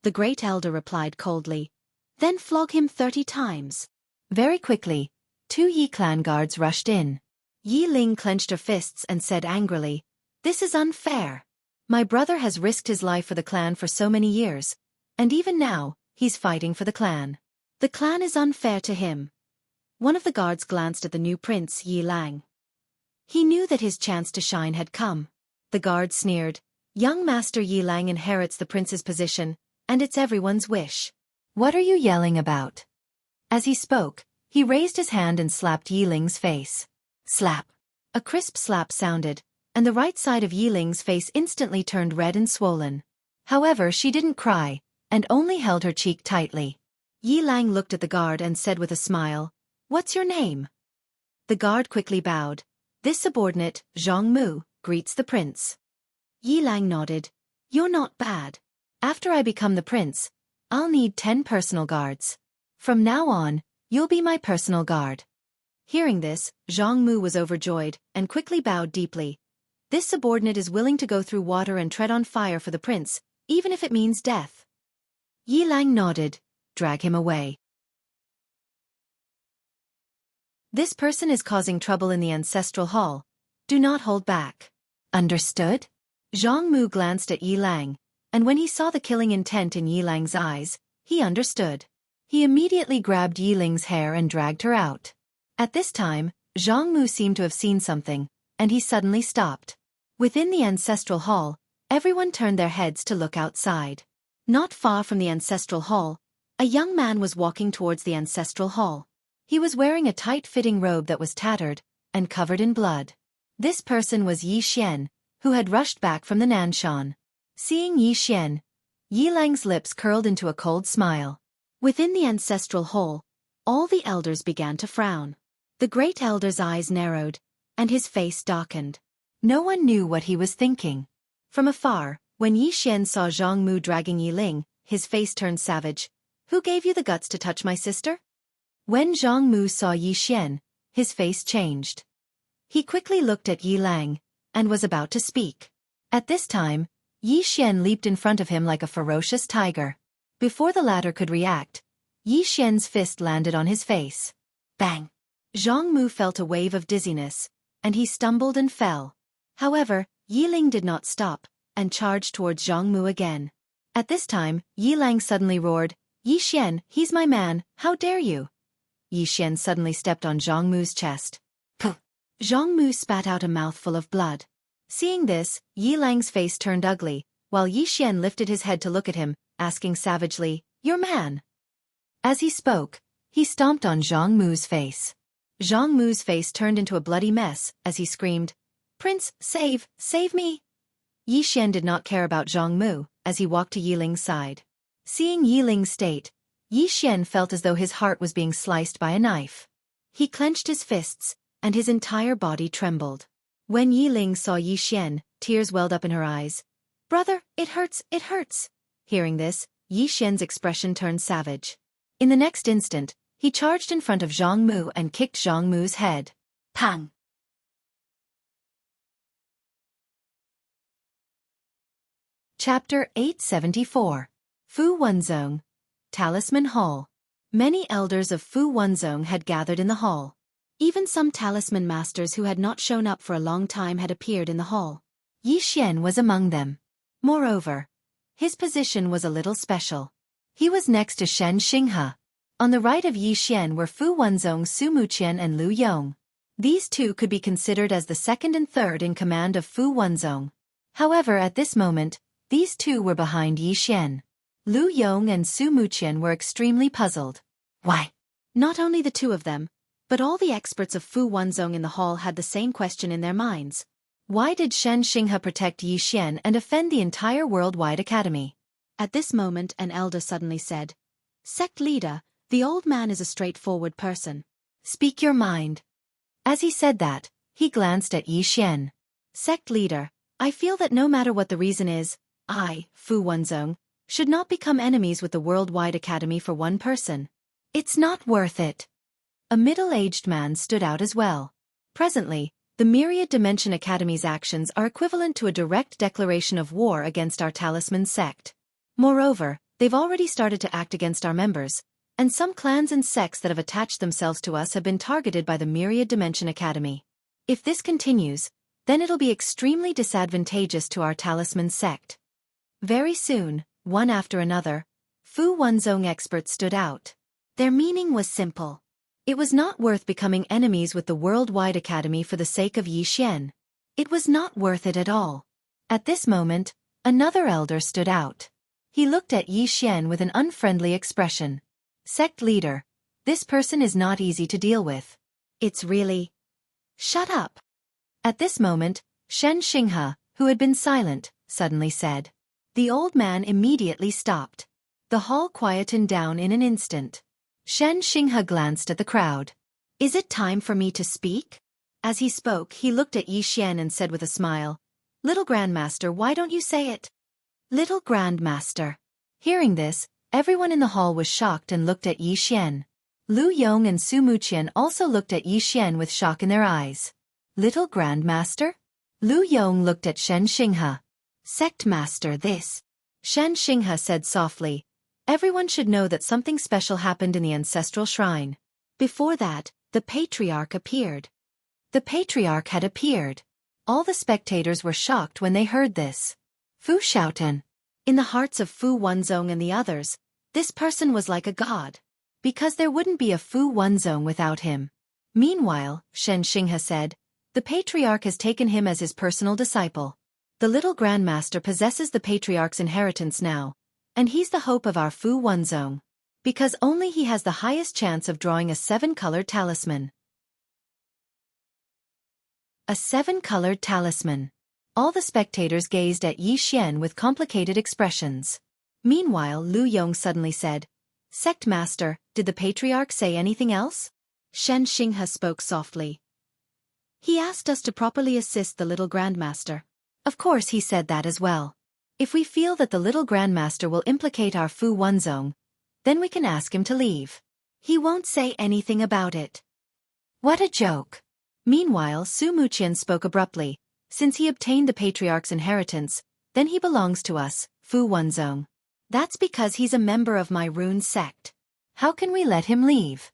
The great elder replied coldly. Then flog him 30 times. Very quickly, 2 Yi clan guards rushed in. Yi Ling clenched her fists and said angrily, "This is unfair. My brother has risked his life for the clan for so many years, and even now, he's fighting for the clan. The clan is unfair to him." One of the guards glanced at the new prince Yi Lang. He knew that his chance to shine had come. The guard sneered, "Young Master Yi Lang inherits the prince's position, and it's everyone's wish. What are you yelling about?" As he spoke, he raised his hand and slapped Yi Ling's face. Slap. A crisp slap sounded, and the right side of Yi Ling's face instantly turned red and swollen. However, she didn't cry, and only held her cheek tightly. Yi Lang looked at the guard and said with a smile, "What's your name?" The guard quickly bowed. "This subordinate, Zhang Mu, greets the prince." Yi Lang nodded. "You're not bad. After I become the prince, I'll need 10 personal guards. From now on, you'll be my personal guard." Hearing this, Zhang Mu was overjoyed and quickly bowed deeply. This subordinate is willing to go through water and tread on fire for the prince, even if it means death. Yi Lang nodded. "Drag him away. This person is causing trouble in the ancestral hall. Do not hold back. Understood?" Zhang Mu glanced at Yi Lang, and when he saw the killing intent in Yi Lang's eyes, he understood. He immediately grabbed Yi Ling's hair and dragged her out. At this time, Zhang Mu seemed to have seen something, and he suddenly stopped. Within the ancestral hall, everyone turned their heads to look outside. Not far from the ancestral hall, a young man was walking towards the ancestral hall. He was wearing a tight-fitting robe that was tattered and covered in blood. This person was Yi Xian, who had rushed back from the Nanshan. Seeing Yi Xian, Yi Lang's lips curled into a cold smile. Within the ancestral hall, all the elders began to frown. The great elder's eyes narrowed, and his face darkened. No one knew what he was thinking. From afar, when Yi Xian saw Zhang Mu dragging Yi Ling, his face turned savage. "Who gave you the guts to touch my sister?" When Zhang Mu saw Yi Xian, his face changed. He quickly looked at Yi Lang, and was about to speak. At this time, Yi Xian leaped in front of him like a ferocious tiger. Before the latter could react, Yi Xian's fist landed on his face. Bang! Zhang Mu felt a wave of dizziness, and he stumbled and fell. However, Yi Ling did not stop, and charged towards Zhang Mu again. At this time, Yi Lang suddenly roared, "Yi Xian, he's my man, how dare you!" Yi Xian suddenly stepped on Zhang Mu's chest. Puh! Zhang Mu spat out a mouthful of blood. Seeing this, Yi Lang's face turned ugly, while Yi Xian lifted his head to look at him, asking savagely, "Your man?" As he spoke, he stomped on Zhang Mu's face. Zhang Mu's face turned into a bloody mess as he screamed, "Prince, save me!" Yi Xian did not care about Zhang Mu as he walked to Yi Ling's side. Seeing Yi Ling's state, Yi Xian felt as though his heart was being sliced by a knife. He clenched his fists, and his entire body trembled. When Yi Ling saw Yi Xian, tears welled up in her eyes. "Brother, it hurts, it hurts!" Hearing this, Yi Xian's expression turned savage. In the next instant, he charged in front of Zhang Mu and kicked Zhang Mu's head. Pang! Chapter 874. Fu Wenzong. Talisman Hall. Many elders of Fu Wenzong had gathered in the hall. Even some talisman masters who had not shown up for a long time had appeared in the hall. Yi Xian was among them. Moreover, his position was a little special. He was next to Shen Xinghe. On the right of Yi Xian were Fu Wenzong, Su Muqian and Lu Yong. These two could be considered as the second and third in command of Fu Wenzong. However, at this moment, these two were behind Yi Xian. Lu Yong and Su Muqian were extremely puzzled. Why? Not only the two of them, but all the experts of Fu Wenzong in the hall had the same question in their minds. Why did Shen Xinghe protect Yi Xian and offend the entire worldwide academy? At this moment an elder suddenly said, "Sect leader, the old man is a straightforward person. Speak your mind." As he said that, he glanced at Yi Xian. "Sect leader, I feel that no matter what the reason is, I, Fu Wenzong, should not become enemies with the Worldwide Academy for one person. It's not worth it. A middle-aged man stood out as well. Presently, the Myriad Dimension Academy's actions are equivalent to a direct declaration of war against our talisman sect. Moreover, they've already started to act against our members, and some clans and sects that have attached themselves to us have been targeted by the Myriad Dimension Academy. If this continues, then it'll be extremely disadvantageous to our talisman sect. Very soon, one after another, Fu Wenzong experts stood out. Their meaning was simple. It was not worth becoming enemies with the Worldwide Academy for the sake of Yi Xian. It was not worth it at all. At this moment, another elder stood out. He looked at Yi Xian with an unfriendly expression. Sect leader, this person is not easy to deal with. It's really... Shut up. At this moment, Shen Xinghe, who had been silent, suddenly said. The old man immediately stopped. The hall quietened down in an instant. Shen Xinghe glanced at the crowd. Is it time for me to speak? As he spoke, he looked at Yi Xian and said with a smile, Little Grandmaster, why don't you say it? Little Grandmaster. Hearing this, everyone in the hall was shocked and looked at Yi Xian. Lu Yong and Su Muqian also looked at Yi Xian with shock in their eyes. Little Grandmaster? Lu Yong looked at Shen Xinghe. Sect Master this. Shen Xinghe said softly. Everyone should know that something special happened in the ancestral shrine. Before that, the Patriarch appeared. The Patriarch had appeared. All the spectators were shocked when they heard this. Fu Xiaotan. In the hearts of Fu Wenzong and the others, this person was like a god. Because there wouldn't be a Fu Wenzong without him. Meanwhile, Shen Xinghe said, the Patriarch has taken him as his personal disciple. The little Grandmaster possesses the Patriarch's inheritance now, and he's the hope of our Fu Wenzong. Because only he has the highest chance of drawing a 7-colored talisman. A 7-colored talisman. All the spectators gazed at Yi Xian with complicated expressions. Meanwhile, Lu Yong suddenly said, Sect Master, did the Patriarch say anything else? Shen Xinghe spoke softly. He asked us to properly assist the little Grandmaster. Of course he said that as well. If we feel that the little Grandmaster will implicate our Fu Wenzong, then we can ask him to leave. He won't say anything about it. What a joke. Meanwhile, Su Muqian spoke abruptly. Since he obtained the Patriarch's inheritance, then he belongs to us, Fu Wenzong. That's because he's a member of my rune sect. How can we let him leave?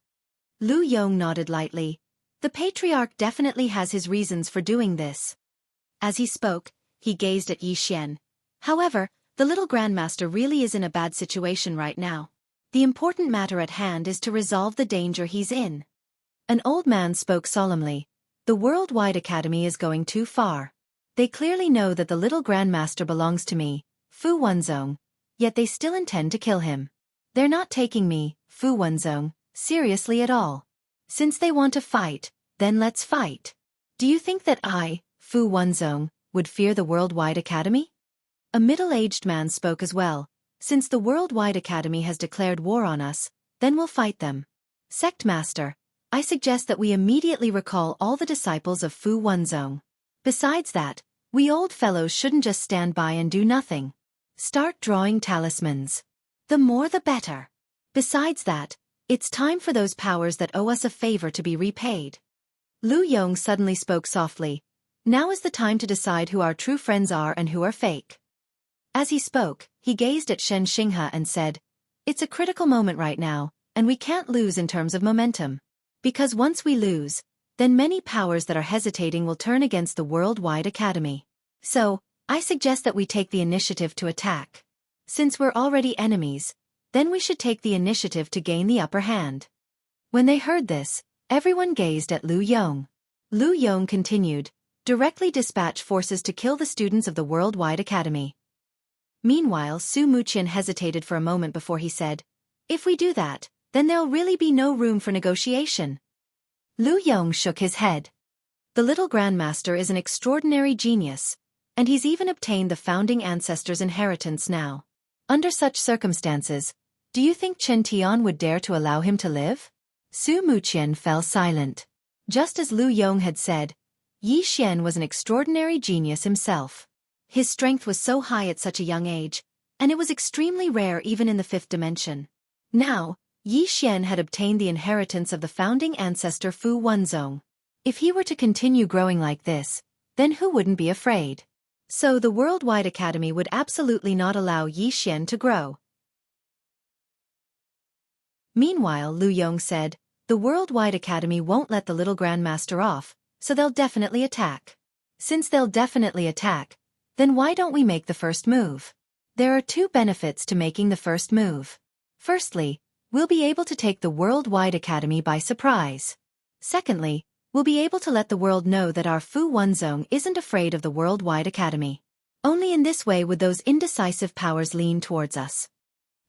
Lu Yong nodded lightly. The Patriarch definitely has his reasons for doing this. As he spoke, he gazed at Yi Xian. However, the little Grandmaster really is in a bad situation right now. The important matter at hand is to resolve the danger he's in. An old man spoke solemnly. The Worldwide Academy is going too far. They clearly know that the little Grandmaster belongs to me, Fu Wenzong, yet they still intend to kill him. They're not taking me, Fu Wenzong, seriously at all. Since they want to fight, then let's fight. Do you think that I, Fu Wenzong, would fear the Worldwide Academy? A middle-aged man spoke as well. Since the Worldwide Academy has declared war on us, then we'll fight them. Sect Master, I suggest that we immediately recall all the disciples of Fu Wenzong. Besides that, we old fellows shouldn't just stand by and do nothing. Start drawing talismans. The more the better. Besides that, it's time for those powers that owe us a favor to be repaid. Lu Yong suddenly spoke softly. Now is the time to decide who our true friends are and who are fake. As he spoke, he gazed at Shen Xinghe and said, It's a critical moment right now, and we can't lose in terms of momentum. Because once we lose, then many powers that are hesitating will turn against the Worldwide Academy. So, I suggest that we take the initiative to attack. Since we're already enemies, then we should take the initiative to gain the upper hand. When they heard this, everyone gazed at Lu Yong. Lu Yong continued, Directly dispatch forces to kill the students of the Worldwide Academy. Meanwhile, Su Muqian hesitated for a moment before he said, If we do that, then there'll really be no room for negotiation. Lu Yong shook his head. The little Grandmaster is an extraordinary genius, and he's even obtained the founding ancestor's inheritance now. Under such circumstances, do you think Chen Tian would dare to allow him to live? Su Muqian fell silent. Just as Lu Yong had said, Yi Xian was an extraordinary genius himself. His strength was so high at such a young age, and it was extremely rare even in the fifth dimension. Now, Yi Xian had obtained the inheritance of the founding ancestor Fu Wenzong. If he were to continue growing like this, then who wouldn't be afraid? So the Worldwide Academy would absolutely not allow Yi Xian to grow. Meanwhile, Lu Yong said, the Worldwide Academy won't let the little Grandmaster off, so they'll definitely attack. Since they'll definitely attack, then why don't we make the first move? There are two benefits to making the first move. Firstly, we'll be able to take the Worldwide Academy by surprise. Secondly, we'll be able to let the world know that our Fu Wenzong isn't afraid of the Worldwide Academy. Only in this way would those indecisive powers lean towards us.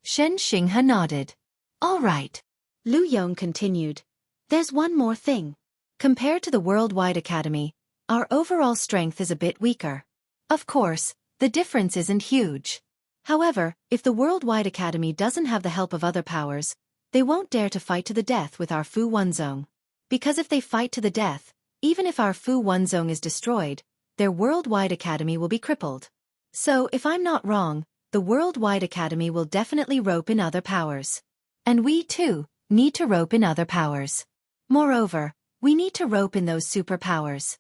Shen Xinghe nodded. All right. Lu Yong continued. There's one more thing. Compared to the Worldwide Academy, our overall strength is a bit weaker. Of course, the difference isn't huge. However, if the Worldwide Academy doesn't have the help of other powers, they won't dare to fight to the death with our Fu Wenzong. Because if they fight to the death, even if our Fu Wenzong is destroyed, their Worldwide Academy will be crippled. So if I'm not wrong, the Worldwide Academy will definitely rope in other powers. And we, too, need to rope in other powers. Moreover, we need to rope in those superpowers.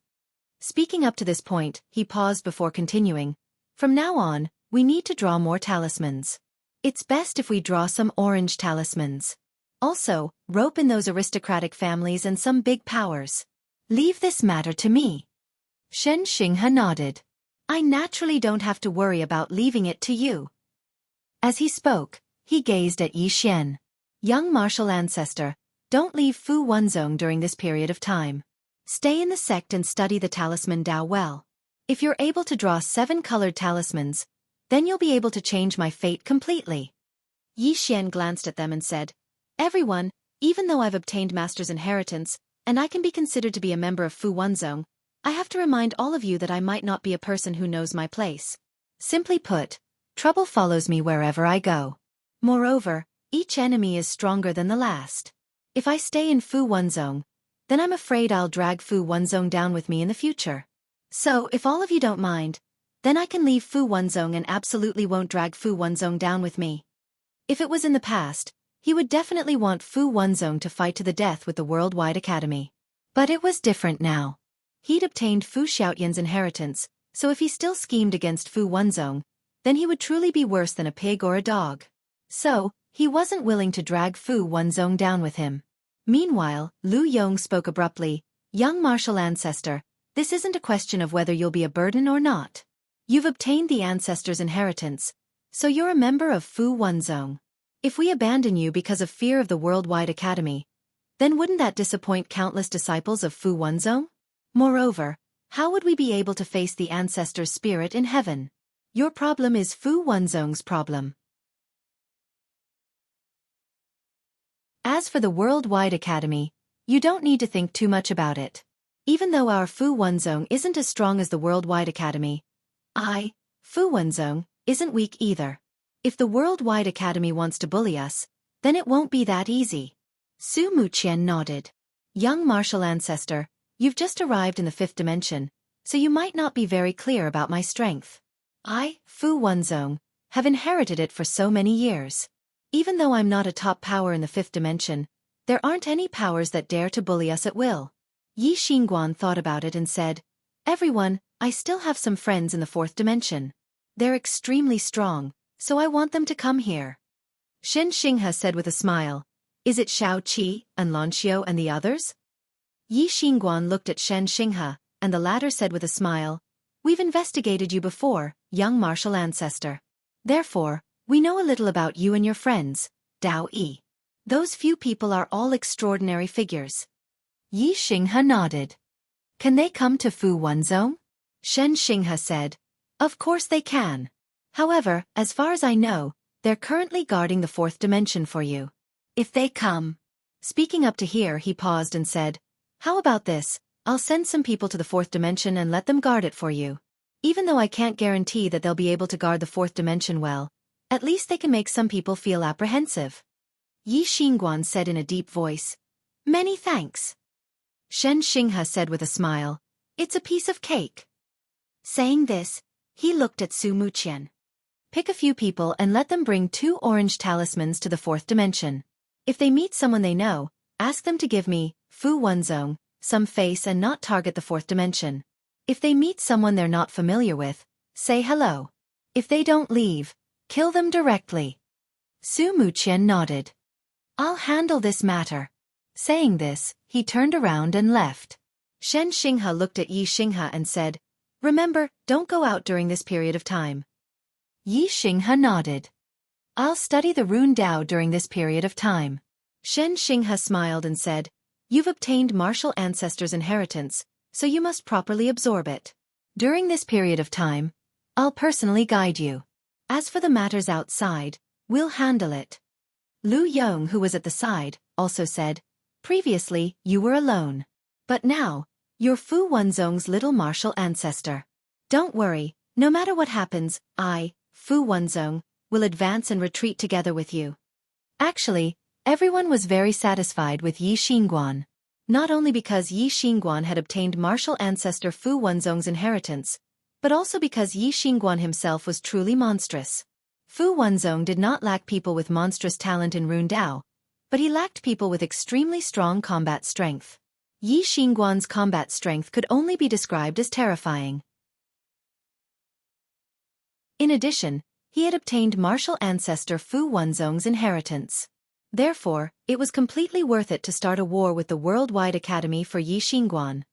Speaking up to this point, he paused before continuing. From now on, we need to draw more talismans. It's best if we draw some orange talismans. Also, rope in those aristocratic families and some big powers. Leave this matter to me. Shen Xinghe nodded. I naturally don't have to worry about leaving it to you. As he spoke, he gazed at Yi Xian. Young martial ancestor, don't leave Fu Wenzong during this period of time. Stay in the sect and study the talisman Dao well. If you're able to draw 7 colored talismans, then you'll be able to change my fate completely. Yi Xian glanced at them and said, Everyone, even though I've obtained Master's inheritance, and I can be considered to be a member of Fu Wenzong, I have to remind all of you that I might not be a person who knows my place. Simply put, trouble follows me wherever I go. Moreover, each enemy is stronger than the last. If I stay in Fu Wenzong, then I'm afraid I'll drag Fu Wenzong down with me in the future. So, if all of you don't mind, then I can leave Fu Wenzong and absolutely won't drag Fu Wenzong down with me. If it was in the past, he would definitely want Fu Wenzong to fight to the death with the Worldwide Academy. But it was different now. He'd obtained Fu Xiaoyan's inheritance, so if he still schemed against Fu Wenzong, then he would truly be worse than a pig or a dog. So, he wasn't willing to drag Fu Wenzong down with him. Meanwhile, Lu Yong spoke abruptly, Young martial ancestor, this isn't a question of whether you'll be a burden or not. You've obtained the ancestor's inheritance, so you're a member of Fu Wenzong. If we abandon you because of fear of the Worldwide Academy, then wouldn't that disappoint countless disciples of Fu Wenzong? Moreover, how would we be able to face the ancestor's spirit in heaven? Your problem is Fu Wenzong's problem. As for the Worldwide Academy, you don't need to think too much about it. Even though our Fu Wenzong isn't as strong as the Worldwide Academy, Fu Wenzong, isn't weak either. If the Worldwide Academy wants to bully us, then it won't be that easy. Su Muqian nodded. Young martial ancestor, you've just arrived in the 5th dimension, so you might not be very clear about my strength. Fu Wenzong, have inherited it for so many years. Even though I'm not a top power in the 5th dimension, there aren't any powers that dare to bully us at will. Yi Xingguan thought about it and said, Everyone, I still have some friends in the 4th dimension. They're extremely strong, so I want them to come here. Shen Xinghe said with a smile, Is it Xueqi, and Lanxiu and the others? Yi Xingguan looked at Shen Xinghe, and the latter said with a smile, We've investigated you before, young martial ancestor. Therefore, we know a little about you and your friends, Dao Yi. Those few people are all extraordinary figures. Yi Xinghe nodded. Can they come to Fu Wenzong? Shen Xinghe said, Of course they can. However, as far as I know, they're currently guarding the 4th dimension for you. If they come. Speaking up to here, he paused and said, How about this? I'll send some people to the 4th dimension and let them guard it for you. Even though I can't guarantee that they'll be able to guard the 4th dimension well, at least they can make some people feel apprehensive. Yi Xingguan said in a deep voice, Many thanks. Shen Xinghe said with a smile, It's a piece of cake. Saying this, he looked at Su Muqian. Pick a few people and let them bring 2 orange talismans to the 4th dimension. If they meet someone they know, ask them to give me, Fu Wenzong, some face and not target the 4th dimension. If they meet someone they're not familiar with, say hello. If they don't leave, kill them directly. Su Muqian nodded. I'll handle this matter. Saying this, he turned around and left. Shen Xinghe looked at Yi Xinghe and said, Remember, don't go out during this period of time. Yi Xinghe nodded. I'll study the Rune Dao during this period of time. Shen Xinghe smiled and said, You've obtained martial ancestors' inheritance, so you must properly absorb it. During this period of time, I'll personally guide you. As for the matters outside, we'll handle it. Lu Yong, who was at the side, also said, Previously, you were alone. But now, you're Fu Wenzong's little martial ancestor. Don't worry, no matter what happens, I, Fu Wenzong, will advance and retreat together with you. Actually, everyone was very satisfied with Yi Xingguan. Not only because Yi Xingguan had obtained martial ancestor Fu Wenzong's inheritance, but also because Yi Xingguan himself was truly monstrous. Fu Wenzong did not lack people with monstrous talent in Rune Dao, but he lacked people with extremely strong combat strength. Yi Xingguan's combat strength could only be described as terrifying. In addition, he had obtained martial ancestor Fu Wenzong's inheritance. Therefore, it was completely worth it to start a war with the Worldwide Academy for Yi Xingguan.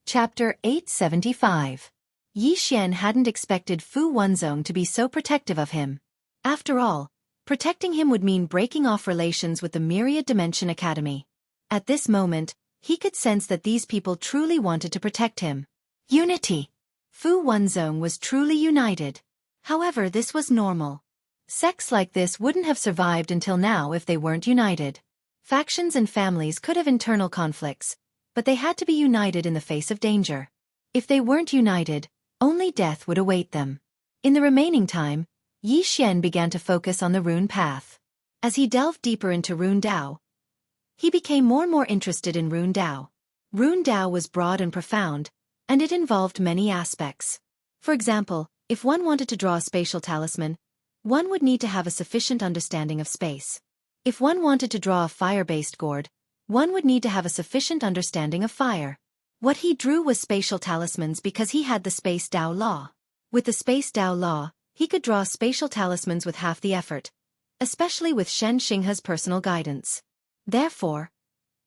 Chapter 875. Yi Xian hadn't expected Fu Wenzong to be so protective of him. After all, protecting him would mean breaking off relations with the Myriad Dimension Academy. At this moment, he could sense that these people truly wanted to protect him. Unity. Fu Wenzong was truly united. However, this was normal. Sects like this wouldn't have survived until now if they weren't united. Factions and families could have internal conflicts, but they had to be united in the face of danger. If they weren't united, only death would await them. In the remaining time, Yi Xian began to focus on the rune path. As he delved deeper into Rune Dao, he became more and more interested in Rune Dao. Rune Dao was broad and profound, and it involved many aspects. For example, if one wanted to draw a spatial talisman, one would need to have a sufficient understanding of space. If one wanted to draw a fire-based gourd, one would need to have a sufficient understanding of fire. What he drew was spatial talismans because he had the Space Dao Law. With the Space Dao Law, he could draw spatial talismans with half the effort, especially with Shen Xinghe's personal guidance. Therefore,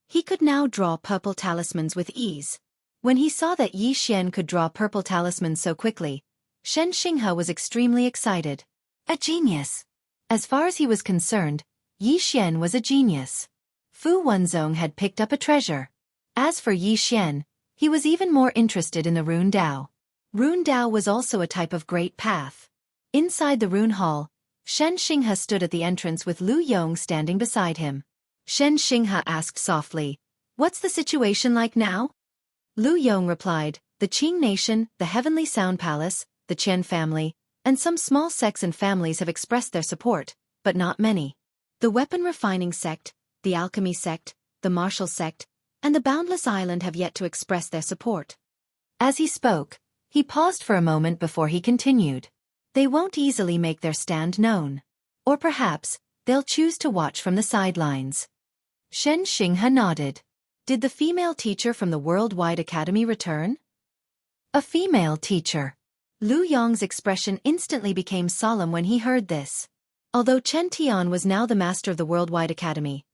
he could now draw purple talismans with ease. When he saw that Yi Xian could draw purple talismans so quickly, Shen Xinghe was extremely excited. A genius. As far as he was concerned, Yi Xian was a genius. Fu Wenzong had picked up a treasure. As for Yi Xian, he was even more interested in the Rune Dao. Rune Dao was also a type of great path. Inside the Rune Hall, Shen Xinghe stood at the entrance with Lu Yong standing beside him. Shen Xinghe asked softly, What's the situation like now? Lu Yong replied, The Qing Nation, the Heavenly Sound Palace, the Qian family, and some small sects and families have expressed their support, but not many. The Weapon Refining Sect, the Alchemy Sect, the Martial Sect, and the Boundless Island have yet to express their support. As he spoke, he paused for a moment before he continued. They won't easily make their stand known. Or perhaps, they'll choose to watch from the sidelines. Shen Xinghe nodded. Did the female teacher from the Worldwide Academy return? A female teacher. Lu Yong's expression instantly became solemn when he heard this. Although Chen Tian was now the master of the Worldwide Academy,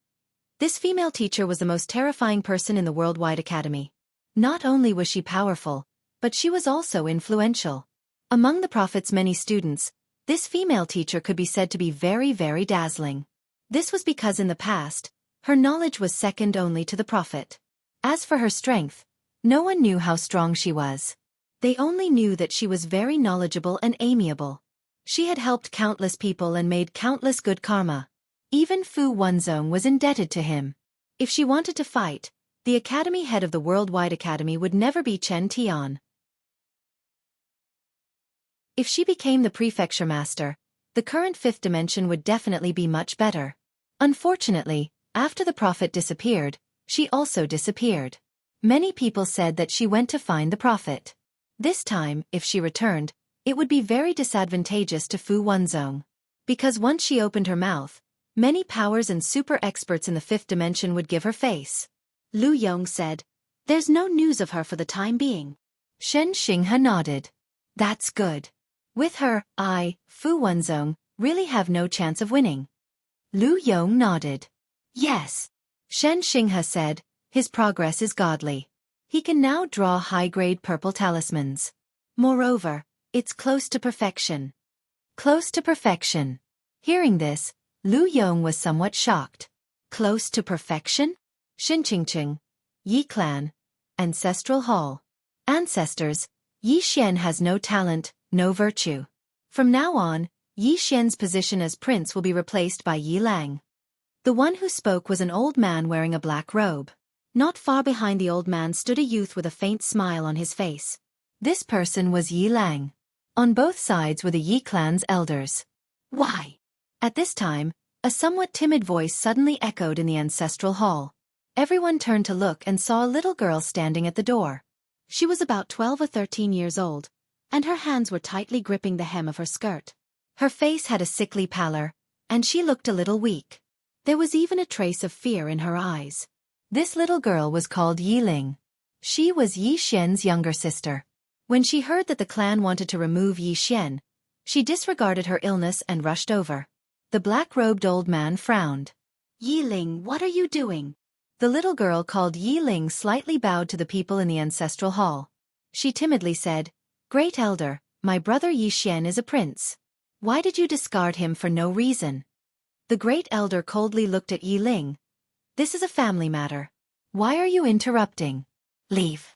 this female teacher was the most terrifying person in the Worldwide Academy. Not only was she powerful, but she was also influential. Among the Prophet's many students, this female teacher could be said to be very, very dazzling. This was because in the past, her knowledge was second only to the Prophet. As for her strength, no one knew how strong she was. They only knew that she was very knowledgeable and amiable. She had helped countless people and made countless good karma. Even Fu Wenzong was indebted to him. If she wanted to fight, the academy head of the Worldwide Academy would never be Chen Tian. If she became the prefecture master, the current 5th dimension would definitely be much better. Unfortunately, after the Prophet disappeared, she also disappeared. Many people said that she went to find the prophet. This time, if she returned, it would be very disadvantageous to Fu Wanzong. Because once she opened her mouth, many powers and super experts in the fifth dimension would give her face. Lu Yong said, "There's no news of her for the time being." Shen Xinghe nodded. "That's good. With her, Fu Wanzong, really have no chance of winning." Lu Yong nodded. "Yes." Shen Xinghe said, "His progress is godly. He can now draw high-grade purple talismans. Moreover, it's close to perfection." Close to perfection. Hearing this, Lu Yong was somewhat shocked. Close to perfection? Xinqingqing, Yi Clan, Ancestral Hall. Ancestors, Yi Xian has no talent, no virtue. From now on, Yi Xian's position as prince will be replaced by Yi Lang. The one who spoke was an old man wearing a black robe. Not far behind the old man stood a youth with a faint smile on his face. This person was Yi Lang. On both sides were the Yi clan's elders. "Why?" At this time, a somewhat timid voice suddenly echoed in the ancestral hall. Everyone turned to look and saw a little girl standing at the door. She was about 12 or 13 years old, and her hands were tightly gripping the hem of her skirt. Her face had a sickly pallor, and she looked a little weak. There was even a trace of fear in her eyes. This little girl was called Yi Ling. She was Yi Xian's younger sister. When she heard that the clan wanted to remove Yi Xian, she disregarded her illness and rushed over. The black-robed old man frowned. "Yi Ling, what are you doing?" The little girl called Yi Ling slightly bowed to the people in the ancestral hall. She timidly said, "Great elder, my brother Yi Xian is a prince. Why did you discard him for no reason?" The great elder coldly looked at Yi Ling. "This is a family matter. Why are you interrupting? Leave."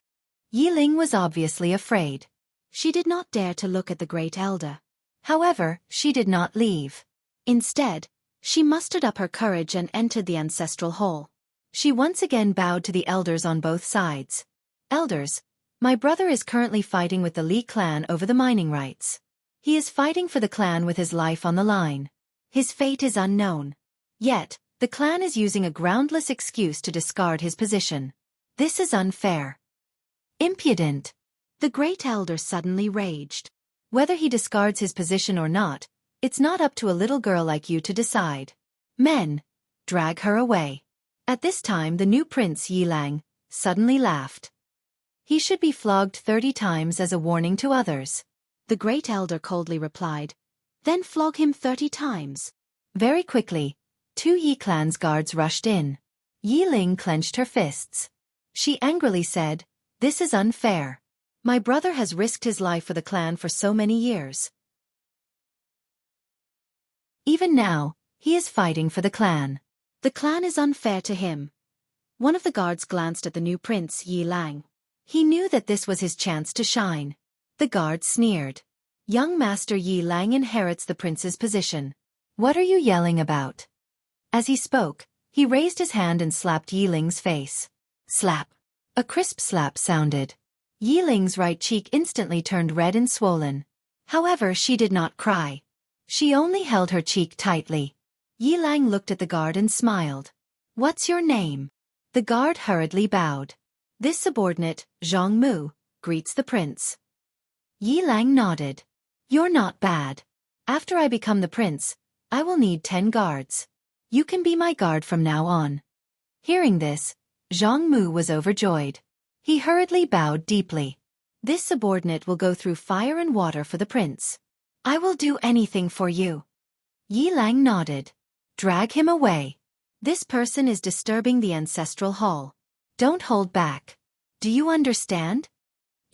Yi Ling was obviously afraid. She did not dare to look at the great elder. However, she did not leave. Instead, she mustered up her courage and entered the ancestral hall. She once again bowed to the elders on both sides. "Elders, my brother is currently fighting with the Li clan over the mining rights. He is fighting for the clan with his life on the line. His fate is unknown. Yet, the clan is using a groundless excuse to discard his position. This is unfair. Impudent." The great elder suddenly raged. "Whether he discards his position or not, it's not up to a little girl like you to decide. Men, drag her away." At this time the new prince Yi Lang suddenly laughed. "He should be flogged 30 times as a warning to others." The great elder coldly replied, "Then flog him 30 times. Very quickly, 2 Yi clan's guards rushed in. Yi Ling clenched her fists. She angrily said, "This is unfair. My brother has risked his life for the clan for so many years. Even now, he is fighting for the clan. The clan is unfair to him." One of the guards glanced at the new prince Yi Lang. He knew that this was his chance to shine. The guard sneered. "Young master Yi Lang inherits the prince's position. What are you yelling about?" As he spoke, he raised his hand and slapped Yi Ling's face. Slap. A crisp slap sounded. Yi Ling's right cheek instantly turned red and swollen. However, she did not cry. She only held her cheek tightly. Yi Lang looked at the guard and smiled. "What's your name?" The guard hurriedly bowed. "This subordinate, Zhang Mu, greets the prince." Yi Lang nodded. "You're not bad. After I become the prince, I will need 10 guards. You can be my guard from now on." Hearing this, Zhang Mu was overjoyed. He hurriedly bowed deeply. "This subordinate will go through fire and water for the prince. I will do anything for you." Yi Lang nodded. "Drag him away. This person is disturbing the ancestral hall. Don't hold back. Do you understand?"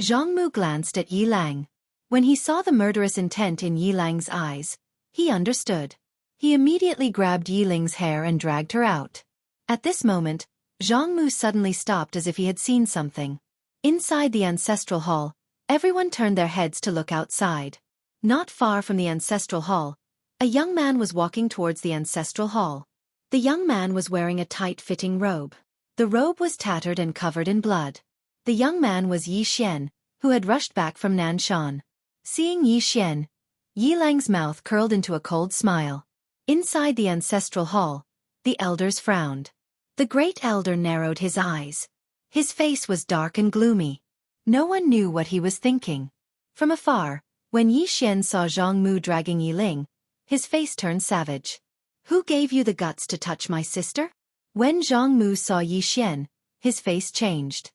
Zhang Mu glanced at Yi Lang. When he saw the murderous intent in Yi Lang's eyes, he understood. He immediately grabbed Yi Ling's hair and dragged her out. At this moment, Zhang Mu suddenly stopped as if he had seen something. Inside the ancestral hall, everyone turned their heads to look outside. Not far from the ancestral hall, a young man was walking towards the ancestral hall. The young man was wearing a tight-fitting robe. The robe was tattered and covered in blood. The young man was Yi Xian, who had rushed back from Nanshan. Seeing Yi Xian, Yi Lang's mouth curled into a cold smile. Inside the ancestral hall, the elders frowned. The great elder narrowed his eyes. His face was dark and gloomy. No one knew what he was thinking. From afar, when Yi Xian saw Zhang Mu dragging Yi Ling, his face turned savage. "Who gave you the guts to touch my sister?" When Zhang Mu saw Yi Xian, his face changed.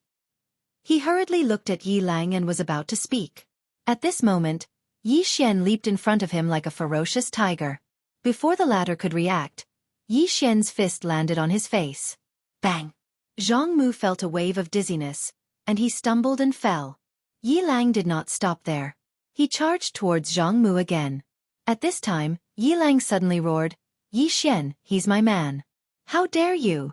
He hurriedly looked at Yi Lang and was about to speak. At this moment, Yi Xian leaped in front of him like a ferocious tiger. Before the latter could react, Yi Xian's fist landed on his face. Bang! Zhang Mu felt a wave of dizziness, and he stumbled and fell. Yi Lang did not stop there. He charged towards Zhang Mu again. At this time, Yi Lang suddenly roared, "Yi Xian, he's my man. How dare you?"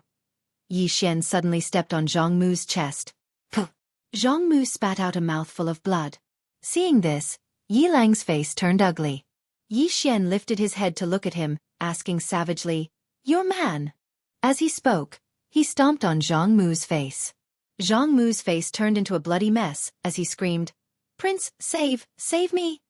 Yi Xian suddenly stepped on Zhang Mu's chest. Puh! Zhang Mu spat out a mouthful of blood. Seeing this, Yi Lang's face turned ugly. Yi Xian lifted his head to look at him, asking savagely, "Your man?" As he spoke, he stomped on Zhang Mu's face. Zhang Mu's face turned into a bloody mess as he screamed, "Prince, save me!"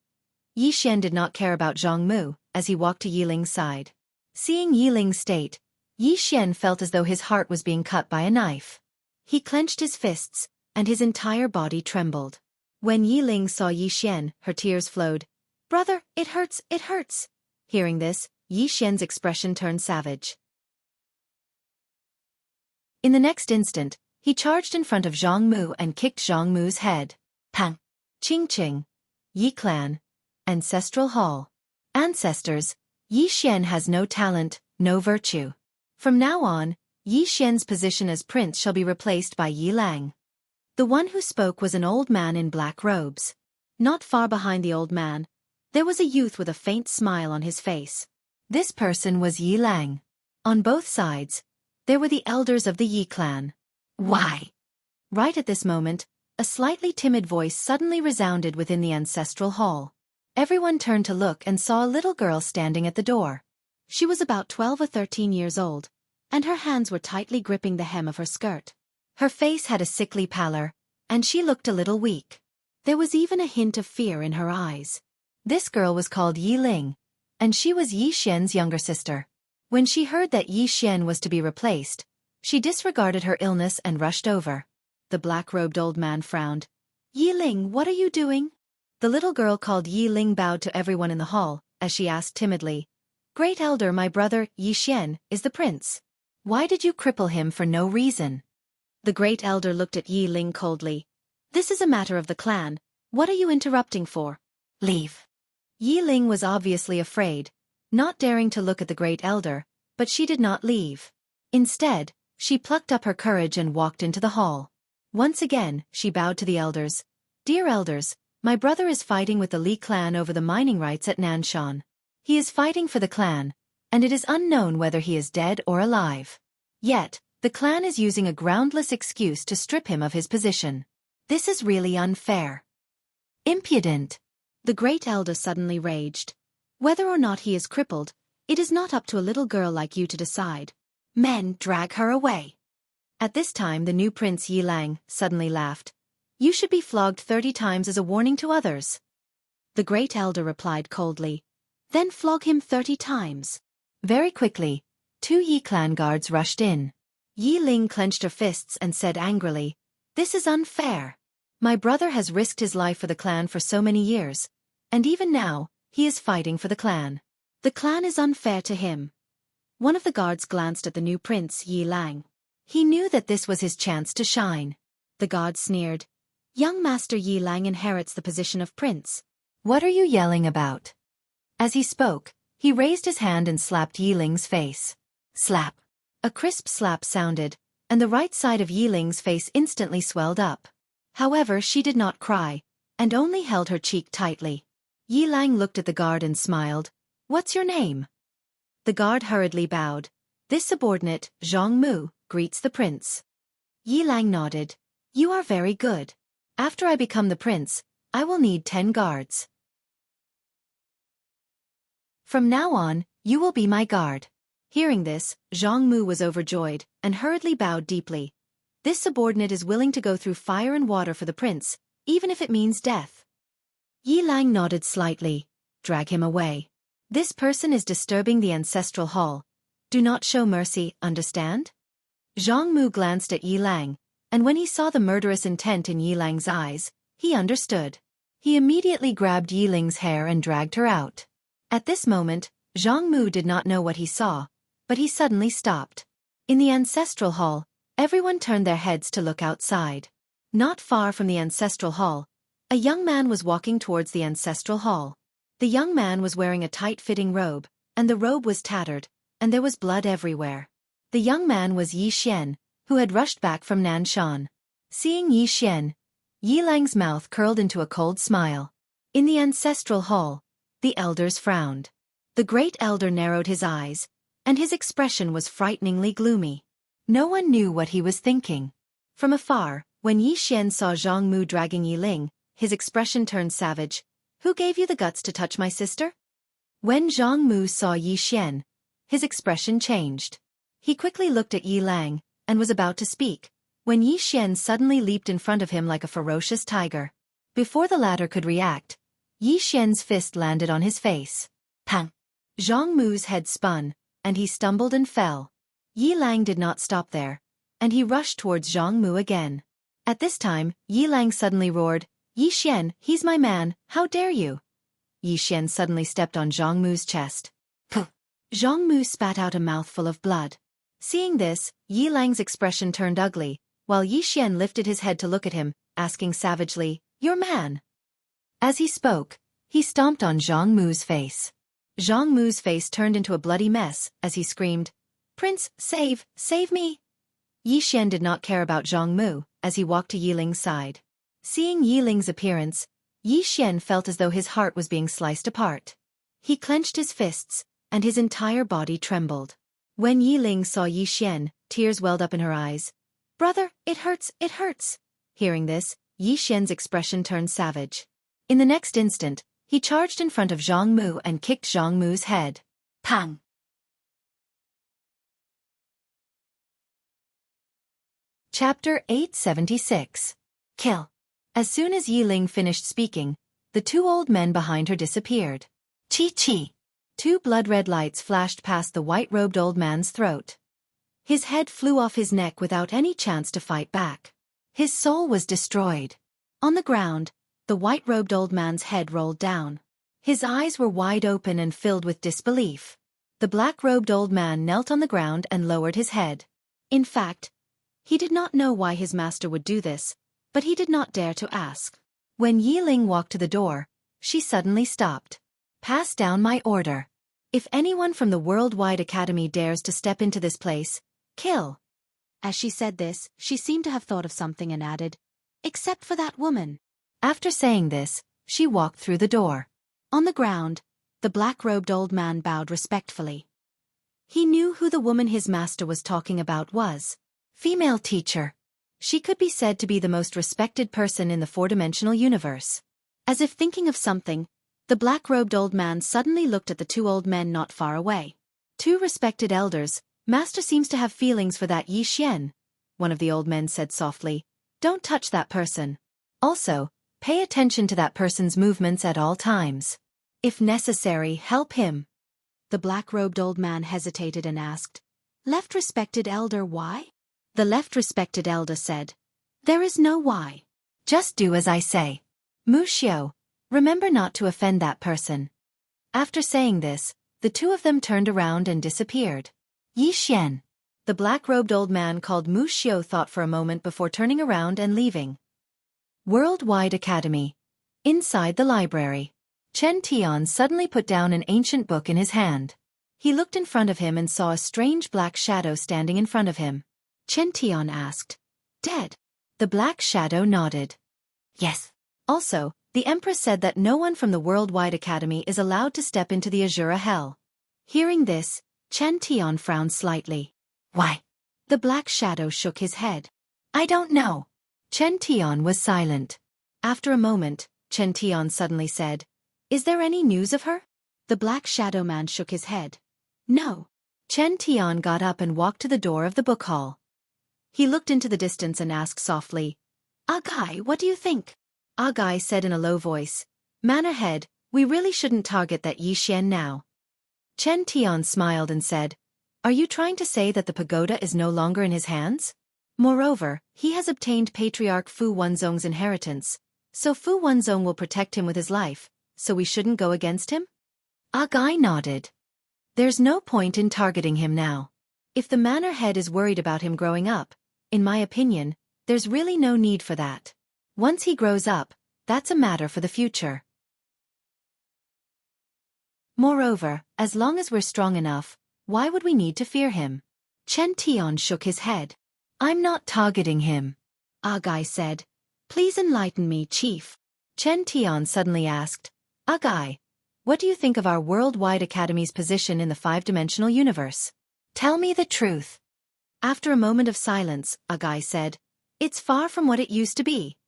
Yi Xian did not care about Zhang Mu as he walked to Yi Ling's side. Seeing Yi Ling's state, Yi Xian felt as though his heart was being cut by a knife. He clenched his fists, and his entire body trembled. When Yi Ling saw Yi Xian, her tears flowed. "Brother, it hurts, it hurts." Hearing this, Yi Xian's expression turned savage. In the next instant, he charged in front of Zhang Mu and kicked Zhang Mu's head. Pang! Ching Ching! Yi Clan. Ancestral Hall. Ancestors, Yi Xian has no talent, no virtue. From now on, Yi Xian's position as prince shall be replaced by Yi Lang. The one who spoke was an old man in black robes. Not far behind the old man, there was a youth with a faint smile on his face. This person was Yi Lang. On both sides, there were the elders of the Yi clan. Why? Right at this moment, a slightly timid voice suddenly resounded within the ancestral hall. Everyone turned to look and saw a little girl standing at the door. She was about 12 or 13 years old, and her hands were tightly gripping the hem of her skirt. Her face had a sickly pallor, and she looked a little weak. There was even a hint of fear in her eyes. This girl was called Yi Ling, and she was Yi Xian's younger sister. When she heard that Yi Xian was to be replaced, she disregarded her illness and rushed over. The black-robed old man frowned. "Yi Ling, what are you doing?" The little girl called Yi Ling bowed to everyone in the hall, as she asked timidly, "Great Elder, my brother, Yi Xian, is the prince. Why did you cripple him for no reason?" The Great Elder looked at Yi Ling coldly. "This is a matter of the clan. What are you interrupting for? Leave." Yi Ling was obviously afraid, not daring to look at the Great Elder, but she did not leave. Instead, she plucked up her courage and walked into the hall. Once again, she bowed to the elders. "Dear elders, my brother is fighting with the Li clan over the mining rights at Nanshan. He is fighting for the clan, and it is unknown whether he is dead or alive. Yet, the clan is using a groundless excuse to strip him of his position. This is really unfair. Impudent." The Great Elder suddenly raged. "Whether or not he is crippled, it is not up to a little girl like you to decide. Men, drag her away." At this time the new prince Yi Lang suddenly laughed. "You should be flogged 30 times as a warning to others." The Great Elder replied coldly, "Then flog him 30 times. Very quickly, 2 Yi clan guards rushed in. Yi Ling clenched her fists and said angrily, "This is unfair. My brother has risked his life for the clan for so many years, and even now, he is fighting for the clan. The clan is unfair to him." One of the guards glanced at the new prince Yi Lang. He knew that this was his chance to shine. The guard sneered, "Young Master Yi Lang inherits the position of prince. What are you yelling about?" As he spoke, he raised his hand and slapped Yi Ling's face. Slap. A crisp slap sounded, and the right side of Yi Ling's face instantly swelled up. However, she did not cry, and only held her cheek tightly. Yi Lang looked at the guard and smiled. "What's your name?" The guard hurriedly bowed. "This subordinate, Zhang Mu, greets the prince." Yi Lang nodded. "You are very good. After I become the prince, I will need 10 guards. From now on, you will be my guard." Hearing this, Zhang Mu was overjoyed, and hurriedly bowed deeply. "This subordinate is willing to go through fire and water for the prince, even if it means death." Yi Lang nodded slightly. "Drag him away. This person is disturbing the ancestral hall. Do not show mercy, understand?" Zhang Mu glanced at Yi Lang, and when he saw the murderous intent in Yilang's eyes, he understood. He immediately grabbed Yiling's hair and dragged her out. At this moment, Zhang Mu did not know what he saw, but he suddenly stopped. In the ancestral hall, everyone turned their heads to look outside. Not far from the ancestral hall, a young man was walking towards the ancestral hall. The young man was wearing a tight-fitting robe, and the robe was tattered, and there was blood everywhere. The young man was Yi Xian, who had rushed back from Nanshan. Seeing Yi Xian, Yilang's mouth curled into a cold smile. In the ancestral hall, the elders frowned. The great elder narrowed his eyes, and his expression was frighteningly gloomy. No one knew what he was thinking. From afar, when Yi Xian saw Zhang Mu dragging Yiling, his expression turned savage. "Who gave you the guts to touch my sister?" When Zhang Mu saw Yi Xian, his expression changed. He quickly looked at Yilang, and was about to speak, when Yi Xian suddenly leaped in front of him like a ferocious tiger. Before the latter could react, Yi Xian's fist landed on his face. Pang! Zhang Mu's head spun, and he stumbled and fell. Yilang did not stop there, and he rushed towards Zhang Mu again. At this time, Yilang suddenly roared, "Yi Xian, he's my man, how dare you!" Yi Xian suddenly stepped on Zhang Mu's chest. Puh! Zhang Mu spat out a mouthful of blood. Seeing this, Yilang's expression turned ugly, while Yi Xian lifted his head to look at him, asking savagely, "Your man?" As he spoke, he stomped on Zhang Mu's face. Zhang Mu's face turned into a bloody mess as he screamed, "Prince, save me!" Yi Xian did not care about Zhang Mu as he walked to Yiling's side. Seeing Yiling's appearance, Yi Xian felt as though his heart was being sliced apart. He clenched his fists, and his entire body trembled. When Yiling saw Yi Xian, tears welled up in her eyes. "Brother, it hurts, it hurts!" Hearing this, Yi Xian's expression turned savage. In the next instant, he charged in front of Zhang Mu and kicked Zhang Mu's head. Pang! Chapter 876. Kill. As soon as Yiling finished speaking, the two old men behind her disappeared. Chi-chi! Two blood-red lights flashed past the white-robed old man's throat. His head flew off his neck without any chance to fight back. His soul was destroyed. On the ground, the white-robed old man's head rolled down. His eyes were wide open and filled with disbelief. The black-robed old man knelt on the ground and lowered his head. In fact, he did not know why his master would do this, but he did not dare to ask. When Yiling walked to the door, she suddenly stopped. "Pass down my order. If anyone from the Worldwide Academy dares to step into this place, kill." As she said this, she seemed to have thought of something and added, "Except for that woman." After saying this, she walked through the door. On the ground, the black-robed old man bowed respectfully. He knew who the woman his master was talking about was. Female teacher. She could be said to be the most respected person in the four-dimensional universe. As if thinking of something, the black-robed old man suddenly looked at the two old men not far away. "Two respected elders, master seems to have feelings for that Yi Xian," one of the old men said softly. "Don't touch that person. Also, pay attention to that person's movements at all times. If necessary, help him." The black-robed old man hesitated and asked, "Left respected elder, why?" The left respected elder said, "There is no why. Just do as I say. Mu Xiao, remember not to offend that person." After saying this, the two of them turned around and disappeared. "Yi Xian." The black-robed old man called Mu Xiao thought for a moment before turning around and leaving. Worldwide Academy. Inside the library. Chen Tian suddenly put down an ancient book in his hand. He looked in front of him and saw a strange black shadow standing in front of him. Chen Tian asked, "Dead?" The black shadow nodded. "Yes." Also, the Empress said that no one from the Worldwide Academy is allowed to step into the Azura Hell. Hearing this, Chen Tian frowned slightly. "Why?" The black shadow shook his head. "I don't know." Chen Tian was silent. After a moment, Chen Tian suddenly said, "Is there any news of her?" The black shadow man shook his head. "No." Chen Tian got up and walked to the door of the book hall. He looked into the distance and asked softly, "Agai, what do you think?" Agai said in a low voice, "Man ahead, we really shouldn't target that Yi Xian now." Chen Tian smiled and said, "Are you trying to say that the pagoda is no longer in his hands?" Moreover, he has obtained Patriarch Fu Wanzong's inheritance, so Fu Wanzong will protect him with his life, so we shouldn't go against him? A guy nodded. There's no point in targeting him now. If the manor head is worried about him growing up, in my opinion, there's really no need for that. Once he grows up, that's a matter for the future. Moreover, as long as we're strong enough, why would we need to fear him? Chen Tian shook his head. I'm not targeting him. Agai said. Please enlighten me, Chief. Chen Tian suddenly asked. Agai, what do you think of our Worldwide Academy's position in the five-dimensional universe? Tell me the truth. After a moment of silence, Agai said, it's far from what it used to be.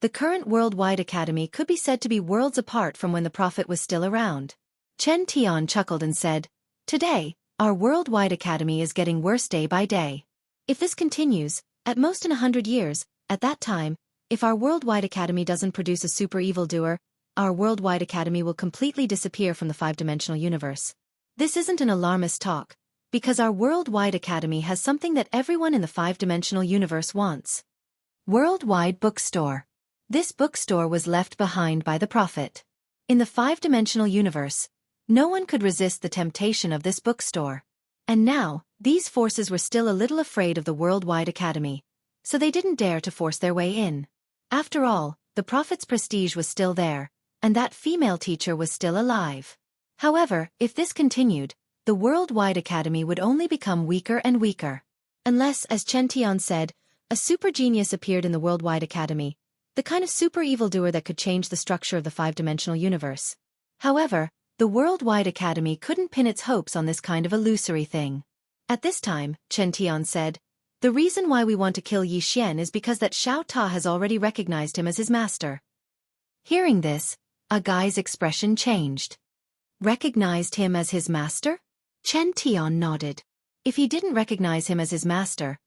The current Worldwide Academy could be said to be worlds apart from when the Prophet was still around. Chen Tian chuckled and said, today, our Worldwide Academy is getting worse day by day. If this continues, at most in 100 years, at that time, if our Worldwide Academy doesn't produce a super evildoer, our Worldwide Academy will completely disappear from the five-dimensional universe. This isn't an alarmist talk, because our Worldwide Academy has something that everyone in the five-dimensional universe wants. Worldwide Bookstore. This bookstore was left behind by the Prophet. In the five-dimensional universe, no one could resist the temptation of this bookstore. And now, these forces were still a little afraid of the Worldwide Academy, so they didn't dare to force their way in. After all, the Prophet's prestige was still there, and that female teacher was still alive. However, if this continued, the Worldwide Academy would only become weaker and weaker. Unless, as Chen Tian said, a super genius appeared in the Worldwide Academy, the kind of super evildoer that could change the structure of the five-dimensional universe. However, the Worldwide Academy couldn't pin its hopes on this kind of illusory thing. At this time, Chen Tian said, the reason why we want to kill Yi Xian is because that Xiao Ta has already recognized him as his master. Hearing this, a guy's expression changed. Recognized him as his master? Chen Tian nodded. If he didn't recognize him as his master,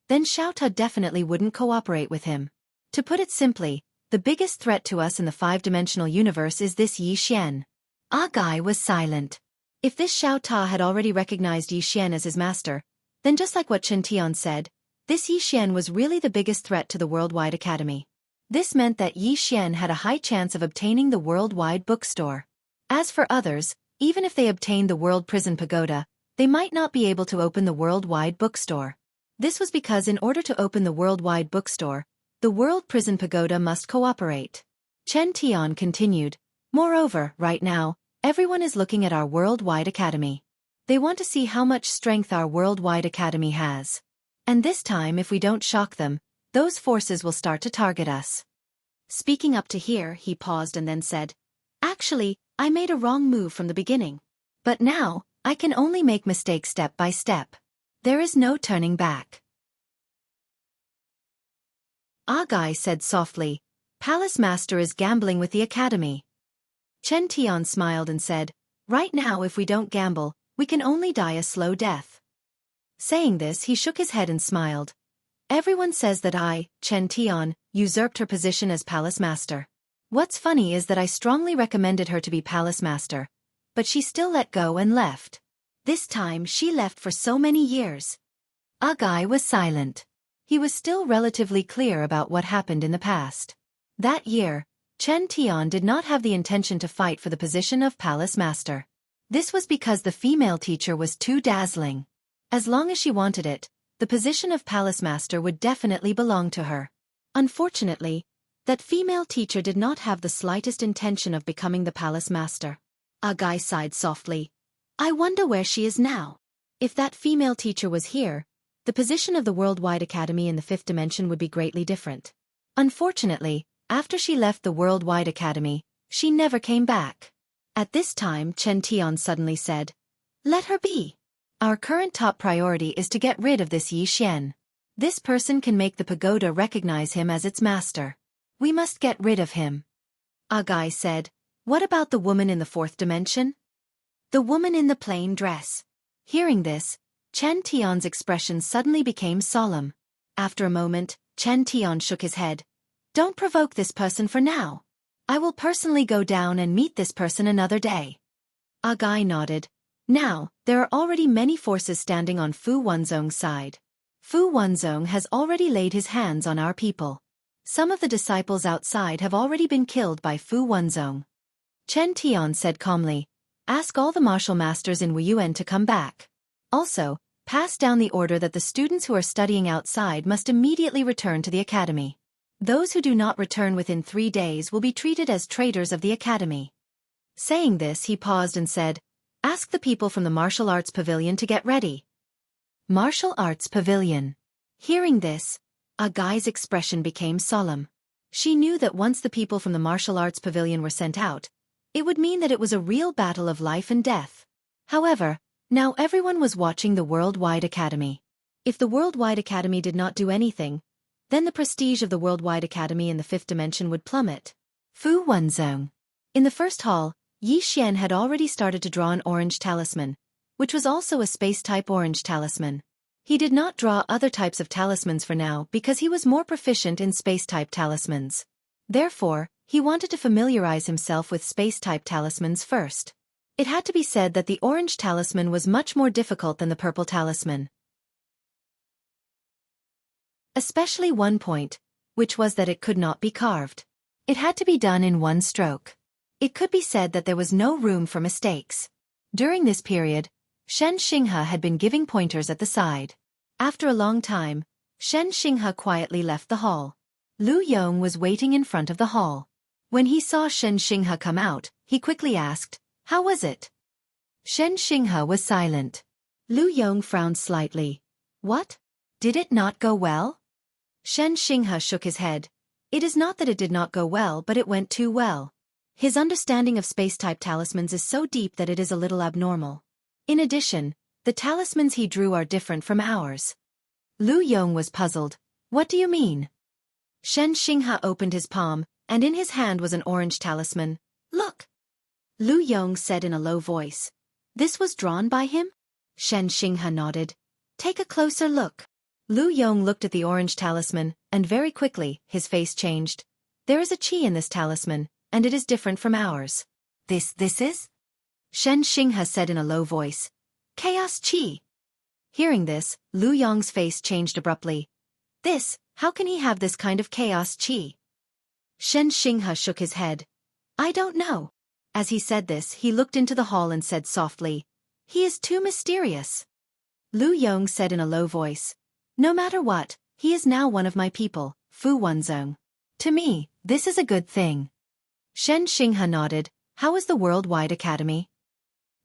then Xiao Ta definitely wouldn't cooperate with him. To put it simply, the biggest threat to us in the five-dimensional universe is this Yi Xian. A guy was silent. If this Xiao Ta had already recognized Yi Xian as his master, then just like what Chen Tian said, this Yi Xian was really the biggest threat to the Worldwide Academy. This meant that Yi Xian had a high chance of obtaining the Worldwide Bookstore. As for others, even if they obtained the World Prison Pagoda, they might not be able to open the Worldwide Bookstore. This was because in order to open the Worldwide Bookstore, the World Prison Pagoda must cooperate. Chen Tian continued, moreover, right now, everyone is looking at our Worldwide Academy. They want to see how much strength our Worldwide Academy has. And this time if we don't shock them, those forces will start to target us. Speaking up to here, he paused and then said, actually, I made a wrong move from the beginning. But now, I can only make mistakes step by step. There is no turning back. Agai said softly, Palace Master is gambling with the Academy. Chen Tian smiled and said, right now if we don't gamble, we can only die a slow death. Saying this he shook his head and smiled. Everyone says that I, Chen Tian, usurped her position as Palace Master. What's funny is that I strongly recommended her to be Palace Master, but she still let go and left. This time she left for so many years. Agai was silent. He was still relatively clear about what happened in the past. That year, Chen Tian did not have the intention to fight for the position of Palace Master. This was because the female teacher was too dazzling. As long as she wanted it, the position of Palace Master would definitely belong to her. Unfortunately, that female teacher did not have the slightest intention of becoming the Palace Master. Agai sighed softly. I wonder where she is now. If that female teacher was here, the position of the Worldwide Academy in the fifth dimension would be greatly different. Unfortunately, after she left the Worldwide Academy, she never came back. At this time Chen Tian suddenly said, let her be. Our current top priority is to get rid of this Yi Xian. This person can make the pagoda recognize him as its master. We must get rid of him. Agai said, what about the woman in the fourth dimension? The woman in the plain dress. Hearing this, Chen Tian's expression suddenly became solemn. After a moment, Chen Tian shook his head. Don't provoke this person for now. I will personally go down and meet this person another day. Agai nodded. Now, there are already many forces standing on Fu Wanzong's side. Fu Wanzong has already laid his hands on our people. Some of the disciples outside have already been killed by Fu Wanzong. Chen Tian said calmly, ask all the martial masters in Wuyuan to come back. Also, pass down the order that the students who are studying outside must immediately return to the academy. Those who do not return within 3 days will be treated as traitors of the academy. Saying this, he paused and said, ask the people from the martial arts pavilion to get ready. Martial arts pavilion. Hearing this, a guy's expression became solemn. She knew that once the people from the martial arts pavilion were sent out, it would mean that it was a real battle of life and death. However, now everyone was watching the Worldwide Academy. If the Worldwide Academy did not do anything, then the prestige of the Worldwide Academy in the 5th dimension would plummet. Fu Wanzong. In the first hall, Yi Xian had already started to draw an orange talisman, which was also a space-type orange talisman. He did not draw other types of talismans for now because he was more proficient in space-type talismans. Therefore, he wanted to familiarize himself with space-type talismans first. It had to be said that the orange talisman was much more difficult than the purple talisman. Especially one point, which was that it could not be carved. It had to be done in one stroke. It could be said that there was no room for mistakes. During this period, Shen Xinghe had been giving pointers at the side. After a long time, Shen Xinghe quietly left the hall. Lu Yong was waiting in front of the hall. When he saw Shen Xinghe come out, he quickly asked, how was it? Shen Xinghe was silent. Lu Yong frowned slightly. What? Did it not go well? Shen Xinghe shook his head. It is not that it did not go well, but it went too well. His understanding of space-type talismans is so deep that it is a little abnormal. In addition, the talismans he drew are different from ours. Lu Yong was puzzled. What do you mean? Shen Xinghe opened his palm, and in his hand was an orange talisman. Look! Lu Yong said in a low voice. This was drawn by him? Shen Xinghe nodded. Take a closer look. Lu Yong looked at the orange talisman, and very quickly, his face changed. There is a qi in this talisman, and it is different from ours. This is? Shen Xinghe said in a low voice. Chaos qi. Hearing this, Lu Yong's face changed abruptly. How can he have this kind of chaos qi? Shen Xinghe shook his head. I don't know. As he said this, he looked into the hall and said softly, he is too mysterious. Lu Yong said in a low voice, no matter what, he is now one of my people, Fu Wanzong. To me, this is a good thing. Shen Xinghe nodded. How is the Worldwide Academy?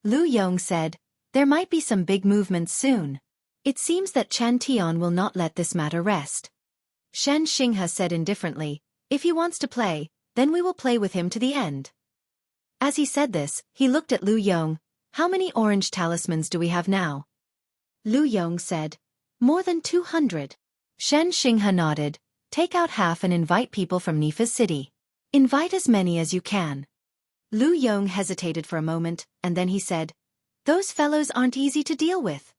Lu Yong said, there might be some big movements soon. It seems that Chen Tian will not let this matter rest. Shen Xinghe said indifferently, if he wants to play, then we will play with him to the end. As he said this, he looked at Lu Yong. How many orange talismans do we have now? Lu Yong said, more than 200. Shen Xinghe nodded. Take out half and invite people from Nifa's city. Invite as many as you can. Lu Yong hesitated for a moment, and then he said, those fellows aren't easy to deal with.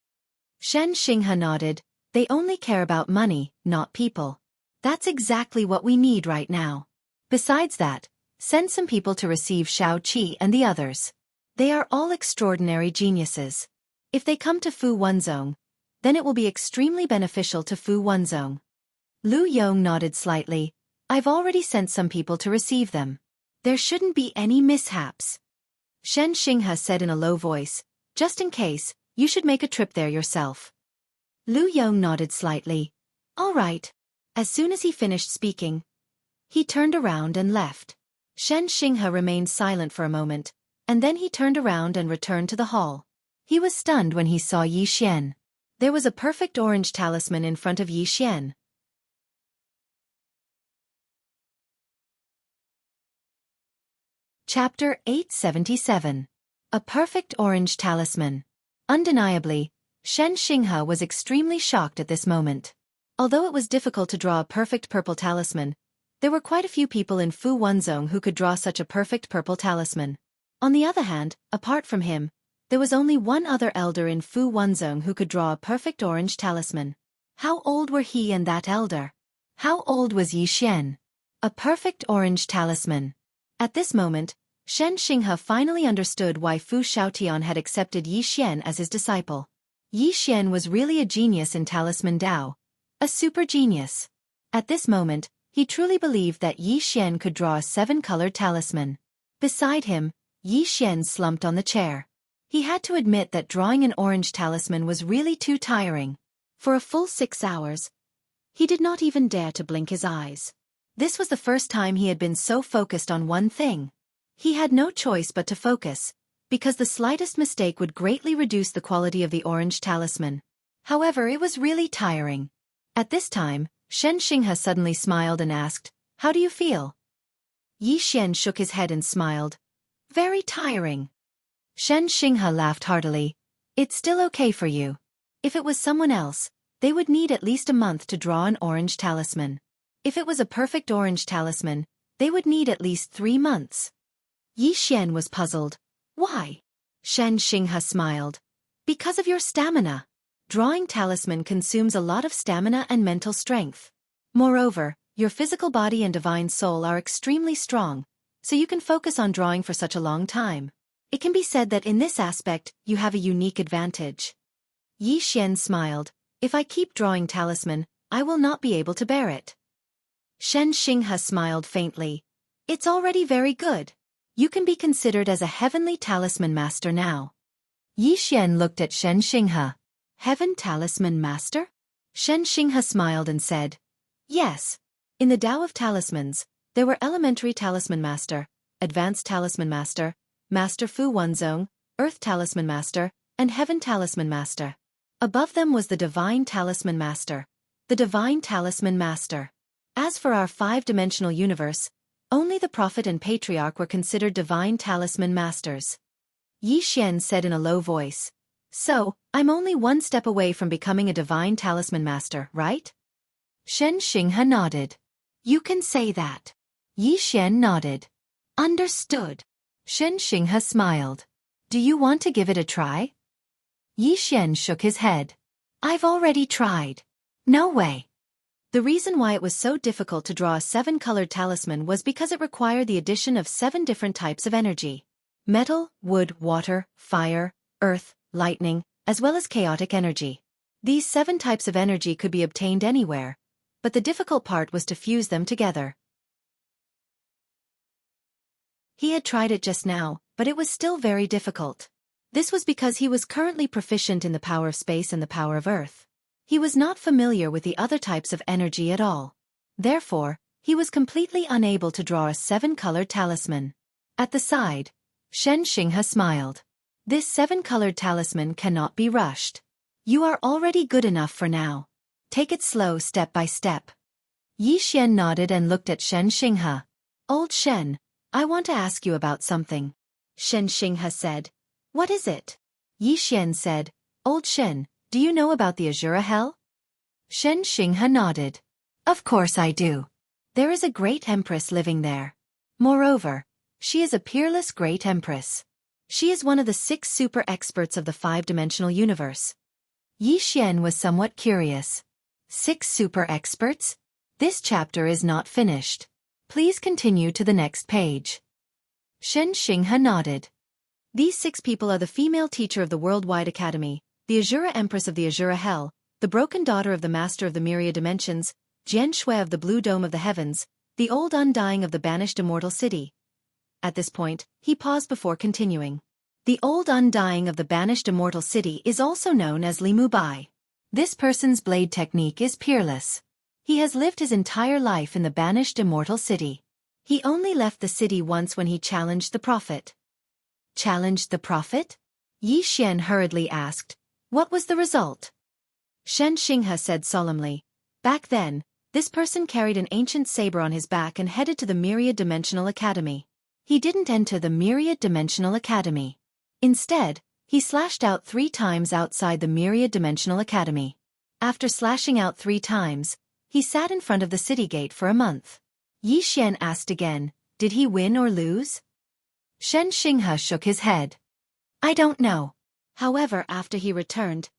Shen Xinghe nodded. They only care about money, not people. That's exactly what we need right now. Besides that, send some people to receive Shao Qi and the others. They are all extraordinary geniuses. If they come to Fu Wanzong, then it will be extremely beneficial to Fu Wanzong. Lu Yong nodded slightly. I've already sent some people to receive them. There shouldn't be any mishaps. Shen Xinghe said in a low voice, just in case, you should make a trip there yourself. Lu Yong nodded slightly. All right. As soon as he finished speaking, he turned around and left. Shen Xinghe remained silent for a moment, and then he turned around and returned to the hall. He was stunned when he saw Yi Xian. There was a perfect orange talisman in front of Yi Xian. Chapter 877. A perfect orange talisman. Undeniably, Shen Xinghe was extremely shocked at this moment. Although it was difficult to draw a perfect purple talisman, there were quite a few people in Fu Wanzong who could draw such a perfect purple talisman. On the other hand, apart from him, there was only one other elder in Fu Wanzong who could draw a perfect orange talisman. How old were he and that elder? How old was Yi Xian? A perfect orange talisman. At this moment, Shen Xinghe finally understood why Fu Shaotian had accepted Yi Xian as his disciple. Yi Xian was really a genius in Talisman Dao. A super genius. At this moment, he truly believed that Yi Xian could draw a 7-colored talisman. Beside him, Yi Xian slumped on the chair. He had to admit that drawing an orange talisman was really too tiring. For a full 6 hours, he did not even dare to blink his eyes. This was the first time he had been so focused on one thing. He had no choice but to focus, because the slightest mistake would greatly reduce the quality of the orange talisman. However, it was really tiring. At this time, Shen Xinghe suddenly smiled and asked, "How do you feel?" Yi Xian shook his head and smiled. "Very tiring." Shen Xinghe laughed heartily. "It's still okay for you. If it was someone else, they would need at least a month to draw an orange talisman. If it was a perfect orange talisman, they would need at least 3 months. Yi Xian was puzzled. "Why?" Shen Xinghe smiled. "Because of your stamina. Drawing talisman consumes a lot of stamina and mental strength. Moreover, your physical body and divine soul are extremely strong, so you can focus on drawing for such a long time. It can be said that in this aspect, you have a unique advantage." Yi Xian smiled. "If I keep drawing talisman, I will not be able to bear it." Shen Xinghe smiled faintly. "It's already very good. You can be considered as a heavenly talisman master now." Yi Xian looked at Shen Xinghe. "Heaven talisman master?" Shen Xinghe smiled and said, "Yes. In the Tao of talismans, there were elementary talisman master, advanced talisman master, master Fu Wanzong, earth talisman master, and heaven talisman master. Above them was the divine talisman master. The divine talisman master. As for our 5-dimensional universe, only the prophet and patriarch were considered divine talisman masters." Yi Xian said in a low voice. "So, I'm only 1 step away from becoming a divine talisman master, right?" Shen Xinghe nodded. "You can say that." Yi Xian nodded. "Understood." Shen Xinghe smiled. "Do you want to give it a try?" Yi Xian shook his head. "I've already tried. No way." The reason why it was so difficult to draw a 7-colored talisman was because it required the addition of 7 different types of energy. Metal, wood, water, fire, earth, lightning, as well as chaotic energy. These 7 types of energy could be obtained anywhere, but the difficult part was to fuse them together. He had tried it just now, but it was still very difficult. This was because he was currently proficient in the power of space and the power of earth. He was not familiar with the other types of energy at all. Therefore, he was completely unable to draw a 7-colored talisman. At the side, Shen Xinghe smiled. "This 7-colored talisman cannot be rushed. You are already good enough for now. Take it slow step by step." Yi Xian nodded and looked at Shen Xinghe. "Old Shen, I want to ask you about something." Shen Xinghe said. "What is it?" Yi Xian said, "Old Shen, do you know about the Azura Hell?" Shen Xinghe nodded. "Of course I do. There is a great empress living there. Moreover, she is a peerless great empress. She is one of the 6 super experts of the 5-dimensional universe." Yi Xian was somewhat curious. 6 super experts? This chapter is not finished. Please continue to the next page. Shen Xinghe nodded. "These 6 people are the female teacher of the Worldwide Academy, the Azura Empress of the Azura Hell, the broken daughter of the Master of the Myriad Dimensions, Jian Shui of the Blue Dome of the Heavens, the old undying of the banished immortal city." At this point, he paused before continuing. The old undying of the banished immortal city is also known as Li Mu Bai. This person's blade technique is peerless. He has lived his entire life in the banished immortal city. He only left the city once when he challenged the prophet. Challenged the prophet? Yi Xian hurriedly asked. "What was the result?" Shen Xinghe said solemnly. "Back then, this person carried an ancient saber on his back and headed to the Myriad Dimensional Academy. He didn't enter the Myriad Dimensional Academy. Instead, he slashed out 3 times outside the Myriad Dimensional Academy. After slashing out 3 times, he sat in front of the city gate for a month." Yi Xian asked again, "Did he win or lose?" Shen Xinghe shook his head. "I don't know. However, after he returned,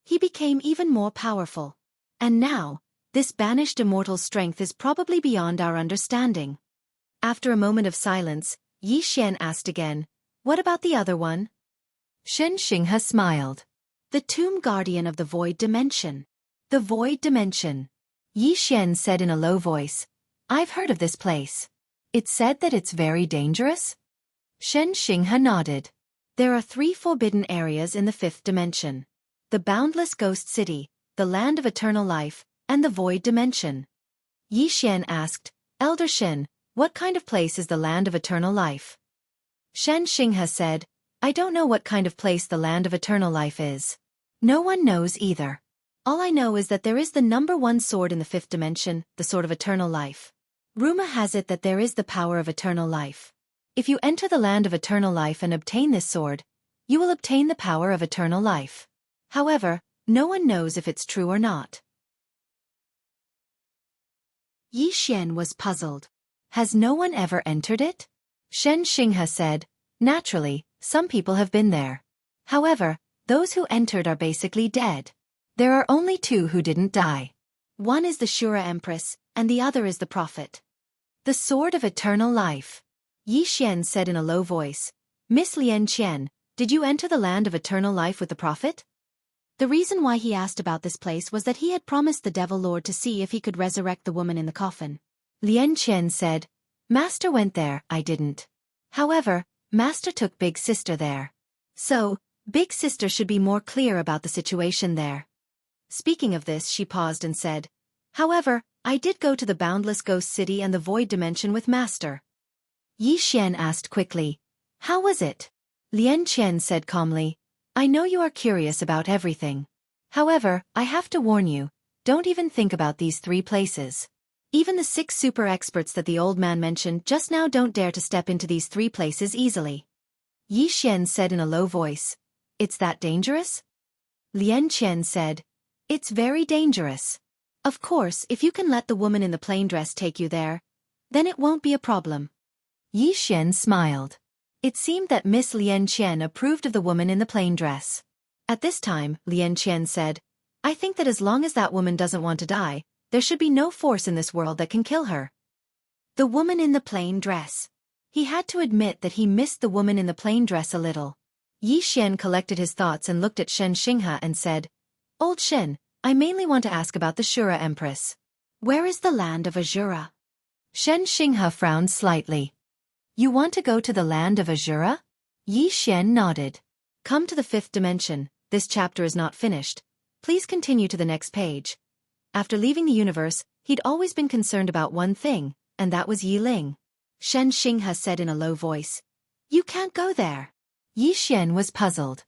he became even more powerful. And now, this banished immortal strength is probably beyond our understanding." After a moment of silence, Yi Xian asked again, "What about the other one?" Shen Xinghe smiled. The tomb guardian of the void dimension. The void dimension. Yi Xian said in a low voice, I've heard of this place. It's said that it's very dangerous? Shen Xinghe nodded. There are 3 forbidden areas in the 5th dimension. The boundless ghost city, the land of eternal life, and the void dimension. Yi Xian asked, Elder Shen, what kind of place is the land of eternal life? Shen Xinghe said, I don't know what kind of place the land of eternal life is. No one knows either. All I know is that there is the number 1 sword in the 5th dimension, the sword of eternal life. Rumor has it that there is the power of eternal life. If you enter the land of eternal life and obtain this sword, you will obtain the power of eternal life. However, no one knows if it's true or not. Yi Xian was puzzled. Has no one ever entered it? Shen Xinghe said, Naturally, some people have been there. However, those who entered are basically dead. There are only 2 who didn't die. One is the Shura Empress, and the other is the Prophet. The Sword of Eternal Life. Yi Xian said in a low voice, Miss Lian Qian, did you enter the land of eternal life with the Prophet? The reason why he asked about this place was that he had promised the Devil Lord to see if he could resurrect the woman in the coffin. Lian Qian said, Master went there, I didn't. However, Master took Big Sister there. So, Big Sister should be more clear about the situation there. Speaking of this, she paused and said, However, I did go to the boundless ghost city and the void dimension with Master. Yi Xian asked quickly, How was it? Lian Qian said calmly, I know you are curious about everything. However, I have to warn you, don't even think about these 3 places. Even the 6 super experts that the old man mentioned just now don't dare to step into these 3 places easily. Yi Xian said in a low voice, It's that dangerous? Lian Qian said, It's very dangerous. Of course, if you can let the woman in the plain dress take you there, then it won't be a problem. Yi Xian smiled. It seemed that Miss Lian Qian approved of the woman in the plain dress. At this time, Lian Qian said, I think that as long as that woman doesn't want to die, there should be no force in this world that can kill her. The woman in the plain dress. He had to admit that he missed the woman in the plain dress a little. Yi Xian collected his thoughts and looked at Shen Xinghe and said, Old Shen, I mainly want to ask about the Shura Empress. Where is the land of Azura? Shen Xinghe frowned slightly. You want to go to the land of Azura? Yi Xian nodded. Come to the 5th dimension, this chapter is not finished. Please continue to the next page. After leaving the universe, he'd always been concerned about one thing, and that was Yi Ling. Shen Xinghe said in a low voice, You can't go there. Yi Xian was puzzled.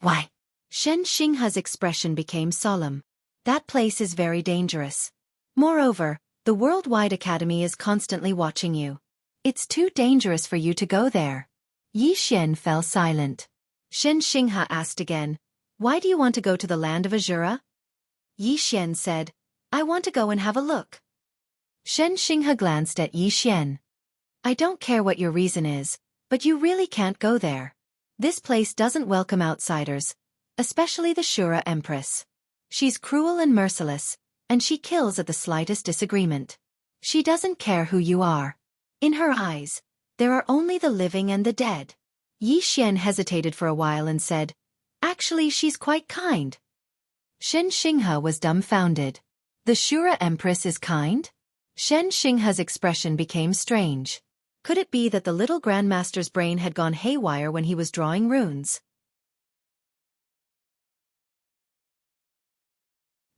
Why? Shen Xinghe's expression became solemn. That place is very dangerous. Moreover, the Worldwide Academy is constantly watching you. It's too dangerous for you to go there. Yi Xian fell silent. Shen Xinghe asked again, Why do you want to go to the land of Azura? Yi Xian said, I want to go and have a look. Shen Xinghe glanced at Yi Xian. I don't care what your reason is, but you really can't go there. This place doesn't welcome outsiders, especially the Shura Empress. She's cruel and merciless, and she kills at the slightest disagreement. She doesn't care who you are. In her eyes, there are only the living and the dead. Yi Xian hesitated for a while and said, Actually, she's quite kind. Shen Xinghe was dumbfounded. The Shura Empress is kind? Shen Xinghe's expression became strange. Could it be that the little Grandmaster's brain had gone haywire when he was drawing runes?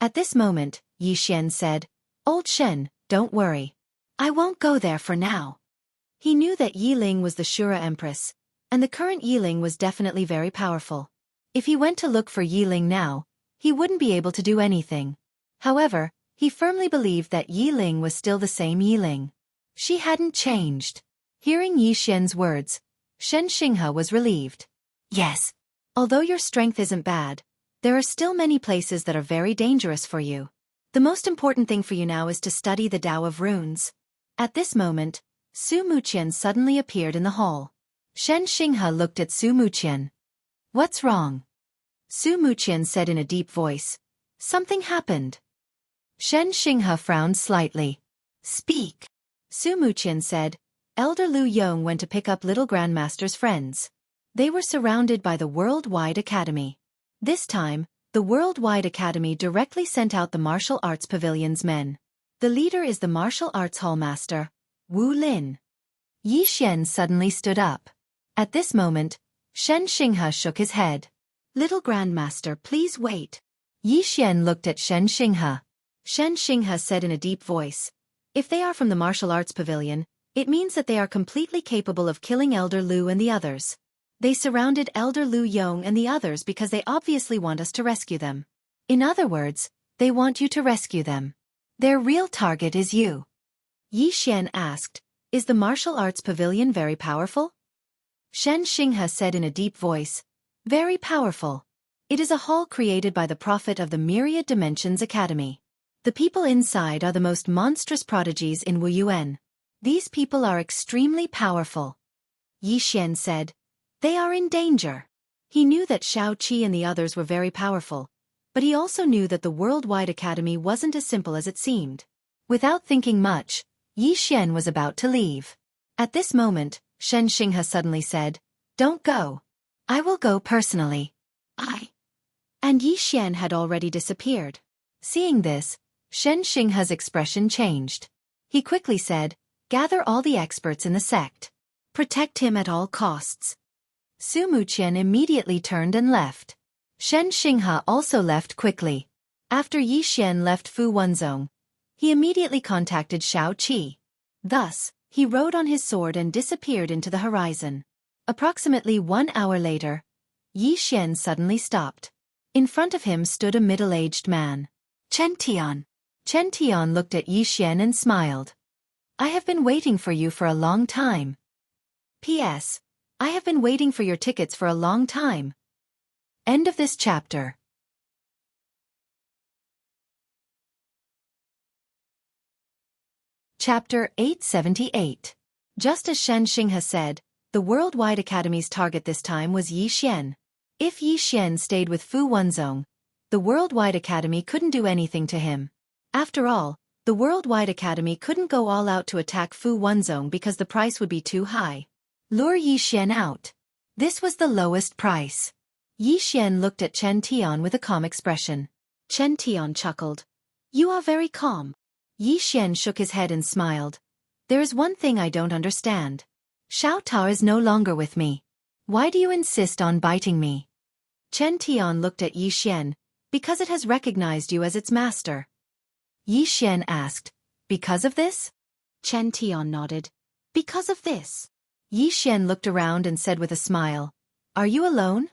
At this moment, Yi Xian said, Old Shen, don't worry. I won't go there for now. He knew that Yi Ling was the Shura Empress, and the current Yi Ling was definitely very powerful. If he went to look for Yi Ling now, he wouldn't be able to do anything. However, he firmly believed that Yi Ling was still the same Yi Ling. She hadn't changed. Hearing Yi Xian's words, Shen Xinghe was relieved. Yes. Although your strength isn't bad, there are still many places that are very dangerous for you. The most important thing for you now is to study the Tao of Runes. At this moment, Su Muqian suddenly appeared in the hall. Shen Xinghe looked at Su Muqian. What's wrong? Su Muqian said in a deep voice. Something happened. Shen Xinghe frowned slightly. Speak. Su Muqian said, Elder Lu Yong went to pick up Little Grandmaster's friends. They were surrounded by the Worldwide Academy. This time, the Worldwide Academy directly sent out the Martial Arts Pavilion's men. The leader is the Martial Arts Hallmaster, Wu Lin. Yi Xian suddenly stood up. At this moment, Shen Xinghe shook his head. Little Grandmaster, please wait. Yi Xian looked at Shen Xinghe. Shen Xinghe said in a deep voice, if they are from the Martial Arts Pavilion, it means that they are completely capable of killing Elder Lu and the others. They surrounded Elder Lu Yong and the others because they obviously want us to rescue them. In other words, they want you to rescue them. Their real target is you. Yi Xian asked, is the Martial Arts Pavilion very powerful? Shen Xinghe said in a deep voice, very powerful. It is a hall created by the prophet of the Myriad Dimensions Academy. The people inside are the most monstrous prodigies in Wuyuan. These people are extremely powerful. Yi Xian said, they are in danger. He knew that Xueqi and the others were very powerful, but he also knew that the Worldwide Academy wasn't as simple as it seemed. Without thinking much, Yi Xian was about to leave. At this moment, Shen Xinghe suddenly said, don't go. I will go personally. And Yi Xian had already disappeared. Seeing this, Shen Xinghe's expression changed. He quickly said, gather all the experts in the sect. Protect him at all costs. Su Muqian immediately turned and left. Shen Xinghe also left quickly. After Yi Xian left Fu Wenzong, he immediately contacted Xueqi. Thus, he rode on his sword and disappeared into the horizon. Approximately 1 hour later, Yi Xian suddenly stopped. In front of him stood a middle-aged man. Chen Tian. Chen Tian looked at Yi Xian and smiled. I have been waiting for you for a long time. P.S. I have been waiting for your tickets for a long time. End of this chapter. Chapter 878. Just as Shen Xinghe said, the Worldwide Academy's target this time was Yi Xian. If Yi Xian stayed with Fu Wenzong, the Worldwide Academy couldn't do anything to him. After all, the Worldwide Academy couldn't go all out to attack Fu Wenzong because the price would be too high. Lure Yi Xian out. This was the lowest price. Yi Xian looked at Chen Tian with a calm expression. Chen Tian chuckled. You are very calm. Yi Xian shook his head and smiled. There is one thing I don't understand. Xiao Tao is no longer with me. Why do you insist on biting me? Chen Tian looked at Yi Xian. Because it has recognized you as its master. Yi Xian asked, because of this? Chen Tian nodded. Because of this. Yi Xian looked around and said with a smile, are you alone?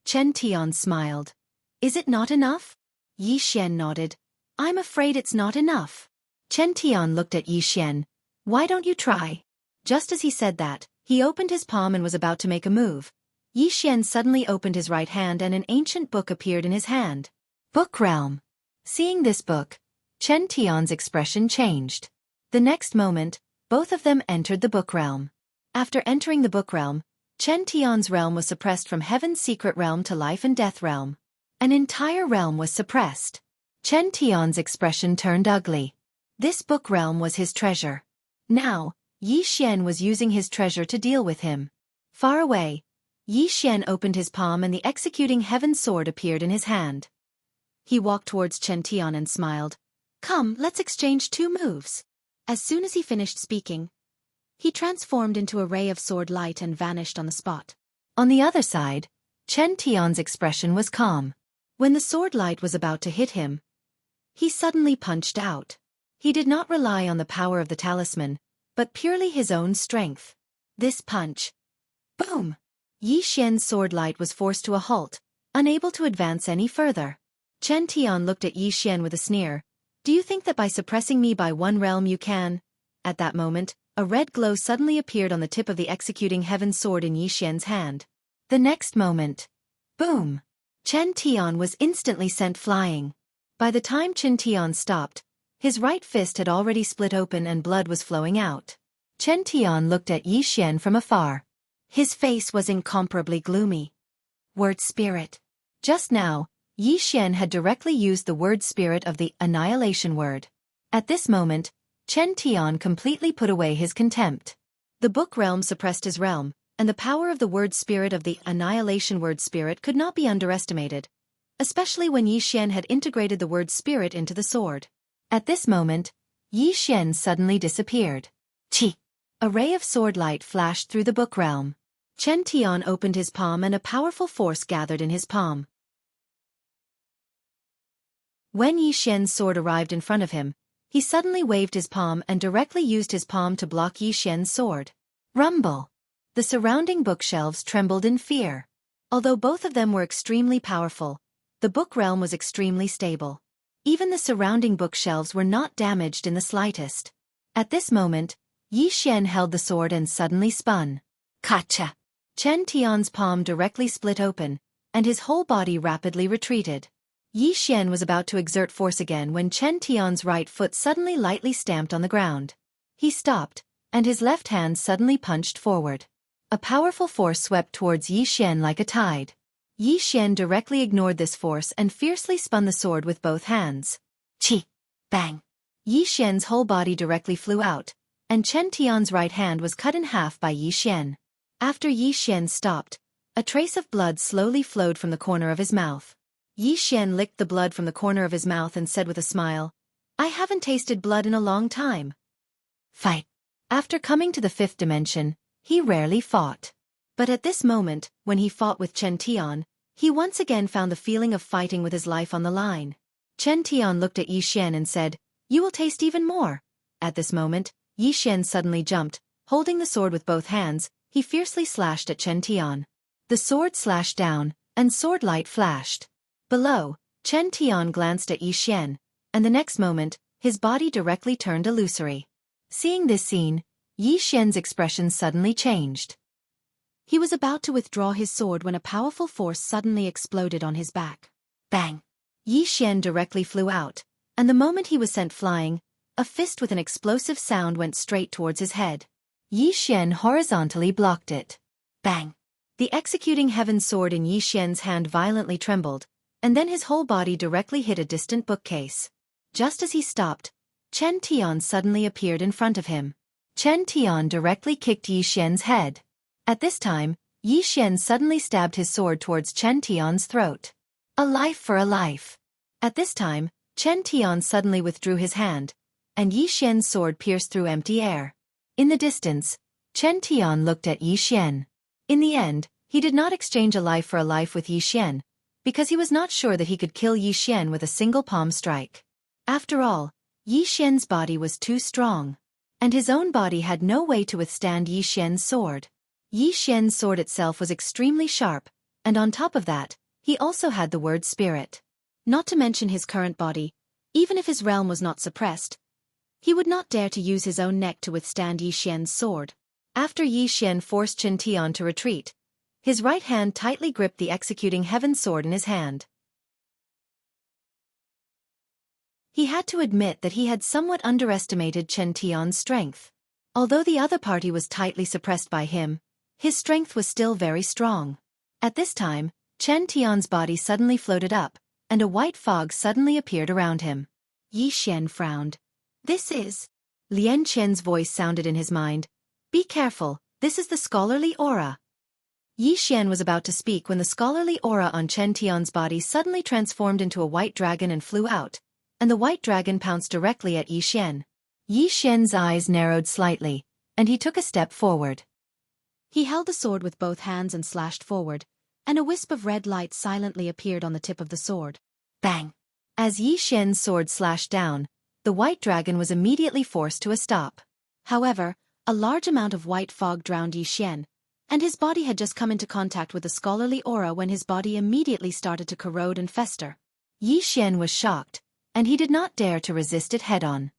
Chen Tian smiled. Is it not enough? Yi Xian nodded. I'm afraid it's not enough. Chen Tian looked at Yi Xian. Why don't you try? Just as he said that, he opened his palm and was about to make a move. Yi Xian suddenly opened his right hand and an ancient book appeared in his hand. Book Realm. Seeing this book, Chen Tian's expression changed. The next moment, both of them entered the Book Realm. After entering the Book Realm, Chen Tian's realm was suppressed from Heaven's Secret Realm to Life and Death Realm. An entire realm was suppressed. Chen Tian's expression turned ugly. This Book Realm was his treasure. Now, Yi Xian was using his treasure to deal with him. Far away, Yi Xian opened his palm and the executing heaven sword appeared in his hand. He walked towards Chen Tian and smiled. Come, let's exchange 2 moves. As soon as he finished speaking, he transformed into a ray of sword light and vanished on the spot. On the other side, Chen Tian's expression was calm. When the sword light was about to hit him, he suddenly punched out. He did not rely on the power of the talisman, but purely his own strength. This punch. Boom! Yi Xian's sword light was forced to a halt, unable to advance any further. Chen Tian looked at Yi Xian with a sneer. Do you think that by suppressing me by 1 realm you can? At that moment, a red glow suddenly appeared on the tip of the executing heaven sword in Yi Xian's hand. The next moment. Boom! Chen Tian was instantly sent flying. By the time Chen Tian stopped, his right fist had already split open and blood was flowing out. Chen Tian looked at Yi Xian from afar. His face was incomparably gloomy. Word Spirit. Just now, Yi Xian had directly used the word spirit of the annihilation word. At this moment, Chen Tian completely put away his contempt. The Book Realm suppressed his realm, and the power of the word spirit of the annihilation word spirit could not be underestimated. especially when Yi Xian had integrated the word spirit into the sword. At this moment, Yi Xian suddenly disappeared. Chi! A ray of sword light flashed through the book realm. Chen Tian opened his palm and a powerful force gathered in his palm. When Yi Xian's sword arrived in front of him, he suddenly waved his palm and directly used his palm to block Yi Xian's sword. Rumble! The surrounding bookshelves trembled in fear. Although both of them were extremely powerful, the book realm was extremely stable. Even the surrounding bookshelves were not damaged in the slightest. At this moment, Yi Xian held the sword and suddenly spun. Kacha! Chen Tian's palm directly split open, and his whole body rapidly retreated. Yi Xian was about to exert force again when Chen Tian's right foot suddenly lightly stamped on the ground. He stopped, and his left hand suddenly punched forward. A powerful force swept towards Yi Xian like a tide. Yi Xian directly ignored this force and fiercely spun the sword with both hands. Chi! Bang! Yi Xian's whole body directly flew out, and Chen Tian's right hand was cut in half by Yi Xian. After Yi Xian stopped, a trace of blood slowly flowed from the corner of his mouth. Yi Xian licked the blood from the corner of his mouth and said with a smile, "I haven't tasted blood in a long time." Fight! After coming to the fifth dimension, he rarely fought. But at this moment, when he fought with Chen Tian, he once again found the feeling of fighting with his life on the line. Chen Tian looked at Yi Xian and said, "You will taste even more." At this moment, Yi Xian suddenly jumped, holding the sword with both hands, he fiercely slashed at Chen Tian. The sword slashed down, and sword light flashed. Below, Chen Tian glanced at Yi Xian, and the next moment, his body directly turned illusory. Seeing this scene, Yi Xian's expression suddenly changed. He was about to withdraw his sword when a powerful force suddenly exploded on his back. Bang! Yi Xian directly flew out, and the moment he was sent flying, a fist with an explosive sound went straight towards his head. Yi Xian horizontally blocked it. Bang! The executing heaven sword in Yi Xian's hand violently trembled, and then his whole body directly hit a distant bookcase. Just as he stopped, Chen Tian suddenly appeared in front of him. Chen Tian directly kicked Yi Xian's head. At this time, Yi Xian suddenly stabbed his sword towards Chen Tian's throat. A life for a life. At this time, Chen Tian suddenly withdrew his hand, and Yi Xian's sword pierced through empty air. In the distance, Chen Tian looked at Yi Xian. In the end, he did not exchange a life for a life with Yi Xian, because he was not sure that he could kill Yi Xian with a single palm strike. After all, Yi Xian's body was too strong, and his own body had no way to withstand Yi Xian's sword. Yi Xian's sword itself was extremely sharp, and on top of that, he also had the word spirit. Not to mention his current body, even if his realm was not suppressed, he would not dare to use his own neck to withstand Yi Xian's sword. After Yi Xian forced Chen Tian to retreat, his right hand tightly gripped the executing heaven sword in his hand. He had to admit that he had somewhat underestimated Chen Tian's strength. Although the other party was tightly suppressed by him, his strength was still very strong. At this time, Chen Tian's body suddenly floated up, and a white fog suddenly appeared around him. Yi Xian frowned. "This is..." Lian Qian's voice sounded in his mind. "Be careful, this is the scholarly aura." Yi Xian was about to speak when the scholarly aura on Chen Tian's body suddenly transformed into a white dragon and flew out, and the white dragon pounced directly at Yi Xian. Yi Xian's eyes narrowed slightly, and he took a step forward. He held the sword with both hands and slashed forward, and a wisp of red light silently appeared on the tip of the sword. Bang! As Yi Xian's sword slashed down, the white dragon was immediately forced to a stop. However, a large amount of white fog drowned Yi Xian, and his body had just come into contact with the scholarly aura when his body immediately started to corrode and fester. Yi Xian was shocked, and he did not dare to resist it head-on.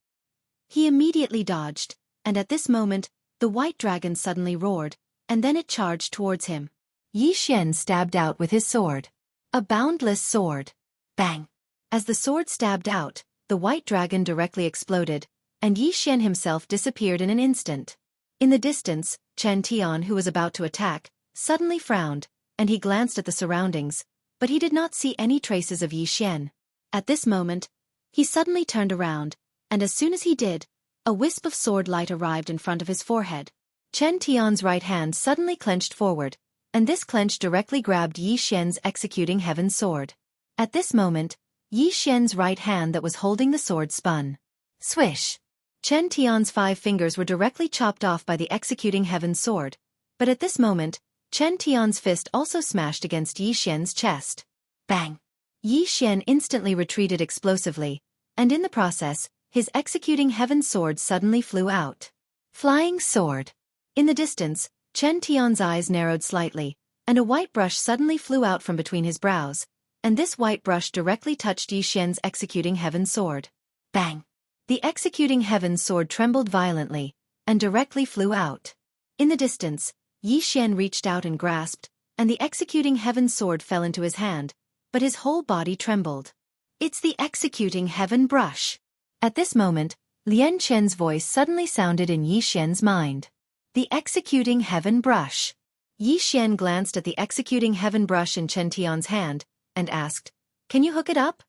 He immediately dodged, and at this moment, the white dragon suddenly roared, and then it charged towards him. Yi Xian stabbed out with his sword. A boundless sword. Bang! As the sword stabbed out, the white dragon directly exploded, and Yi Xian himself disappeared in an instant. In the distance, Chen Tian, who was about to attack, suddenly frowned, and he glanced at the surroundings, but he did not see any traces of Yi Xian. At this moment, he suddenly turned around, and as soon as he did, a wisp of sword light arrived in front of his forehead. Chen Tian's right hand suddenly clenched forward, and this clench directly grabbed Yi Xian's executing heaven sword. At this moment, Yi Xian's right hand that was holding the sword spun. Swish! Chen Tian's 5 fingers were directly chopped off by the executing heaven's sword, but at this moment, Chen Tian's fist also smashed against Yi Xian's chest. Bang! Yi Xian instantly retreated explosively, and in the process, his executing heaven's sword suddenly flew out. Flying sword. In the distance, Chen Tian's eyes narrowed slightly, and a white brush suddenly flew out from between his brows, and this white brush directly touched Yi Xian's executing heaven's sword. Bang! The executing heaven's sword trembled violently, and directly flew out. In the distance, Yi Xian reached out and grasped, and the executing heaven's sword fell into his hand, but his whole body trembled. It's the executing heaven brush. At this moment, Lian Chen's voice suddenly sounded in Yi Xian's mind. The executing heaven brush. Yi Xian glanced at the executing heaven brush in Chen Tian's hand, and asked, "Can you hook it up?"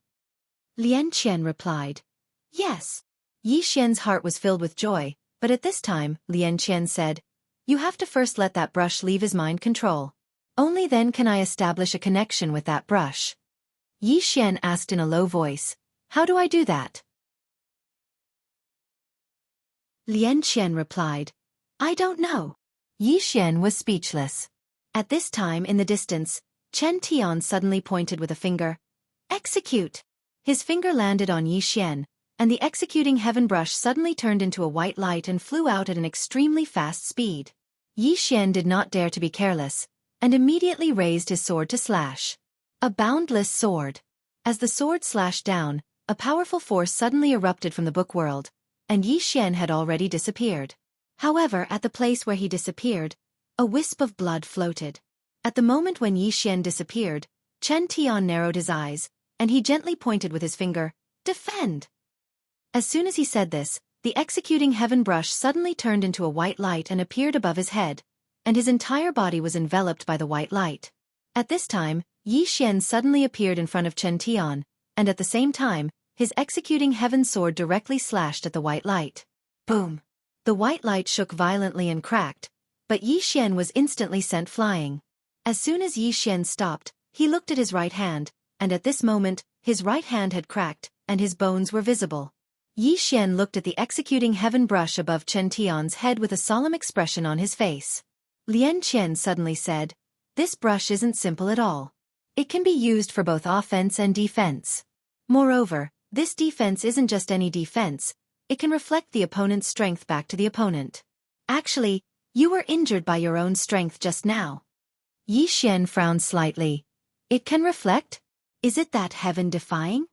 Lian Chen replied, "Yes." Yi Xian's heart was filled with joy, but at this time, Lian Chen said, "You have to first let that brush leave his mind control. Only then can I establish a connection with that brush." Yi Xian asked in a low voice, "How do I do that?" Lian Chen replied, "I don't know." Yi Xian was speechless. At this time in the distance, Chen Tian suddenly pointed with a finger. "Execute!" His finger landed on Yi Xian, and the executing heaven brush suddenly turned into a white light and flew out at an extremely fast speed. Yi Xian did not dare to be careless, and immediately raised his sword to slash. A boundless sword. As the sword slashed down, a powerful force suddenly erupted from the book world, and Yi Xian had already disappeared. However, at the place where he disappeared, a wisp of blood floated. At the moment when Yi Xian disappeared, Chen Tian narrowed his eyes, and he gently pointed with his finger, "Defend!" As soon as he said this, the executing heaven brush suddenly turned into a white light and appeared above his head, and his entire body was enveloped by the white light. At this time, Yi Xian suddenly appeared in front of Chen Tian, and at the same time, his executing heaven sword directly slashed at the white light. Boom! The white light shook violently and cracked, but Yi Xian was instantly sent flying. As soon as Yi Xian stopped, he looked at his right hand, and at this moment, his right hand had cracked, and his bones were visible. Yi Xian looked at the executing heaven brush above Chen Tian's head with a solemn expression on his face. Lian Chen suddenly said, "This brush isn't simple at all. It can be used for both offense and defense. Moreover, this defense isn't just any defense, it can reflect the opponent's strength back to the opponent. Actually, you were injured by your own strength just now." Yi Xian frowned slightly. "It can reflect? Is it that heaven-defying?"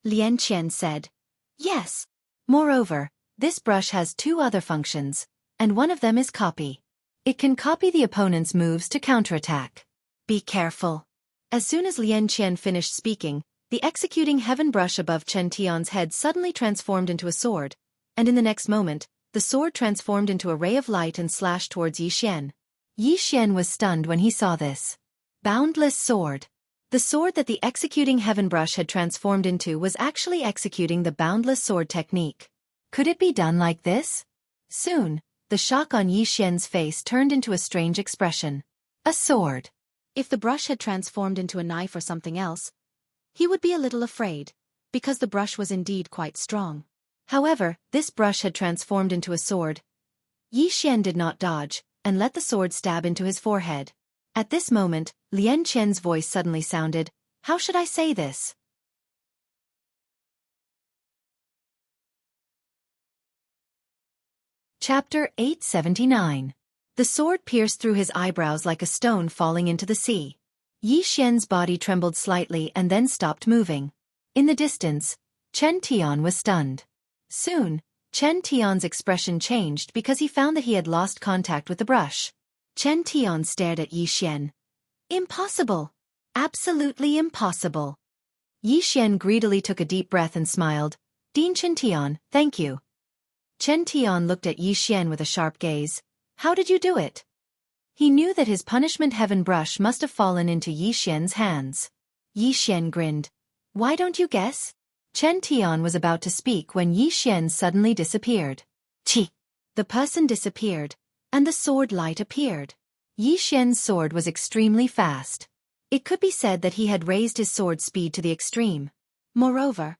Lian Chen said, "Yes. Moreover, this brush has 2 other functions, and one of them is copy. It can copy the opponent's moves to counterattack. Be careful." As soon as Lian Chen finished speaking, the executing heaven brush above Chen Tian's head suddenly transformed into a sword, and in the next moment, the sword transformed into a ray of light and slashed towards Yi Xian. Yi Xian was stunned when he saw this. Boundless sword. The sword that the executing heaven brush had transformed into was actually executing the boundless sword technique. Could it be done like this? Soon, the shock on Yi Xian's face turned into a strange expression. A sword. If the brush had transformed into a knife or something else, he would be a little afraid, because the brush was indeed quite strong. However, this brush had transformed into a sword. Yi Xian did not dodge, and let the sword stab into his forehead. At this moment, Lian Chen's voice suddenly sounded, "How should I say this?" Chapter 879. The sword pierced through his eyebrows like a stone falling into the sea. Yi Xian's body trembled slightly and then stopped moving. In the distance, Chen Tian was stunned. Soon, Chen Tian's expression changed because he found that he had lost contact with the brush. Chen Tian stared at Yi Xian. "Impossible! Absolutely impossible!" Yi Xian greedily took a deep breath and smiled. "Dean Chen Tian, thank you." Chen Tian looked at Yi Xian with a sharp gaze. "How did you do it?" He knew that his punishment heaven brush must have fallen into Yi Xian's hands. Yi Xian grinned. "Why don't you guess?" Chen Tian was about to speak when Yi Xian suddenly disappeared. Chi! The person disappeared, and the sword light appeared. Yi Xian's sword was extremely fast. It could be said that he had raised his sword speed to the extreme. Moreover,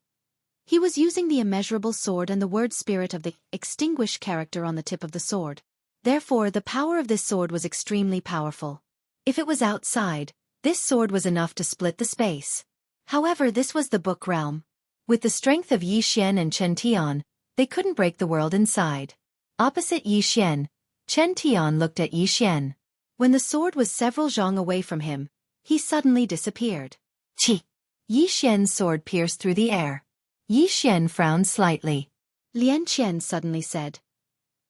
he was using the immeasurable sword and the word spirit of the extinguished character on the tip of the sword. Therefore, the power of this sword was extremely powerful. If it was outside, this sword was enough to split the space. However, this was the book realm. With the strength of Yi Xian and Chen Tian, they couldn't break the world inside. Opposite Yi Xian, Chen Tian looked at Yi Xian. When the sword was several zhang away from him, he suddenly disappeared. Qi! Yi Xian's sword pierced through the air. Yi Xian frowned slightly. Lian Qian suddenly said.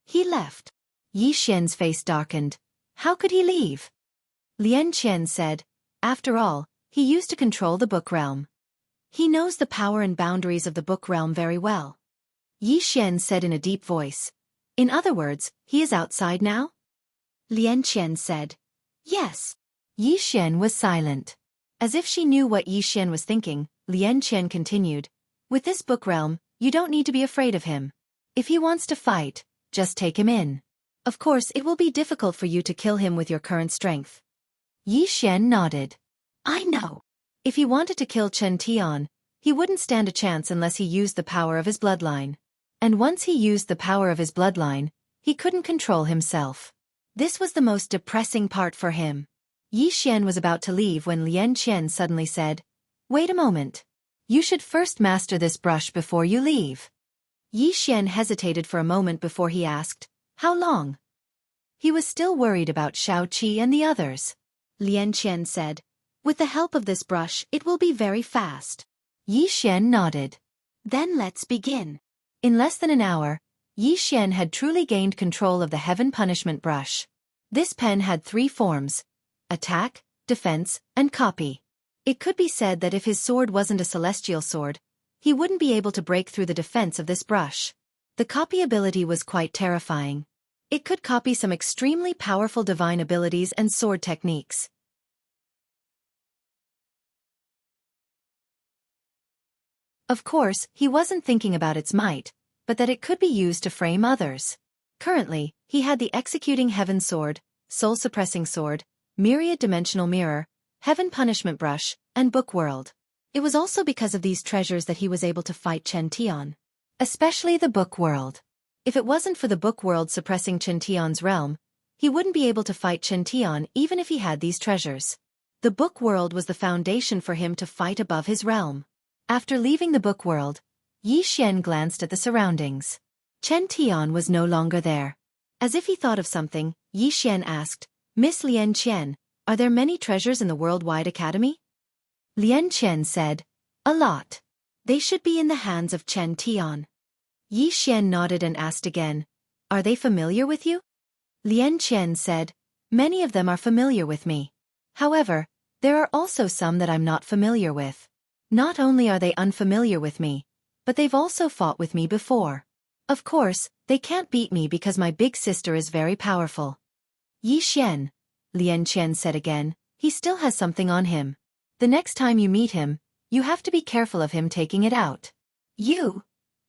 He left. Yi Xian's face darkened. How could he leave? Lian Qian said, after all, he used to control the book realm. He knows the power and boundaries of the book realm very well. Yi Xian said in a deep voice. In other words, he is outside now? Lian Qian said. Yes. Yi Xian was silent. As if she knew what Yi Xian was thinking, Lian Qian continued. With this book realm, you don't need to be afraid of him. If he wants to fight, just take him in. Of course, it will be difficult for you to kill him with your current strength. Yi Xian nodded. I know. If he wanted to kill Chen Tian, he wouldn't stand a chance unless he used the power of his bloodline. And once he used the power of his bloodline, he couldn't control himself. This was the most depressing part for him. Yi Xian was about to leave when Lian Qian suddenly said, Wait a moment. You should first master this brush before you leave. Yi Xian hesitated for a moment before he asked, How long? He was still worried about Xueqi and the others. Lian Qian said, With the help of this brush, it will be very fast. Yi Xian nodded. Then let's begin. In less than an hour, Yi Xian had truly gained control of the heaven punishment brush. This pen had 3 forms: attack, defense, and copy. It could be said that if his sword wasn't a celestial sword, he wouldn't be able to break through the defense of this brush. The copy ability was quite terrifying. It could copy some extremely powerful divine abilities and sword techniques. Of course, he wasn't thinking about its might, but that it could be used to frame others. Currently, he had the Executing Heaven Sword, Soul-Suppressing Sword, Myriad-Dimensional Mirror, Heaven Punishment Brush, and Book World. It was also because of these treasures that he was able to fight Chen Tian. Especially the Book World. If it wasn't for the Book World suppressing Chen Tian's realm, he wouldn't be able to fight Chen Tian even if he had these treasures. The Book World was the foundation for him to fight above his realm. After leaving the Book World, Yi Xian glanced at the surroundings. Chen Tian was no longer there. As if he thought of something, Yi Xian asked, Miss Lian Qian, are there many treasures in the Worldwide Academy? Lian Qian said, A lot. They should be in the hands of Chen Tian. Yi Xian nodded and asked again, Are they familiar with you? Lian Qian said, Many of them are familiar with me. However, there are also some that I'm not familiar with. Not only are they unfamiliar with me, but they've also fought with me before. Of course, they can't beat me because my big sister is very powerful. Yi Xian, Lian Qian said again, he still has something on him. The next time you meet him, you have to be careful of him taking it out. You!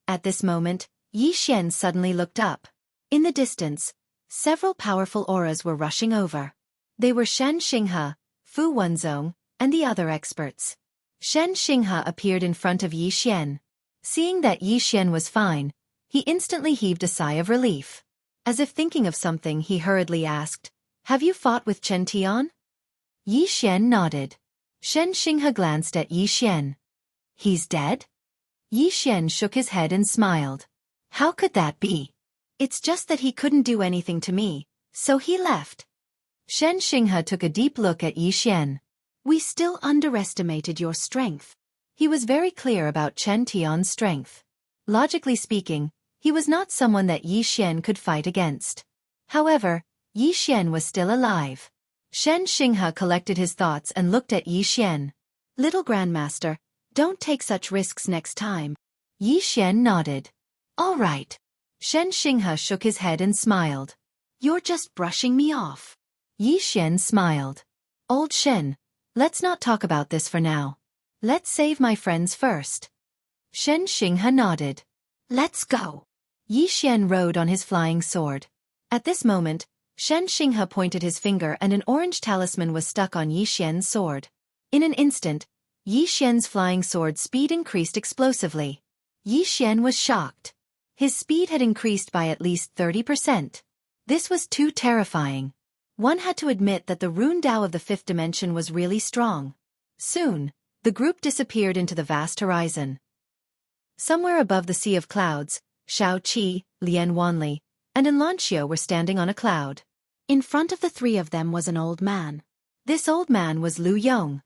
At this moment, Yi Xian suddenly looked up. In the distance, several powerful auras were rushing over. They were Shen Xinghe, Fu Wenzong, and the other experts. Shen Xinghe appeared in front of Yi Xian. Seeing that Yi Xian was fine, he instantly heaved a sigh of relief. As if thinking of something, he hurriedly asked, Have you fought with Chen Tian? Yi Xian nodded. Shen Xinghe glanced at Yi Xian. He's dead? Yi Xian shook his head and smiled. How could that be? It's just that he couldn't do anything to me, so he left. Shen Xinghe took a deep look at Yi Xian. We still underestimated your strength. He was very clear about Chen Tian's strength. Logically speaking, he was not someone that Yi Xian could fight against. However, Yi Xian was still alive. Shen Xinghe collected his thoughts and looked at Yi Xian. Little Grandmaster, don't take such risks next time. Yi Xian nodded. All right. Shen Xinghe shook his head and smiled. You're just brushing me off. Yi Xian smiled. Old Shen, let's not talk about this for now. Let's save my friends first. Shen Xinghe nodded. Let's go. Yi Xian rode on his flying sword. At this moment, Shen Xinghe pointed his finger and an orange talisman was stuck on Yi Xian's sword. In an instant, Yi Xian's flying sword speed increased explosively. Yi Xian was shocked. His speed had increased by at least 30%. This was too terrifying. One had to admit that the rune Dao of the fifth dimension was really strong. Soon, the group disappeared into the vast horizon. Somewhere above the sea of clouds, Xueqi, Lian Wanli, and Enlancio were standing on a cloud. In front of the three of them was an old man. This old man was Lu Yong.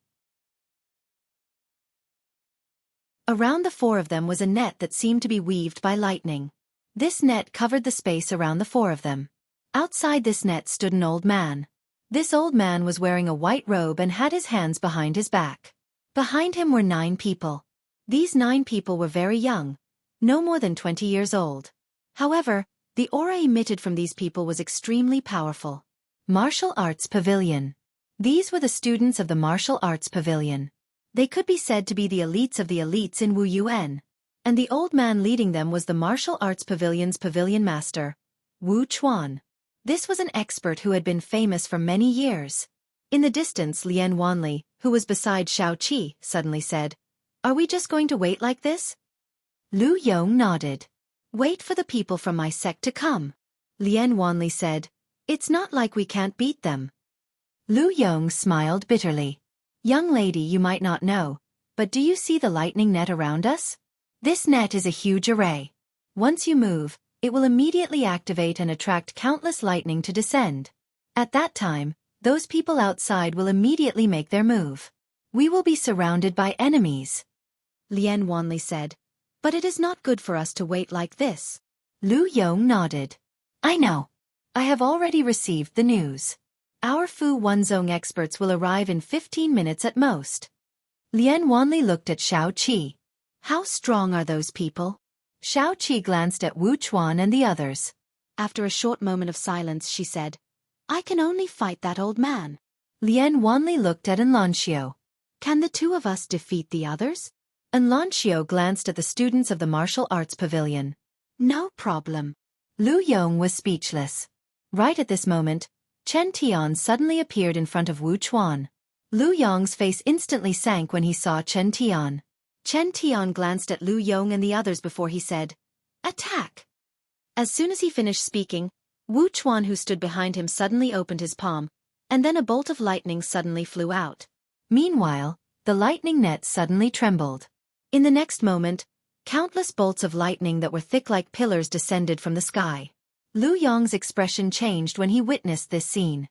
Around the four of them was a net that seemed to be weaved by lightning. This net covered the space around the four of them. Outside this net stood an old man. This old man was wearing a white robe and had his hands behind his back. Behind him were 9 people. These 9 people were very young, no more than 20 years old. However, the aura emitted from these people was extremely powerful. Martial Arts Pavilion. These were the students of the Martial Arts Pavilion. They could be said to be the elites of the elites in Wu Yuan. And the old man leading them was the Martial Arts Pavilion's pavilion master, Wu Chuan. This was an expert who had been famous for many years. In the distance, Lian Wanli, who was beside Xueqi, suddenly said, "Are we just going to wait like this?" Lu Yong nodded. "Wait for the people from my sect to come." Lian Wanli said, "It's not like we can't beat them." Lu Yong smiled bitterly. "Young lady, you might not know, but do you see the lightning net around us? This net is a huge array. Once you move, it will immediately activate and attract countless lightning to descend. At that time, those people outside will immediately make their move. We will be surrounded by enemies." Lian Wanli said, "But it is not good for us to wait like this." Lu Yong nodded. "I know. I have already received the news. Our Fu Wenzong experts will arrive in 15 minutes at most." Lian Wanli looked at Xueqi. "How strong are those people?" Xueqi glanced at Wu Chuan and the others. After a short moment of silence, she said, "I can only fight that old man." Lian Wanli looked at Enlancio. "Can the two of us defeat the others?" Enlancio glanced at the students of the Martial Arts Pavilion. "No problem." Lu Yong was speechless. Right at this moment, Chen Tian suddenly appeared in front of Wu Chuan. Lu Yong's face instantly sank when he saw Chen Tian. Chen Tian glanced at Lu Yong and the others before he said, "Attack!" As soon as he finished speaking, Wu Chuan, who stood behind him, suddenly opened his palm, and then a bolt of lightning suddenly flew out. Meanwhile, the lightning net suddenly trembled. In the next moment, countless bolts of lightning that were thick like pillars descended from the sky. Lu Yong's expression changed when he witnessed this scene.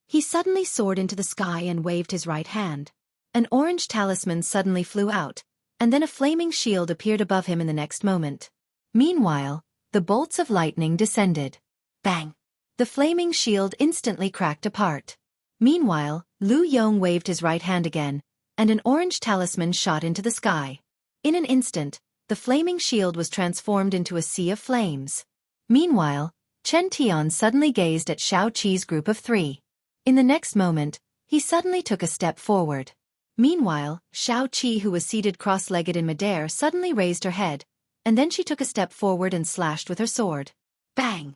He suddenly soared into the sky and waved his right hand. An orange talisman suddenly flew out, and then a flaming shield appeared above him in the next moment. Meanwhile, the bolts of lightning descended. Bang! The flaming shield instantly cracked apart. Meanwhile, Lu Yong waved his right hand again, and an orange talisman shot into the sky. In an instant, the flaming shield was transformed into a sea of flames. Meanwhile, Chen Tian suddenly gazed at Xueqi's group of 3. In the next moment, he suddenly took a step forward. Meanwhile, Xueqi, who was seated cross-legged in midair, suddenly raised her head, and then she took a step forward and slashed with her sword. Bang!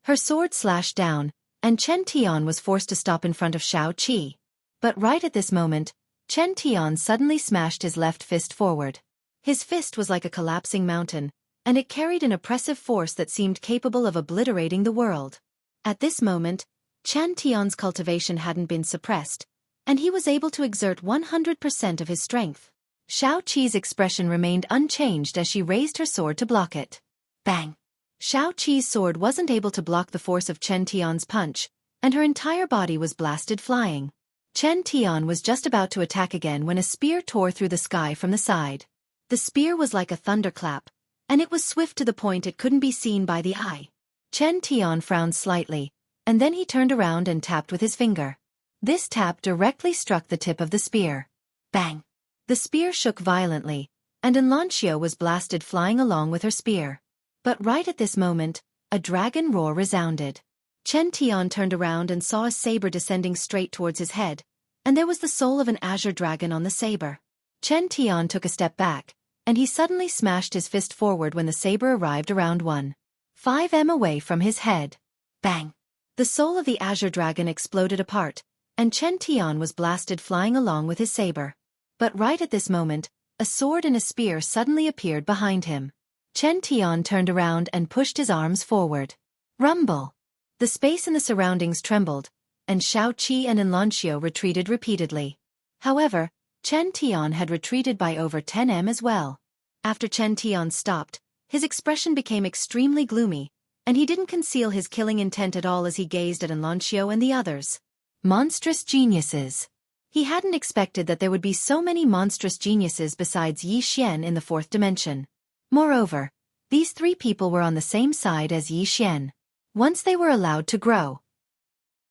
Her sword slashed down, and Chen Tian was forced to stop in front of Xueqi. But right at this moment, Chen Tian suddenly smashed his left fist forward. His fist was like a collapsing mountain, and it carried an oppressive force that seemed capable of obliterating the world. At this moment, Chen Tian's cultivation hadn't been suppressed, and he was able to exert 100% of his strength. Xueqi's expression remained unchanged as she raised her sword to block it. Bang! Xueqi's sword wasn't able to block the force of Chen Tian's punch, and her entire body was blasted flying. Chen Tian was just about to attack again when a spear tore through the sky from the side. The spear was like a thunderclap, and it was swift to the point it couldn't be seen by the eye. Chen Tian frowned slightly, and then he turned around and tapped with his finger. This tap directly struck the tip of the spear. Bang! The spear shook violently, and Enlancio was blasted flying along with her spear. But right at this moment, a dragon roar resounded. Chen Tian turned around and saw a saber descending straight towards his head, and there was the soul of an azure dragon on the saber. Chen Tian took a step back, and he suddenly smashed his fist forward when the saber arrived around 1.5 m away from his head. Bang! The soul of the azure dragon exploded apart, and Chen Tian was blasted flying along with his saber. But right at this moment, a sword and a spear suddenly appeared behind him. Chen Tian turned around and pushed his arms forward. Rumble! The space in the surroundings trembled, and Xueqi and Enlancio retreated repeatedly. However, Chen Tian had retreated by over 10 m as well. After Chen Tian stopped, his expression became extremely gloomy, and he didn't conceal his killing intent at all as he gazed at Enlancio and the others. Monstrous geniuses. He hadn't expected that there would be so many monstrous geniuses besides Yi Xian in the fourth dimension. Moreover, these three people were on the same side as Yi Xian. Once they were allowed to grow.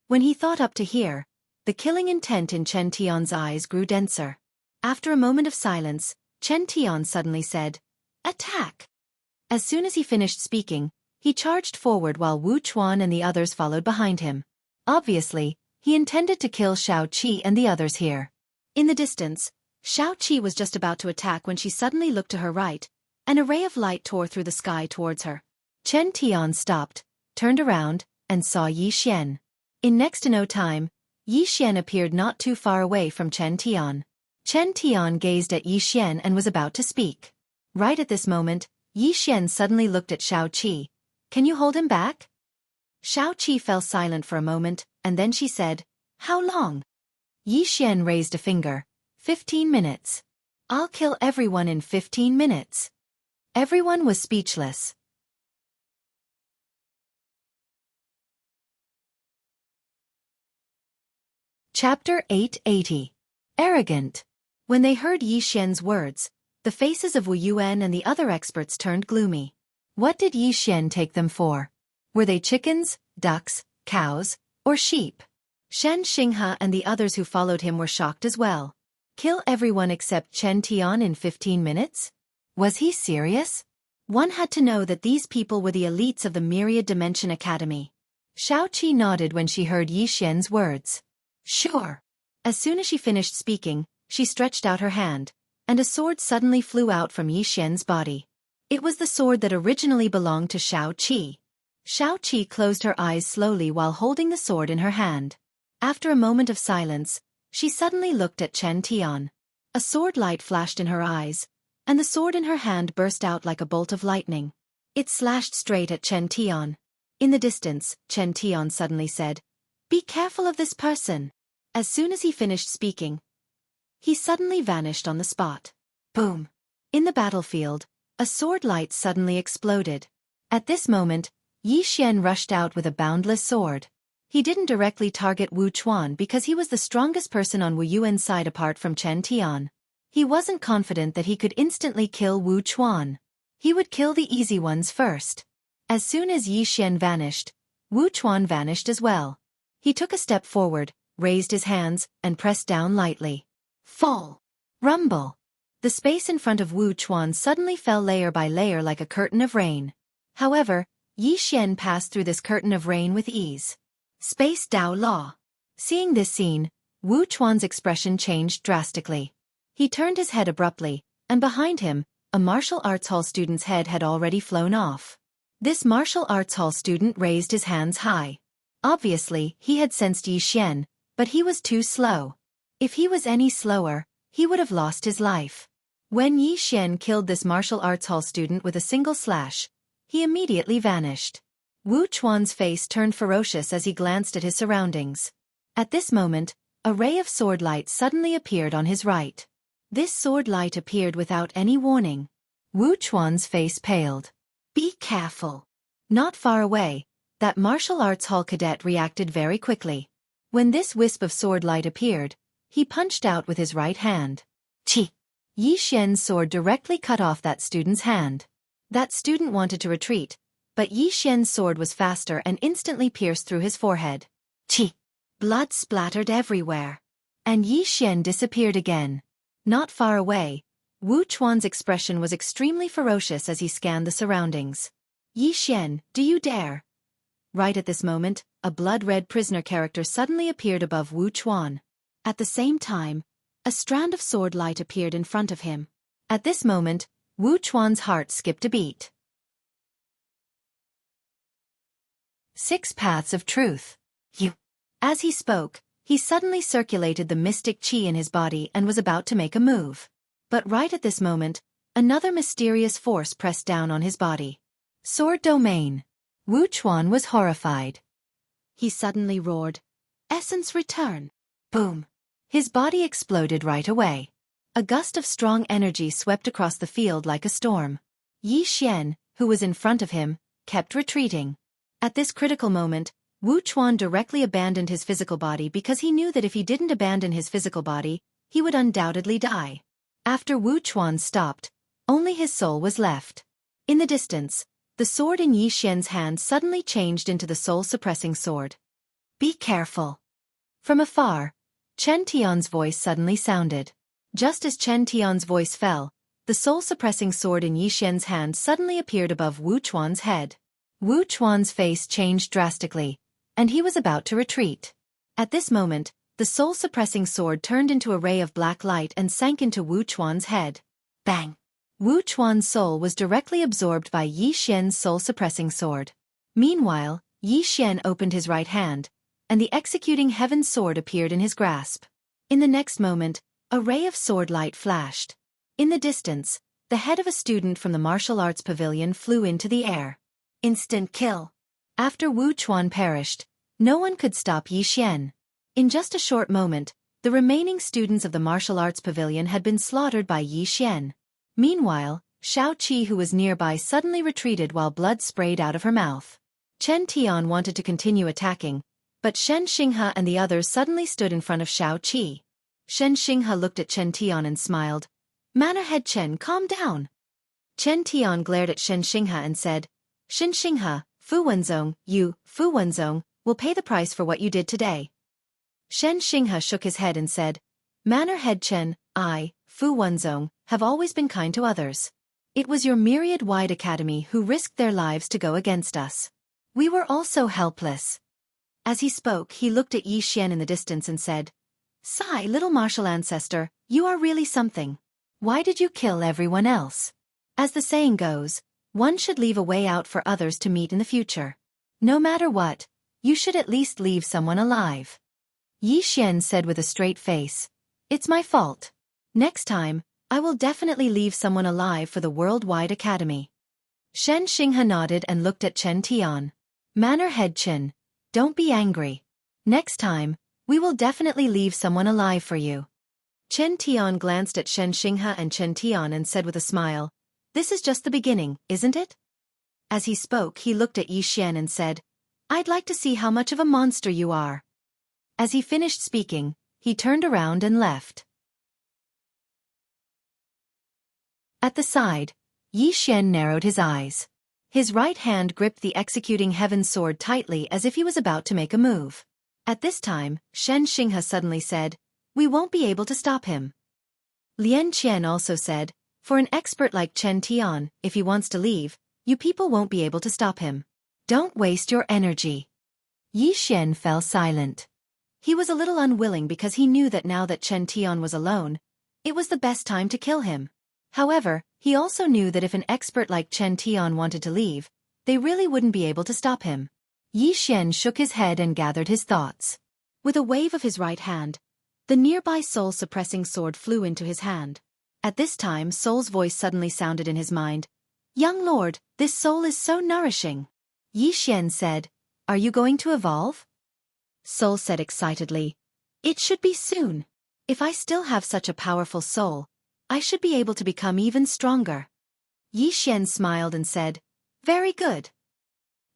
When he thought up to here, the killing intent in Chen Tian's eyes grew denser. After a moment of silence, Chen Tian suddenly said, "Attack!" As soon as he finished speaking, he charged forward while Wu Chuan and the others followed behind him. Obviously, he intended to kill Xueqi and the others here. In the distance, Xueqi was just about to attack when she suddenly looked to her right, and a ray of light tore through the sky towards her. Chen Tian stopped, turned around, and saw Yi Xian. In next to no time, Yi Xian appeared not too far away from Chen Tian. Chen Tian gazed at Yi Xian and was about to speak. Right at this moment, Yi Xian suddenly looked at Xueqi. "Can you hold him back?" Xueqi fell silent for a moment, and then she said, "How long?" Yi Xian raised a finger. 15 minutes. I'll kill everyone in 15 minutes. Everyone was speechless. Chapter 880. Arrogant. When they heard Yi Xian's words, the faces of Wu Yuan and the other experts turned gloomy. What did Yi Xian take them for? Were they chickens, ducks, cows, or sheep? Shen Xinghe and the others who followed him were shocked as well. Kill everyone except Chen Tian in 15 minutes? Was he serious? One had to know that these people were the elites of the Myriad Dimension Academy. Xueqi nodded when she heard Yi Xian's words. Sure. As soon as she finished speaking, she stretched out her hand, and a sword suddenly flew out from Yi Xian's body. It was the sword that originally belonged to Xueqi. Xueqi closed her eyes slowly while holding the sword in her hand. After a moment of silence, she suddenly looked at Chen Tian. A sword light flashed in her eyes, and the sword in her hand burst out like a bolt of lightning. It slashed straight at Chen Tian. In the distance, Chen Tian suddenly said, "Be careful of this person." As soon as he finished speaking, he suddenly vanished on the spot. Boom! In the battlefield, a sword light suddenly exploded. At this moment, Yi Xian rushed out with a boundless sword. He didn't directly target Wu Chuan because he was the strongest person on Wu Yuan's side apart from Chen Tian. He wasn't confident that he could instantly kill Wu Chuan. He would kill the easy ones first. As soon as Yi Xian vanished, Wu Chuan vanished as well. He took a step forward, raised his hands, and pressed down lightly. Fall! Rumble! The space in front of Wu Chuan suddenly fell layer by layer like a curtain of rain. However, Yi Xian passed through this curtain of rain with ease. Space Dao Law. Seeing this scene, Wu Chuan's expression changed drastically. He turned his head abruptly, and behind him, a martial arts hall student's head had already flown off. This martial arts hall student raised his hands high. Obviously, he had sensed Yi Xian, but he was too slow. If he was any slower, he would have lost his life. When Yi Xian killed this martial arts hall student with a single slash, he immediately vanished. Wu Chuan's face turned ferocious as he glanced at his surroundings. At this moment, a ray of sword light suddenly appeared on his right. This sword light appeared without any warning. Wu Chuan's face paled. Be careful. Not far away, that martial arts hall cadet reacted very quickly. When this wisp of sword light appeared, he punched out with his right hand. Chi! Yi Xian's sword directly cut off that student's hand. That student wanted to retreat, but Yi Xian's sword was faster and instantly pierced through his forehead. Chi! Blood splattered everywhere. And Yi Xian disappeared again. Not far away, Wu Chuan's expression was extremely ferocious as he scanned the surroundings. Yi Xian, do you dare? Right at this moment, a blood-red prisoner character suddenly appeared above Wu Chuan. At the same time, a strand of sword light appeared in front of him. At this moment, Wu Chuan's heart skipped a beat. 6 Paths of Truth. You. As he spoke, He suddenly circulated the mystic qi in his body and was about to make a move. But right at this moment, another mysterious force pressed down on his body. Sword domain. Wu Chuan was horrified. He suddenly roared, "Essence return!" Boom! His body exploded right away. A gust of strong energy swept across the field like a storm. Yi Xian, who was in front of him, kept retreating. At this critical moment, Wu Chuan directly abandoned his physical body because he knew that if he didn't abandon his physical body, he would undoubtedly die. After Wu Chuan stopped, only his soul was left. In the distance, the sword in Yi Xian's hand suddenly changed into the soul-suppressing sword. "Be careful." From afar, Chen Tian's voice suddenly sounded. Just as Chen Tian's voice fell, the soul-suppressing sword in Yi Xian's hand suddenly appeared above Wu Chuan's head. Wu Chuan's face changed drastically, and he was about to retreat. At this moment, the soul-suppressing sword turned into a ray of black light and sank into Wu Chuan's head. Bang! Wu Chuan's soul was directly absorbed by Yi Xian's soul-suppressing sword. Meanwhile, Yi Xian opened his right hand, and the executing heaven sword appeared in his grasp. In the next moment, a ray of sword light flashed. In the distance, the head of a student from the martial arts pavilion flew into the air. Instant kill. After Wu Chuan perished, no one could stop Yi Xian. In just a short moment, the remaining students of the martial arts pavilion had been slaughtered by Yi Xian. Meanwhile, Xueqi, who was nearby, suddenly retreated while blood sprayed out of her mouth. Chen Tian wanted to continue attacking, but Shen Xinghe and the others suddenly stood in front of Xueqi. Shen Xinghe looked at Chen Tian and smiled. "Mannerhead Chen, calm down." Chen Tian glared at Shen Xinghe and said, "Shen Xinghe, Fu Wenzong, you, Fu Wenzong, will pay the price for what you did today." Shen Xinghe shook his head and said, "Mannerhead Chen, I, Fu Wenzong, have always been kind to others. It was your myriad-wide academy who risked their lives to go against us. We were also helpless." As he spoke, he looked at Yi Xian in the distance and said, "Sigh, little martial ancestor, you are really something. Why did you kill everyone else? As the saying goes, one should leave a way out for others to meet in the future. No matter what, you should at least leave someone alive." Yi Xian said with a straight face, "It's my fault. Next time, I will definitely leave someone alive for the Worldwide Academy." Shen Xinghe nodded and looked at Chen Tian. "Mannerhead Chen, don't be angry. Next time, we will definitely leave someone alive for you." Chen Tian glanced at Shen Xinghe and Chen Tian and said with a smile, "This is just the beginning, isn't it?" As he spoke, he looked at Yi Xian and said, "I'd like to see how much of a monster you are." As he finished speaking, he turned around and left. At the side, Yi Xian narrowed his eyes. His right hand gripped the executing heaven sword tightly as if he was about to make a move. At this time, Shen Xinghe suddenly said, "We won't be able to stop him." Lian Qian also said, "For an expert like Chen Tian, if he wants to leave, you people won't be able to stop him. Don't waste your energy." Yi Xian fell silent. He was a little unwilling because he knew that now that Chen Tian was alone, it was the best time to kill him. However, he also knew that if an expert like Chen Tian wanted to leave, they really wouldn't be able to stop him. Yi Xian shook his head and gathered his thoughts. With a wave of his right hand, the nearby soul-suppressing sword flew into his hand. At this time, Soul's voice suddenly sounded in his mind. "Young lord, this soul is so nourishing." Yi Xian said, "Are you going to evolve?" Soul said excitedly, "It should be soon. If I still have such a powerful soul, I should be able to become even stronger." Yi Xian smiled and said, "Very good."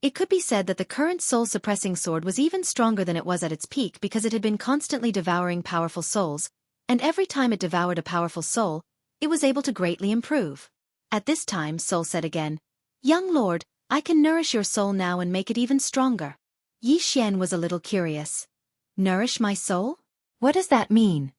It could be said that the current soul-suppressing sword was even stronger than it was at its peak because it had been constantly devouring powerful souls, and every time it devoured a powerful soul, it was able to greatly improve. At this time, Soul said again, "Young lord, I can nourish your soul now and make it even stronger." Yi Xian was a little curious. "Nourish my soul? What does that mean?"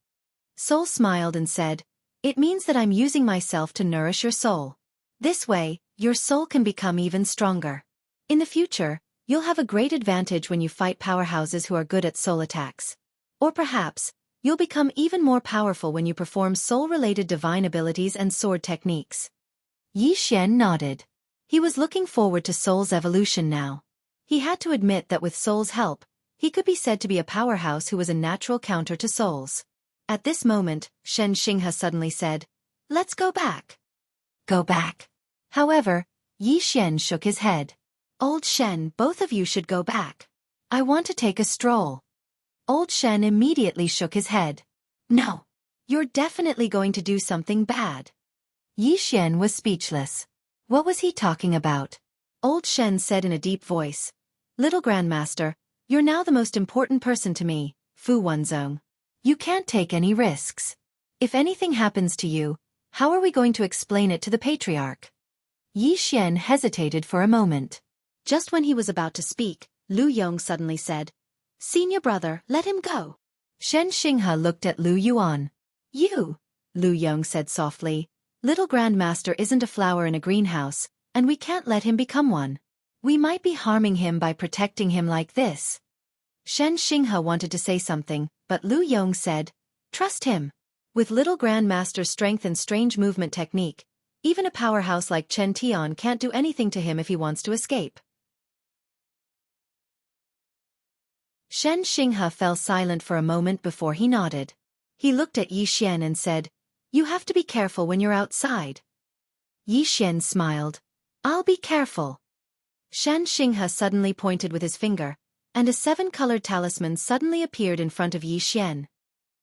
Soul smiled and said, "It means that I'm using myself to nourish your soul. This way, your soul can become even stronger. In the future, you'll have a great advantage when you fight powerhouses who are good at soul attacks. Or perhaps, you'll become even more powerful when you perform soul-related divine abilities and sword techniques." Yi Xian nodded. He was looking forward to Soul's evolution now. He had to admit that with Soul's help, He could be said to be a powerhouse who was a natural counter to souls. At this moment, Shen Xinghe suddenly said, "Let's go back." Go back. However, Yi Xian shook his head. Old Shen, both of you should go back. I want to take a stroll. Old Shen immediately shook his head. No. You're definitely going to do something bad. Yi Xian was speechless. What was he talking about? Old Shen said in a deep voice, "Little Grandmaster, you're now the most important person to me, Fu Wanzong. You can't take any risks. If anything happens to you, how are we going to explain it to the patriarch?" Yi Xian hesitated for a moment. Just when he was about to speak, Lu Yong suddenly said, "Senior brother, let him go." Shen Xinghe looked at Lu Yuan. "You," Lu Yong said softly, "little Grandmaster isn't a flower in a greenhouse, and we can't let him become one. We might be harming him by protecting him like this." Shen Xinghe wanted to say something, but Lu Yong said, "Trust him. With little Grandmaster's strength and strange movement technique, even a powerhouse like Chen Tian can't do anything to him if he wants to escape." Shen Xinghe fell silent for a moment before he nodded. He looked at Yi Xian and said, "You have to be careful when you're outside." Yi Xian smiled. "I'll be careful." Shen Xinghe suddenly pointed with his finger, and a 7-colored talisman suddenly appeared in front of Yi Xian.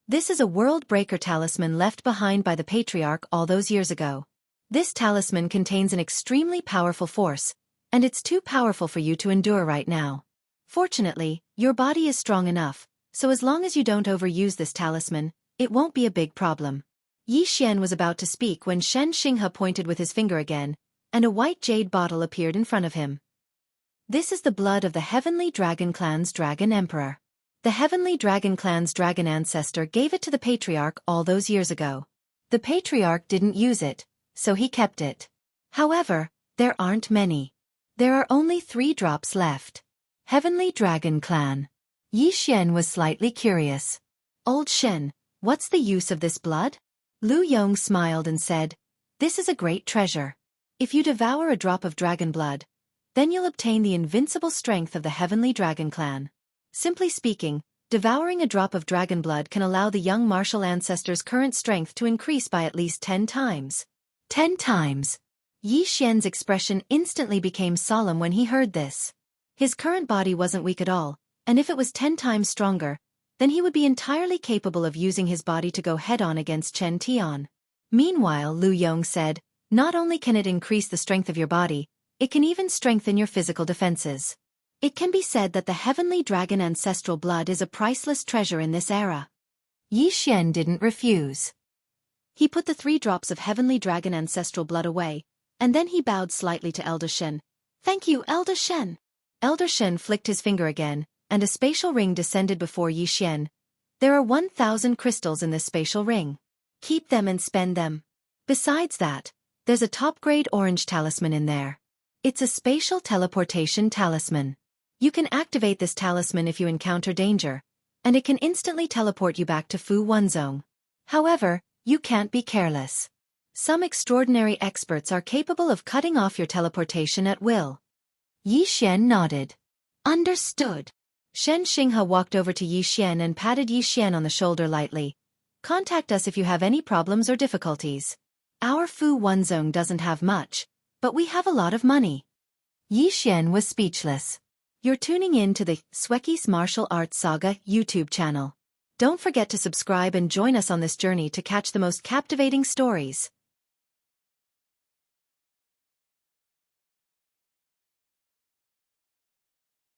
This is a world breaker talisman left behind by the patriarch all those years ago. This talisman contains an extremely powerful force, and it's too powerful for you to endure right now. Fortunately, your body is strong enough, so as long as you don't overuse this talisman, it won't be a big problem. Yi Xian was about to speak when Shen Xinghe pointed with his finger again, and a white jade bottle appeared in front of him. This is the blood of the Heavenly Dragon Clan's Dragon Emperor. The Heavenly Dragon Clan's dragon ancestor gave it to the Patriarch all those years ago. The Patriarch didn't use it, so he kept it. However, there aren't many. There are only 3 drops left. Heavenly Dragon Clan. Yi Xian was slightly curious. "Old Shen, what's the use of this blood?" Lu Yong smiled and said, "This is a great treasure. If you devour a drop of dragon blood, then you'll obtain the invincible strength of the Heavenly Dragon Clan. Simply speaking, devouring a drop of dragon blood can allow the young martial ancestor's current strength to increase by at least 10 times. 10 times. Yi Xian's expression instantly became solemn when he heard this. His current body wasn't weak at all, and if it was 10 times stronger, then he would be entirely capable of using his body to go head-on against Chen Tian. Meanwhile, Lu Yong said, "Not only can it increase the strength of your body, it can even strengthen your physical defenses. It can be said that the Heavenly Dragon ancestral blood is a priceless treasure in this era." Yi Xian didn't refuse. He put the 3 drops of Heavenly Dragon ancestral blood away, and then he bowed slightly to Elder Shen. "Thank you, Elder Shen." Elder Shen flicked his finger again, and a spatial ring descended before Yi Xian. "There are 1,000 crystals in this spatial ring. Keep them and spend them. Besides that, there's a top-grade orange talisman in there. It's a spatial teleportation talisman. You can activate this talisman if you encounter danger, and it can instantly teleport you back to Fu Wanzong. However, you can't be careless. Some extraordinary experts are capable of cutting off your teleportation at will." Yi Xian nodded. "Understood." Shen Xinghe walked over to Yi Xian and patted Yi Xian on the shoulder lightly. "Contact us if you have any problems or difficulties. Our Fu Wanzong doesn't have much, but we have a lot of money." Yi Xian was speechless. You're tuning in to the Xueqi's Martial Arts Saga YouTube channel. Don't forget to subscribe and join us on this journey to catch the most captivating stories.